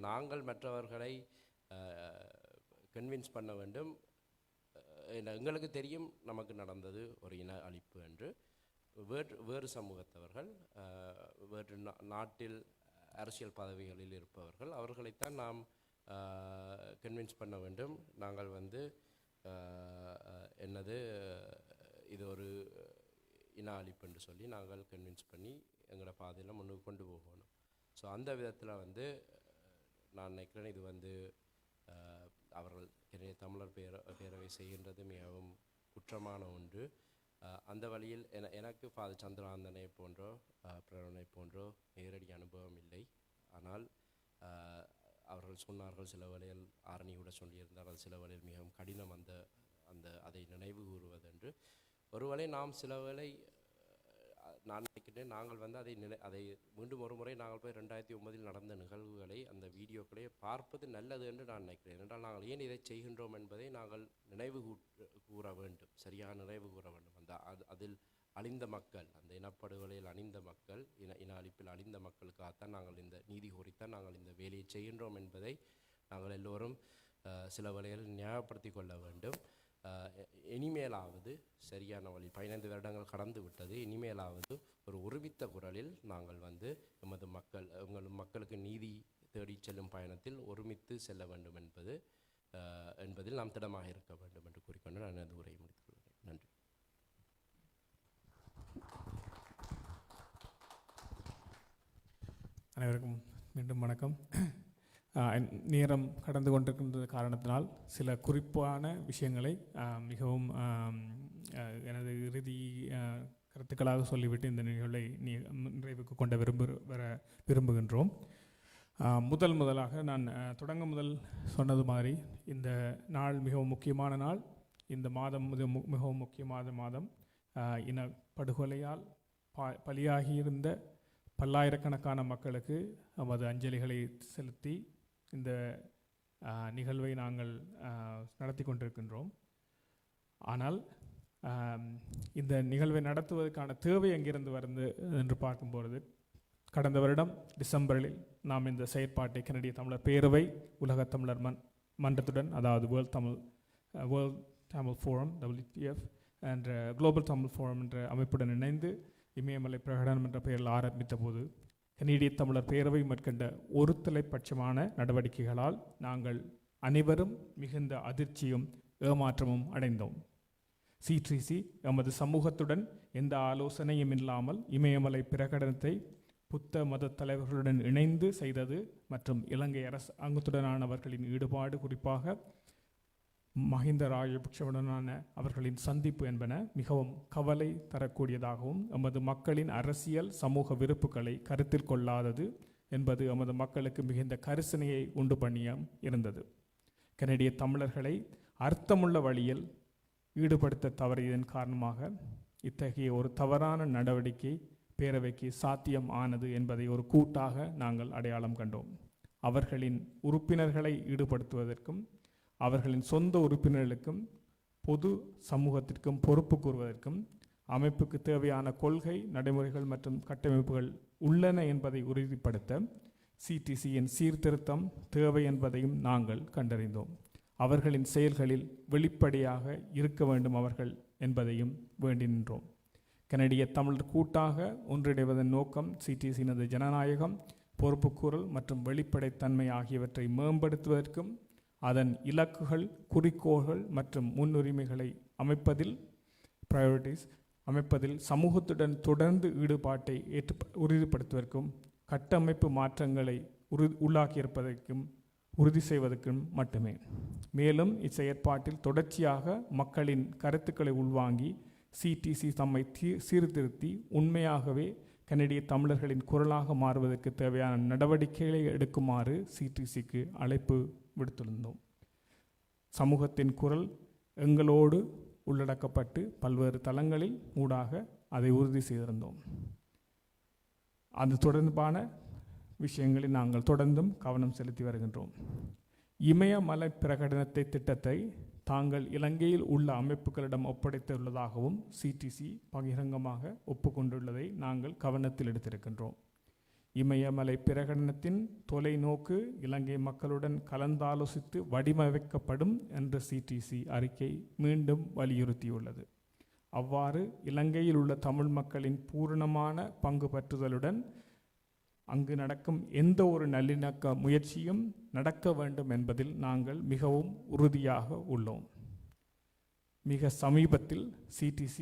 நாங்கள் மற்றவர்களை கன்வின்ஸ் பண்ண வேண்டும். எங்களுக்கு தெரியும் நமக்கு நடந்தது ஒரு இன அழிப்பு என்று. வேறு சமூகத்தவர்கள், வேறு நாட்டில் அரசியல் பதவிகளில் இருப்பவர்கள், அவர்களைத்தான் நாம் கன்வின்ஸ் பண்ண வேண்டும். நாங்கள் இது ஒரு இன அழிப்பு என்று சொல்லி நாங்கள் கன்வின்ஸ் பண்ணி எங்களோட பாதையில் முன்னுக்கு கொண்டு போகணும். ஸோ அந்த விதத்தில் நான் நினைக்கிறேன், இது அவர்கள் தமிழர் பேரவை செய்கின்றது மிகவும் குற்றமான ஒன்று. அந்த வழியில் எனக்கு ஃபாதர் சந்திராந்தனை போன்றோ பிரவனை போன்றோ நேரடி அனுபவம் இல்லை. ஆனால் அவர்கள் சொன்னார்கள், சில வேளையில் ஆரணி கூட சொல்லியிருந்தார்கள், சில வேளையில் மிகவும் கடினம் அதை நினைவு கூறுவதென்று. ஒருவேளை நாம் சில வேளை நான் நினைக்கிறேன், நாங்கள் அதை மீண்டும் ஒரு முறை நாங்கள் போய் 2009 நடந்த நிகழ்வுகளை, அந்த வீடியோக்களை பார்ப்பது நல்லது என்று நான் நினைக்கிறேன். என்றால் நாங்கள் ஏன் இதை செய்கின்றோம் என்பதை நாங்கள் நினைவு கூற வேண்டும், சரியாக நினைவு கூற வேண்டும். அதில் அழிந்த மக்கள், அந்த இனப்படுகொலையில் அழிந்த மக்கள், இன அழிப்பில் அழிந்த மக்களுக்காகத்தான் நாங்கள் இந்த நீதி கோரித்தான் நாங்கள் இந்த வேலையை செய்கின்றோம் என்பதை நாங்கள் எல்லோரும் சில வேளைகளில் ஞாபகப்படுத்தி கொள்ள வேண்டும். இனிமேலாவது சரியான வழி, 15 வருடங்கள் கடந்து விட்டது, இனிமேலாவது ஒரு ஒருமித்த குரலில் நாங்கள் எங்கள் மக்களுக்கு நீதி தேடி செல்லும் பயணத்தில் ஒருமித்து செல்ல வேண்டும் என்பதில் நாம் திடமாக இருக்க வேண்டும் என்று கூறிக்கொண்டு நான் எனது உரையை முடித்துக் கொள்கிறேன். நன்றி. அனைவருக்கும் மீண்டும் வணக்கம். நேரம் கடந்து கொண்டிருக்கின்ற காரணத்தினால் சில குறிப்பான விஷயங்களை மிகவும் எனது இறுதி கருத்துக்களாக சொல்லிவிட்டு இந்த நிகழ்வை நிறைவுக்கு கொண்டு விரும்புகின்றோம். முதலாக நான் தொடங்க முதல் சொன்னது மாதிரி இந்த நாள் மிகவும் முக்கியமான நாள். இந்த மாதம் மிகவும் முக்கியமான மாதம். இனப்படுகொலையால் பலியாகியிருந்த பல்லாயிரக்கணக்கான மக்களுக்கு நமது அஞ்சலிகளை செலுத்தி இந்த நிகழ்வை நாங்கள் நடத்தி கொண்டிருக்கின்றோம். ஆனால் இந்த நிகழ்வை நடத்துவதற்கான தேவை எங்கிருந்து வருது என்று பார்க்கும்பொழுது, கடந்த வருடம் டிசம்பரில் நாம் இந்த செயற்பாட்டை கனடிய தமிழர் பேரவை உலகத் தமிழர் மன்றத்துடன், அதாவது வேர்ல்ட் தமிழ் ஃபோரம் WTF என்ற குளோபல் தமிழ் ஃபோரம் என்ற அமைப்புடன் இணைந்து இமயமலை பிரகடனம் என்ற பெயரில் ஆரம்பித்த போது கனடிய தமிழர் பேரவை மேற்கொண்ட ஒரு தலைப்பட்சமான நடவடிக்கைகளால் நாங்கள் அனைவரும் மிகுந்த அதிர்ச்சியும் ஏமாற்றமும் அடைந்தோம். CTC எமது சமூகத்துடன் எந்த ஆலோசனையும் இல்லாமல் இமயமலை பிரகடனத்தை புத்த மத தலைவர்களுடன் இணைந்து செய்தது மற்றும் இலங்கை அரசாங்கத்துடனானவர்களின் ஈடுபாடு, குறிப்பாக மஹிந்த ராஜபக்ஷவுடனான அவர்களின் சந்திப்பு என்பன மிகவும் கவலை தரக்கூடியதாகவும் எமது மக்களின் அரசியல் சமூக விருப்புகளை கருத்தில் கொள்ளாதது என்பது எமது மக்களுக்கு மிகுந்த கரிசனையை உண்டு பண்ணியும் இருந்தது. கனடிய தமிழர்களை அர்த்தமுள்ள வழியில் ஈடுபடுத்த தவறியதன் காரணமாக இத்தகைய ஒரு தவறான நடவடிக்கை பேரவைக்கு சாத்தியம் ஆனது என்பதை ஒரு கூட்டாக நாங்கள் அடையாளம் கண்டோம். அவர்களின் உறுப்பினர்களை ஈடுபடுத்துவதற்கும் அவர்களின் சொந்த உறுப்பினர்களுக்கும் பொது சமூகத்திற்கும் பொறுப்பு கூறுவதற்கும் அமைப்புக்கு தேவையான கொள்கை, நடைமுறைகள் மற்றும் கட்டமைப்புகள் உள்ளன என்பதை உறுதிப்படுத்த CTCயின் சீர்திருத்தம் தேவை என்பதையும் நாங்கள் கண்டறிந்தோம். அவர்களின் செயல்களில் வெளிப்படையாக இருக்க வேண்டும் அவர்கள் என்பதையும் வேண்டி நின்றோம். கனடிய தமிழர் கூட்டாக ஒன்றிணைவதன் நோக்கம் CTCயினது ஜனநாயகம், பொறுப்புக்கூறல் மற்றும் வெளிப்படைத்தன்மை ஆகியவற்றை மேம்படுத்துவதற்கும் அதன் இலக்குகள், குறிக்கோள்கள் மற்றும் முன்னுரிமைகளை அமைப்பதில் சமூகத்துடன் தொடர்ந்து ஈடுபாட்டை உறுதிப்படுத்துவதற்கும் கட்டமைப்பு மாற்றங்களை உள்ளாக்கியிருப்பதற்கும் உறுதி செய்வதற்கும் மட்டுமே. மேலும் இச்செயற்பாட்டில் தொடர்ச்சியாக மக்களின் கருத்துக்களை உள்வாங்கி CTC தம்மை சீர்திருத்தி உண்மையாகவே கனடிய தமிழர்களின் குரலாக மாறுவதற்கு தேவையான நடவடிக்கைகளை எடுக்குமாறு CTCக்கு அழைப்பு விடுத்திருந்தோம். சமூகத்தின் குரல் எங்களோடு உள்ளடக்கப்பட்டு பல்வேறு தளங்களில் ஊடாக அதை உறுதி செய்திருந்தோம். அது தொடர்பான விஷயங்களில் நாங்கள் தொடர்ந்தும் கவனம் செலுத்தி வருகின்றோம். இமயமலை பிரகடனத்தை திட்டத்தை தாங்கள் இலங்கையில் உள்ள அமைப்புகளிடம் ஒப்படைத்துள்ளதாகவும் CTC பகிரங்கமாக ஒப்புக்கொண்டுள்ளதை நாங்கள் கவனத்தில் எடுத்திருக்கின்றோம். இமயமலை பிரகடனத்தின் தொலைநோக்கு இலங்கை மக்களுடன் கலந்தாலோசித்து வடிவமைக்கப்படும் என்ற CTC அறிக்கை மீண்டும் வலியுறுத்தியுள்ளது. அவ்வாறு இலங்கையில் உள்ள தமிழ் மக்களின் பூரணமான பங்கு பற்றுதலுடன் அங்கு நடக்கும் எந்த ஒரு நல்லிணக்க முயற்சியும் நடக்க வேண்டும் என்பதில் நாங்கள் மிகவும் உறுதியாக உள்ளோம். மிக சமீபத்தில் CTC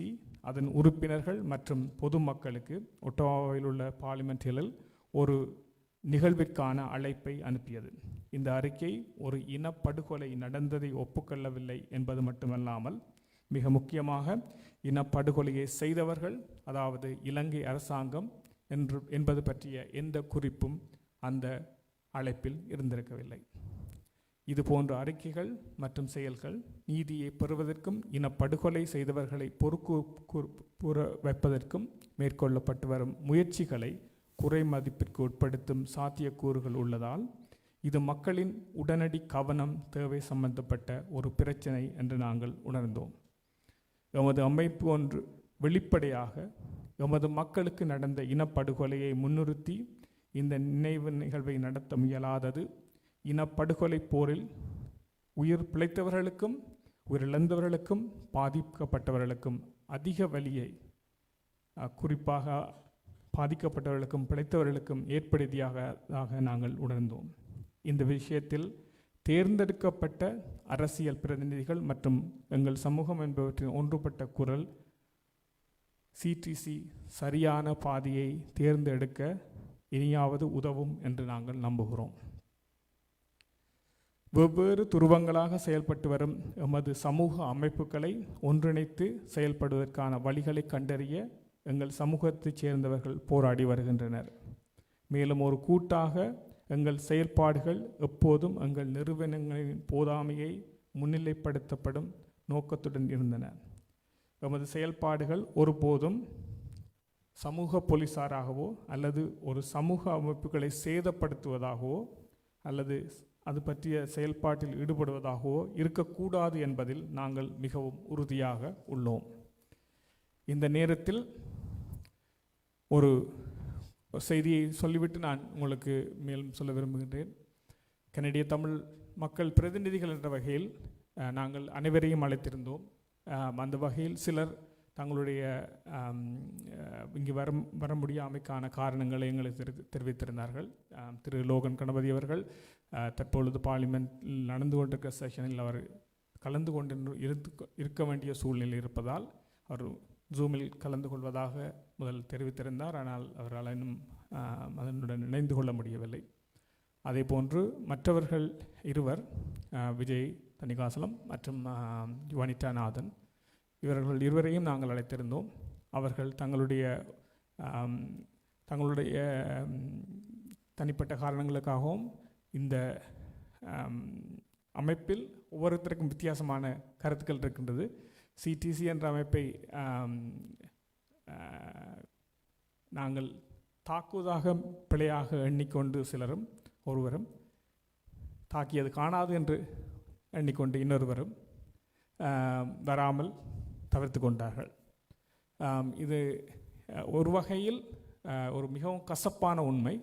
அதன் உறுப்பினர்கள் மற்றும் பொதுமக்களுக்கு ஒட்டாவாவில் உள்ள பார்லிமெண்டில் ஒரு நிகழ்விற்கான அழைப்பை அனுப்பியது. இந்த அறிக்கை ஒரு இனப்படுகொலை நடந்ததை ஒப்புக்கொள்ளவில்லை என்பது மட்டுமல்லாமல் மிக முக்கியமாக இனப்படுகொலையை செய்தவர்கள், அதாவது இலங்கை அரசாங்கம் என்பது பற்றிய எந்த குறிப்பும் அந்த அழைப்பில் இருந்திருக்கவில்லை. இது போன்ற அறிக்கைகள் மற்றும் செயல்கள் நீதியை பெறுவதற்கும் இனப்படுகொலை செய்தவர்களை பொறுப்பு வைப்பதற்கும் மேற்கொள்ளப்பட்டு வரும் முயற்சிகளை குறை மதிப்பிற்கு உட்படுத்தும் சாத்தியக்கூறுகள் உள்ளதால் இது மக்களின் உடனடி கவனம் தேவை சம்பந்தப்பட்ட ஒரு பிரச்சனை என்று நாங்கள் உணர்ந்தோம். எமது அமைப்பு ஒன்று வெளிப்படையாக எமது மக்களுக்கு நடந்த இனப்படுகொலையை முன்னிறுத்தி இந்த நினைவு நிகழ்வை நடத்த முயலாதது இனப்படுகொலை போரில் உயிர் பிழைத்தவர்களுக்கும் உயிரிழந்தவர்களுக்கும் பாதிக்கப்பட்டவர்களுக்கும் அதிக வலியை, குறிப்பாக பாதிக்கப்பட்டவர்களுக்கும் பிழைத்தவர்களுக்கும் ஏற்படுத்தியதாக நாங்கள் உணர்ந்தோம். இந்த விஷயத்தில் தேர்ந்தெடுக்கப்பட்ட அரசியல் பிரதிநிதிகள் மற்றும் எங்கள் சமூகம் என்பவற்றின் ஒன்றுபட்ட குரல் CTC சரியான பாதையை தேர்ந்தெடுக்க இனியாவது உதவும் என்று நாங்கள் நம்புகிறோம். வெவ்வேறு துருவங்களாக செயல்பட்டு வரும் எமது சமூக அமைப்புகளை ஒன்றிணைத்து செயல்படுவதற்கான வழிகளை கண்டறிய எங்கள் சமூகத்தைச் சேர்ந்தவர்கள் போராடி வருகின்றனர். மேலும் ஒரு கூட்டாக எங்கள் செயல்பாடுகள் எப்போதும் எங்கள் நிறுவனங்களின் போதாமையை முன்னிலைப்படுத்தப்படும் நோக்கத்துடன் இருந்தன. எமது செயல்பாடுகள் ஒருபோதும் சமூக போலீசாராகவோ அல்லது ஒரு சமூக அமைப்புகளை சேதப்படுத்துவதாகவோ அல்லது அது பற்றிய செயல்பாட்டில் ஈடுபடுவதாகவோ இருக்கக்கூடாது என்பதில் நாங்கள் மிகவும் உறுதியாக உள்ளோம். இந்த நேரத்தில் ஒரு செய்தியை சொல்லிவிட்டு நான் உங்களுக்கு மேலும் சொல்ல விரும்புகின்றேன். கனடிய தமிழ் மக்கள் பிரதிநிதிகள் என்ற வகையில் நாங்கள் அனைவரையும் அழைத்திருந்தோம். அந்த வகையில் சிலர் தங்களுடைய இங்கு வர முடியாமைக்கான காரணங்களை எங்களுக்கு தெரிவித்திருந்தார்கள். திரு லோகன் கணபதி அவர்கள் தற்பொழுது பார்லிமெண்ட்டில் நடந்து கொண்டிருக்கிற செஷனில் அவர் கலந்து கொண்டு இருக்க வேண்டிய சூழ்நிலை இருப்பதால் அவர் ஜூமில் கலந்து கொள்வதாக முதல் தெரிவித்திருந்தார். ஆனால் அவரால் இன்னும் அதனுடன் இணைந்து கொள்ள முடியவில்லை. அதே போன்று மற்றவர்கள் இருவர், விஜய் தணிகாசலம் மற்றும் யுவனிதா நாதன், இவர்கள் இருவரையும் நாங்கள் அழைத்திருந்தோம். அவர்கள் தங்களுடைய தனிப்பட்ட காரணங்களுக்காகவும் இந்த அமைப்பில் ஒவ்வொருத்தருக்கும் வித்தியாசமான கருத்துக்கள் இருக்கின்றது. சிடிசி என்ற அமைப்பை நாங்கள் தாக்குவதாக பிழையாக எண்ணிக்கொண்டு சிலரும், ஒருவரும் தாக்கியது காணாது என்று எண்ணிக்கொண்டு இன்னொருவரும் வராமல் தவிர்த்து கொண்டார்கள். இது ஒரு வகையில் ஒரு மிகவும் கசப்பான உண்மை.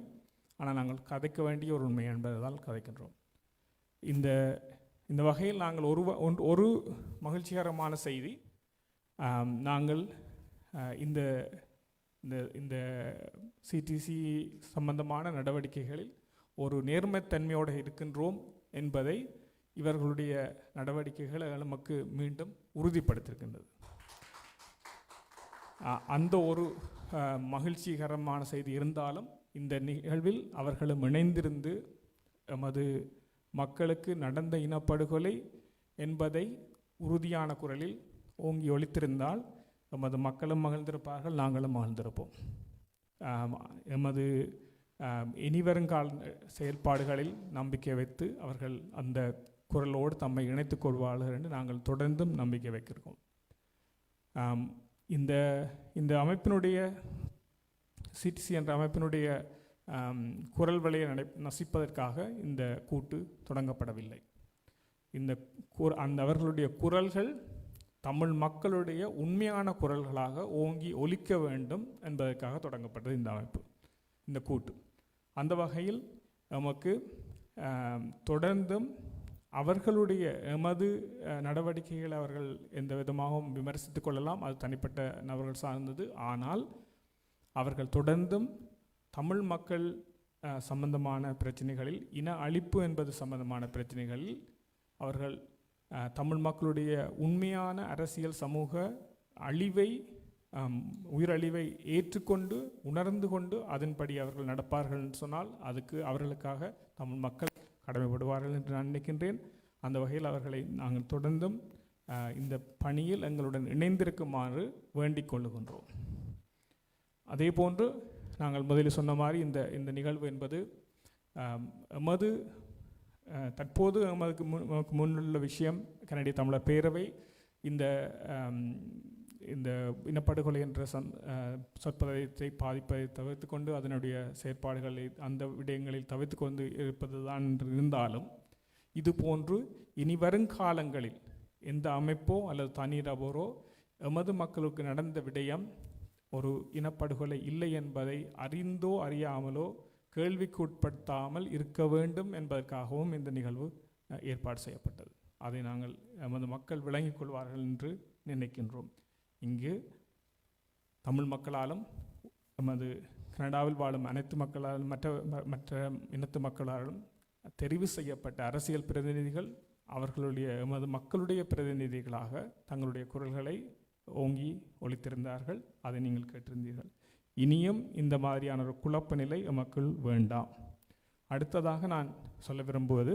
ஆனால் நாங்கள் கதைக்க வேண்டிய ஒரு உண்மை என்பதால் கதைக்கின்றோம். இந்த வகையில் நாங்கள் ஒரு மகிழ்ச்சிகரமான செய்தி, நாங்கள் இந்த இந்த சிடிசி சம்பந்தமான நடவடிக்கைகளில் ஒரு நேர்மைத்தன்மையோடு இருக்கின்றோம் என்பதை இவர்களுடைய நடவடிக்கைகள் நமக்கு மீண்டும் உறுதிப்படுத்தியிருக்கின்றது. அந்த ஒரு மகிழ்ச்சிகரமான செய்தி இருந்தாலும் இந்த நிகழ்வில் அவர்களும் இணைந்திருந்து எமது மக்களுக்கு நடந்த இனப்படுகொலை என்பதை உறுதியான குரலில் ஓங்கி ஒலித்திருந்தால் எமது மக்களும் மகிழ்ந்திருப்பார்கள், நாங்களும் மகிழ்ந்திருப்போம். எமது இனிவருங்கால செயல்பாடுகளில் நம்பிக்கை வைத்து அவர்கள் அந்த குரலோடு தம்மை இணைத்துக் கொள்வார்கள் என்று நாங்கள் தொடர்ந்தும் நம்பிக்கை வைக்கிறோம். இந்த அமைப்பினுடைய சிடிசி என்ற அமைப்பினுடைய குரல் வலையை நசிப்பதற்காக இந்த கூட்டு தொடங்கப்படவில்லை. அவர்களுடைய குரல்கள் தமிழ் மக்களுடைய உண்மையான குரல்களாக ஓங்கி ஒலிக்க வேண்டும் என்பதற்காக தொடங்கப்பட்டது இந்த அமைப்பு, இந்த கூட்டு. அந்த வகையில் நமக்கு தொடர்ந்தும் அவர்களுடைய எமது நடவடிக்கைகளை அவர்கள் எந்த விதமாகவும் விமர்சித்து கொள்ளலாம், அது தனிப்பட்ட நபர்கள் சார்ந்தது. ஆனால் அவர்கள் தொடர்ந்தும் தமிழ் மக்கள் சம்பந்தமான பிரச்சனைகளில், இன அழிப்பு என்பது சம்பந்தமான பிரச்சனைகளில் அவர்கள் தமிழ் மக்களுடைய உண்மையான அரசியல் சமூக அழிவை, உயிரழிவை ஏற்றுக்கொண்டு உணர்ந்து கொண்டு அதன்படி அவர்கள் நடப்பார்கள் என்று சொன்னால் அதுக்கு அவர்களுக்காக தமிழ் மக்கள் கடமைப்படுவார்கள் என்று நான் நினைக்கின்றேன். அந்த வகையில் அவர்களை நாங்கள் தொடர்ந்தும் இந்த பணியில் எங்களுடன் இணைந்திருக்குமாறு வேண்டிக் கொள்ளுகின்றோம். அதே போன்று நாங்கள் முதலில் சொன்ன மாதிரி இந்த நிகழ்வு என்பது எமது தற்போது நமக்கு முன்னுள்ள விஷயம், கனடிய தமிழர் பேரவை இந்த இனப்படுகொலை என்ற சொற்பதத்தை பாதிப்பதை தவிர்த்து கொண்டு அதனுடைய செயற்பாடுகளை அந்த விடயங்களில் தவிர்த்து கொண்டு இருப்பது தான் இருந்தாலும், இது போன்று இனி வருங்காலங்களில் எந்த அமைப்போ அல்லது தனி நபரோ எமது மக்களுக்கு நடந்த விடயம் ஒரு இனப்படுகொலை இல்லை என்பதை அறிந்தோ அறியாமலோ கேள்விக்கு உட்படுத்தாமல் இருக்க வேண்டும் என்பதற்காகவும் இந்த நிகழ்வு ஏற்பாடு செய்யப்பட்டது. அதை நாங்கள் எமது மக்கள் விளங்கிக் கொள்வார்கள் என்று நினைக்கின்றோம். இங்கு தமிழ் மக்களாலும் எமது கனடாவில் வாழும் அனைத்து மக்களாலும் மற்ற இனத்து மக்களாலும் தெரிவு செய்யப்பட்ட அரசியல் பிரதிநிதிகள் அவர்களுடைய எமது மக்களுடைய பிரதிநிதிகளாக தங்களுடைய குரல்களை ஓங்கி ஒலித்திருந்தார்கள். அதை நீங்கள் கேட்டிருந்தீர்கள். இனியும் இந்த மாதிரியான ஒரு குழப்ப நிலை எமக்குள் வேண்டாம். அடுத்ததாக நான் சொல்ல விரும்புவது,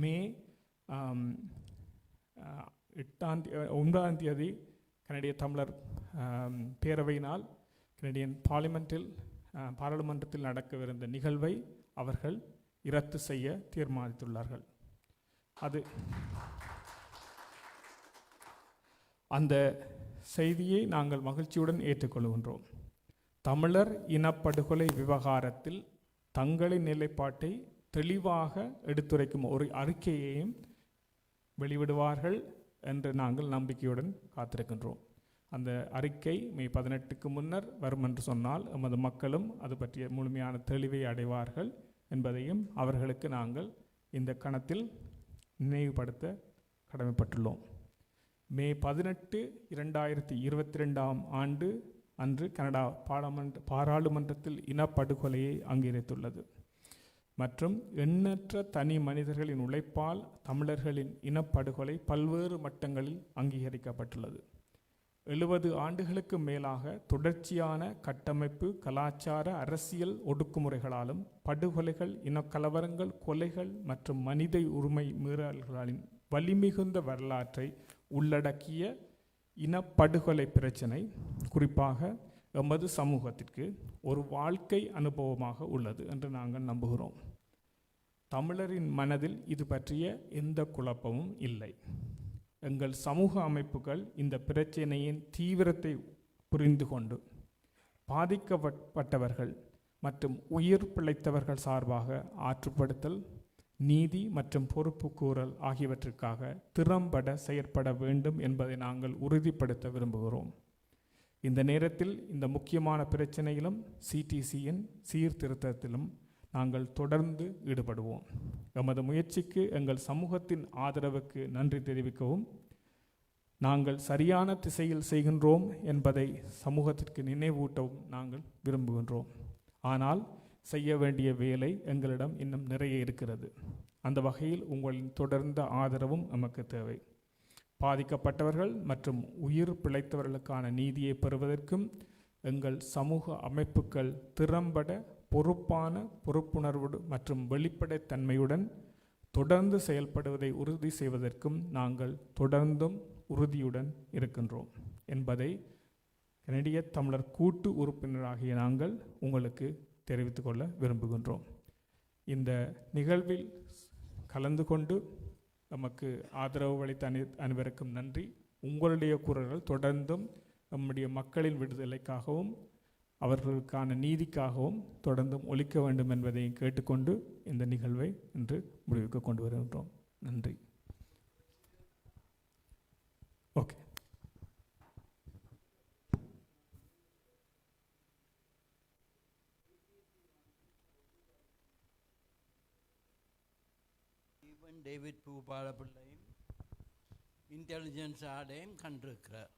மே 9ஆம் தேதி கனடிய தமிழர் பேரவையினால் கனடியன் பாராளுமன்றத்தில் நடக்கவிருந்த நிகழ்வை அவர்கள் இரத்து செய்ய தீர்மானித்துள்ளார்கள். அந்த செய்தியை நாங்கள் மகிழ்ச்சியுடன் ஏற்றுக்கொள்கின்றோம். தமிழர் இனப்படுகொலை விவகாரத்தில் தங்களின் நிலைப்பாட்டை தெளிவாக எடுத்துரைக்கும் ஒரு அறிக்கையையும் வெளிவிடுவார்கள் என்று நாங்கள் நம்பிக்கையுடன் காத்திருக்கின்றோம். அந்த அறிக்கை மே 18க்கு முன்னர் வரும் என்று சொன்னால் எமது மக்களும் அது பற்றிய முழுமையான தெளிவை அடைவார்கள் என்பதையும் அவர்களுக்கு நாங்கள் இந்த கணத்தில் நினைவுபடுத்த கடமைப்பட்டுள்ளோம். மே 18, 2022 ஆண்டு அன்று கனடா பாராளுமன்றத்தில் இனப்படுகொலையை அங்கீகரித்துள்ளது மற்றும் எண்ணற்ற தனி மனிதர்களின் உழைப்பால் தமிழர்களின் இனப்படுகொலை பல்வேறு மட்டங்களில் அங்கீகரிக்கப்பட்டுள்ளது. 70 ஆண்டுகளுக்கு மேலாக தொடர்ச்சியான கட்டமைப்பு, கலாச்சார, அரசியல் ஒடுக்குமுறைகளாலும் படுகொலைகள், இனக்கலவரங்கள், கொலைகள் மற்றும் மனித உரிமை மீறல்களின் வலிமிகுந்த வரலாற்றை உள்ளடக்கிய இனப்படுகொலை பிரச்சினை குறிப்பாக எமது சமூகத்திற்கு ஒரு வாழ்க்கை அனுபவமாக உள்ளது என்று நாங்கள் நம்புகிறோம். தமிழரின் மனதில் இது பற்றிய எந்த குழப்பமும் இல்லை. எங்கள் சமூக அமைப்புகள் இந்த பிரச்சினையின் தீவிரத்தை புரிந்து கொண்டு பாதிக்கப்பட்டவர்கள் மற்றும் உயிர் பிழைத்தவர்கள் சார்பாக ஆற்றுப்படுத்தல், நீதி மற்றும் பொறுப்புக்கூறல் ஆகியவற்றிற்காக திறம்பட செயற்பட வேண்டும் என்பதை நாங்கள் உறுதிப்படுத்த விரும்புகிறோம். இந்த நேரத்தில் இந்த முக்கியமான பிரச்சனையிலும் சிடிசியின் சீர்திருத்தத்திலும் நாங்கள் தொடர்ந்து ஈடுபடுவோம். எமது முயற்சிக்கு எங்கள் சமூகத்தின் ஆதரவுக்கு நன்றி தெரிவிக்கவும், நாங்கள் சரியான திசையில் செய்கின்றோம் என்பதை சமூகத்திற்கு நினைவூட்டவும் நாங்கள் விரும்புகின்றோம். ஆனால் செய்ய வேண்டிய வேலை எங்களிடம் இன்னும் நிறைய இருக்கிறது. அந்த வகையில் உங்களின் தொடர்ந்த ஆதரவும் நமக்கு தேவை. பாதிக்கப்பட்டவர்கள் மற்றும் உயிர் பிழைத்தவர்களுக்கான நீதியை பெறுவதற்கும் எங்கள் சமூக அமைப்புகள் திறம்பட, பொறுப்பான, பொறுப்புணர்வோடு மற்றும் வெளிப்படைத்தன்மையுடன் தொடர்ந்து செயல்படுவதை உறுதி செய்வதற்கும் நாங்கள் தொடர்ந்தும் உறுதியுடன் இருக்கின்றோம் என்பதை கனடிய தமிழர் கூட்டு உறுப்பினராகிய நாங்கள் உங்களுக்கு தெரிவித்துக் கொள்ள விரும்புகின்றோம். இந்த நிகழ்வில் கலந்து கொண்டு நமக்கு ஆதரவு அளித்த அனைவருக்கும் நன்றி. உங்களுடைய குரல்கள் தொடர்ந்தும் நம்முடைய மக்களின் விடுதலைக்காகவும் அவர்களுக்கான நீதிக்காகவும் தொடர்ந்தும் ஒலிக்க வேண்டும் என்பதை கேட்டுக்கொண்டு இந்த நிகழ்வை இன்று முடிவுக்கு கொண்டு வருகின்றோம். நன்றி. ஓகே. டேவிட் பூபாலப்பிள்ளையும் இன்டெலிஜென்ஸ் ஆடையும் கண்டிருக்கிறார்.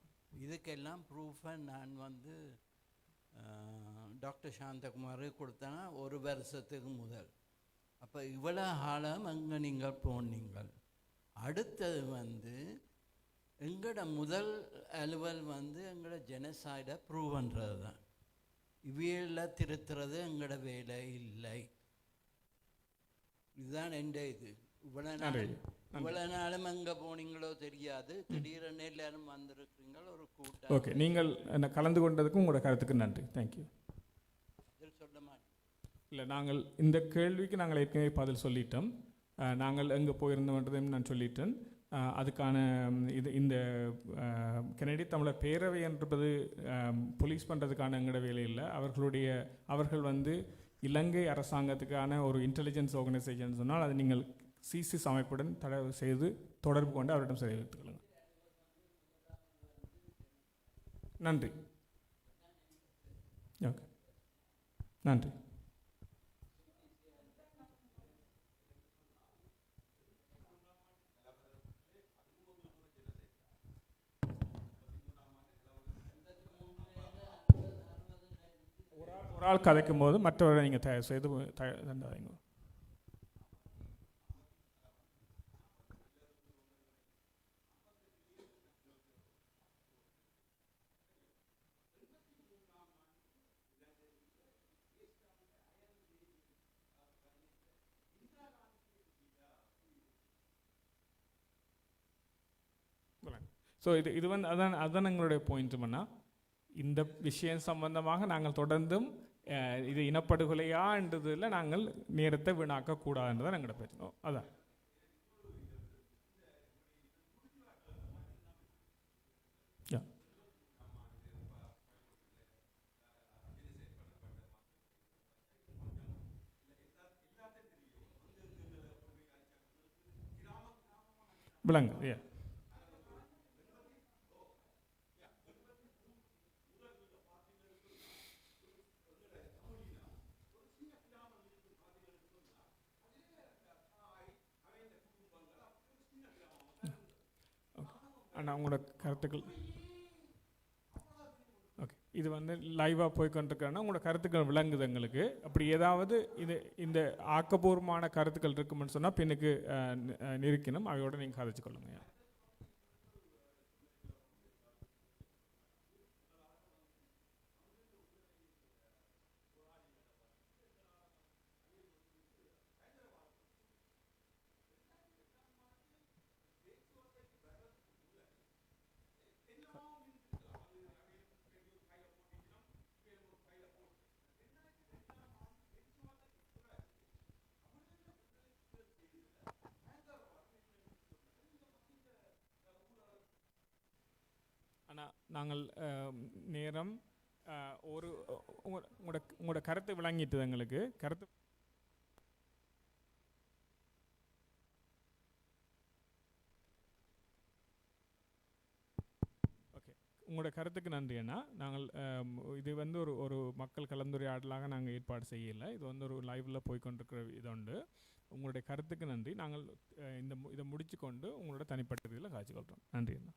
இதுக்கெல்லாம் ப்ரூஃபை நான் டாக்டர் சாந்தகுமார் கொடுத்தேன்னா 1 வருஷத்துக்கு முதல். அப்போ இவ்வளோ காலம் அங்கே நீங்கள் போனீங்கள். அடுத்தது எங்களோட முதல் அலுவல் எங்களோட ஜெனசைடை ப்ரூவ் பண்ணுறது தான். இவையில் திருத்துறது எங்களோட வேலை இல்லை. இதுதான் எந்த இது. இவ்வளோ நாளும் எங்கே போனீங்களோ தெரியாது. திடீரென்னு எல்லாரும் வந்திருக்கிறீங்க ஒரு கூட்டம். ஓகே, நீங்கள் என்ன கலந்து கொண்டதுக்கும் உங்களோட கருத்துக்கு நன்றி. தேங்க்யூ. சொல்ல மாட்டேன். இல்லை, நாங்கள் இந்த கேள்விக்கு நாங்கள் ஏற்கனவே பதில் சொல்லிட்டோம். நாங்கள் எங்கே போயிருந்தோன்றதையும் நான் சொல்லிட்டேன். அதுக்கான இந்த கனடிய தமிழர் பேரவை என்பது போலீஸ் பண்ணுறதுக்கான எங்களோட வேலை இல்லை. அவர்கள் இலங்கை அரசாங்கத்துக்கான ஒரு இன்டெலிஜென்ஸ் ஆர்கனைசேஷன் சொன்னால் அது நீங்கள் சிசிஸ் அமைப்புடன் செய்து தொடர்பு கொண்டு அவரிடம் தெரிவித்துக் கொள்ளுங்கள். நன்றி. ஓகே, நன்றி. ஒரு ஆள் கதைக்கும் போது மற்றவரை நீங்கள் தயார் செய்து தந்தாதீங்க. ஸோ இது அதான் எங்களுடைய பாயிண்ட் பண்ணால், இந்த விஷயம் சம்பந்தமாக நாங்கள் தொடர்ந்தும் இது இனப்படுகொலையா என்றதில் நாங்கள் நேரத்தை வீணாக்கக்கூடாதுன்றதான் எங்களோட பேசணும். அதான் விளங்கு. அண்ணா உங்களோட கருத்துக்கள். ஓகே, இது வந்து லைவாக போய்கொண்டிருக்கிறேன்னா உங்களோட கருத்துக்கள் விளங்குது எங்களுக்கு. அப்படி ஏதாவது இந்த ஆக்கப்பூர்வமான கருத்துக்கள் இருக்குமென்னு சொன்னால் பின்னுக்கு நிற்கணும், அவையோட நீங்கள் கதைச்சு கொள்ளுங்க. ஆனால் நாங்கள் நேரம் ஒரு உங்களோட கருத்து விளங்கிட்டு எங்களுக்கு கருத்து. ஓகே, உங்களோட கருத்துக்கு நன்றி அண்ணா. நாங்கள் இது வந்து ஒரு மக்கள் கலந்துரையாடலாக நாங்கள் ஏற்பாடு செய்யலை. இது வந்து ஒரு லைவில் போய்கொண்டிருக்கிற இதுண்டு. உங்களுடைய கருத்துக்கு நன்றி. நாங்கள் இதை முடிச்சு கொண்டு உங்களோட தனிப்பட்ட இதில் காட்சி கொள்கிறோம். நன்றி அண்ணா.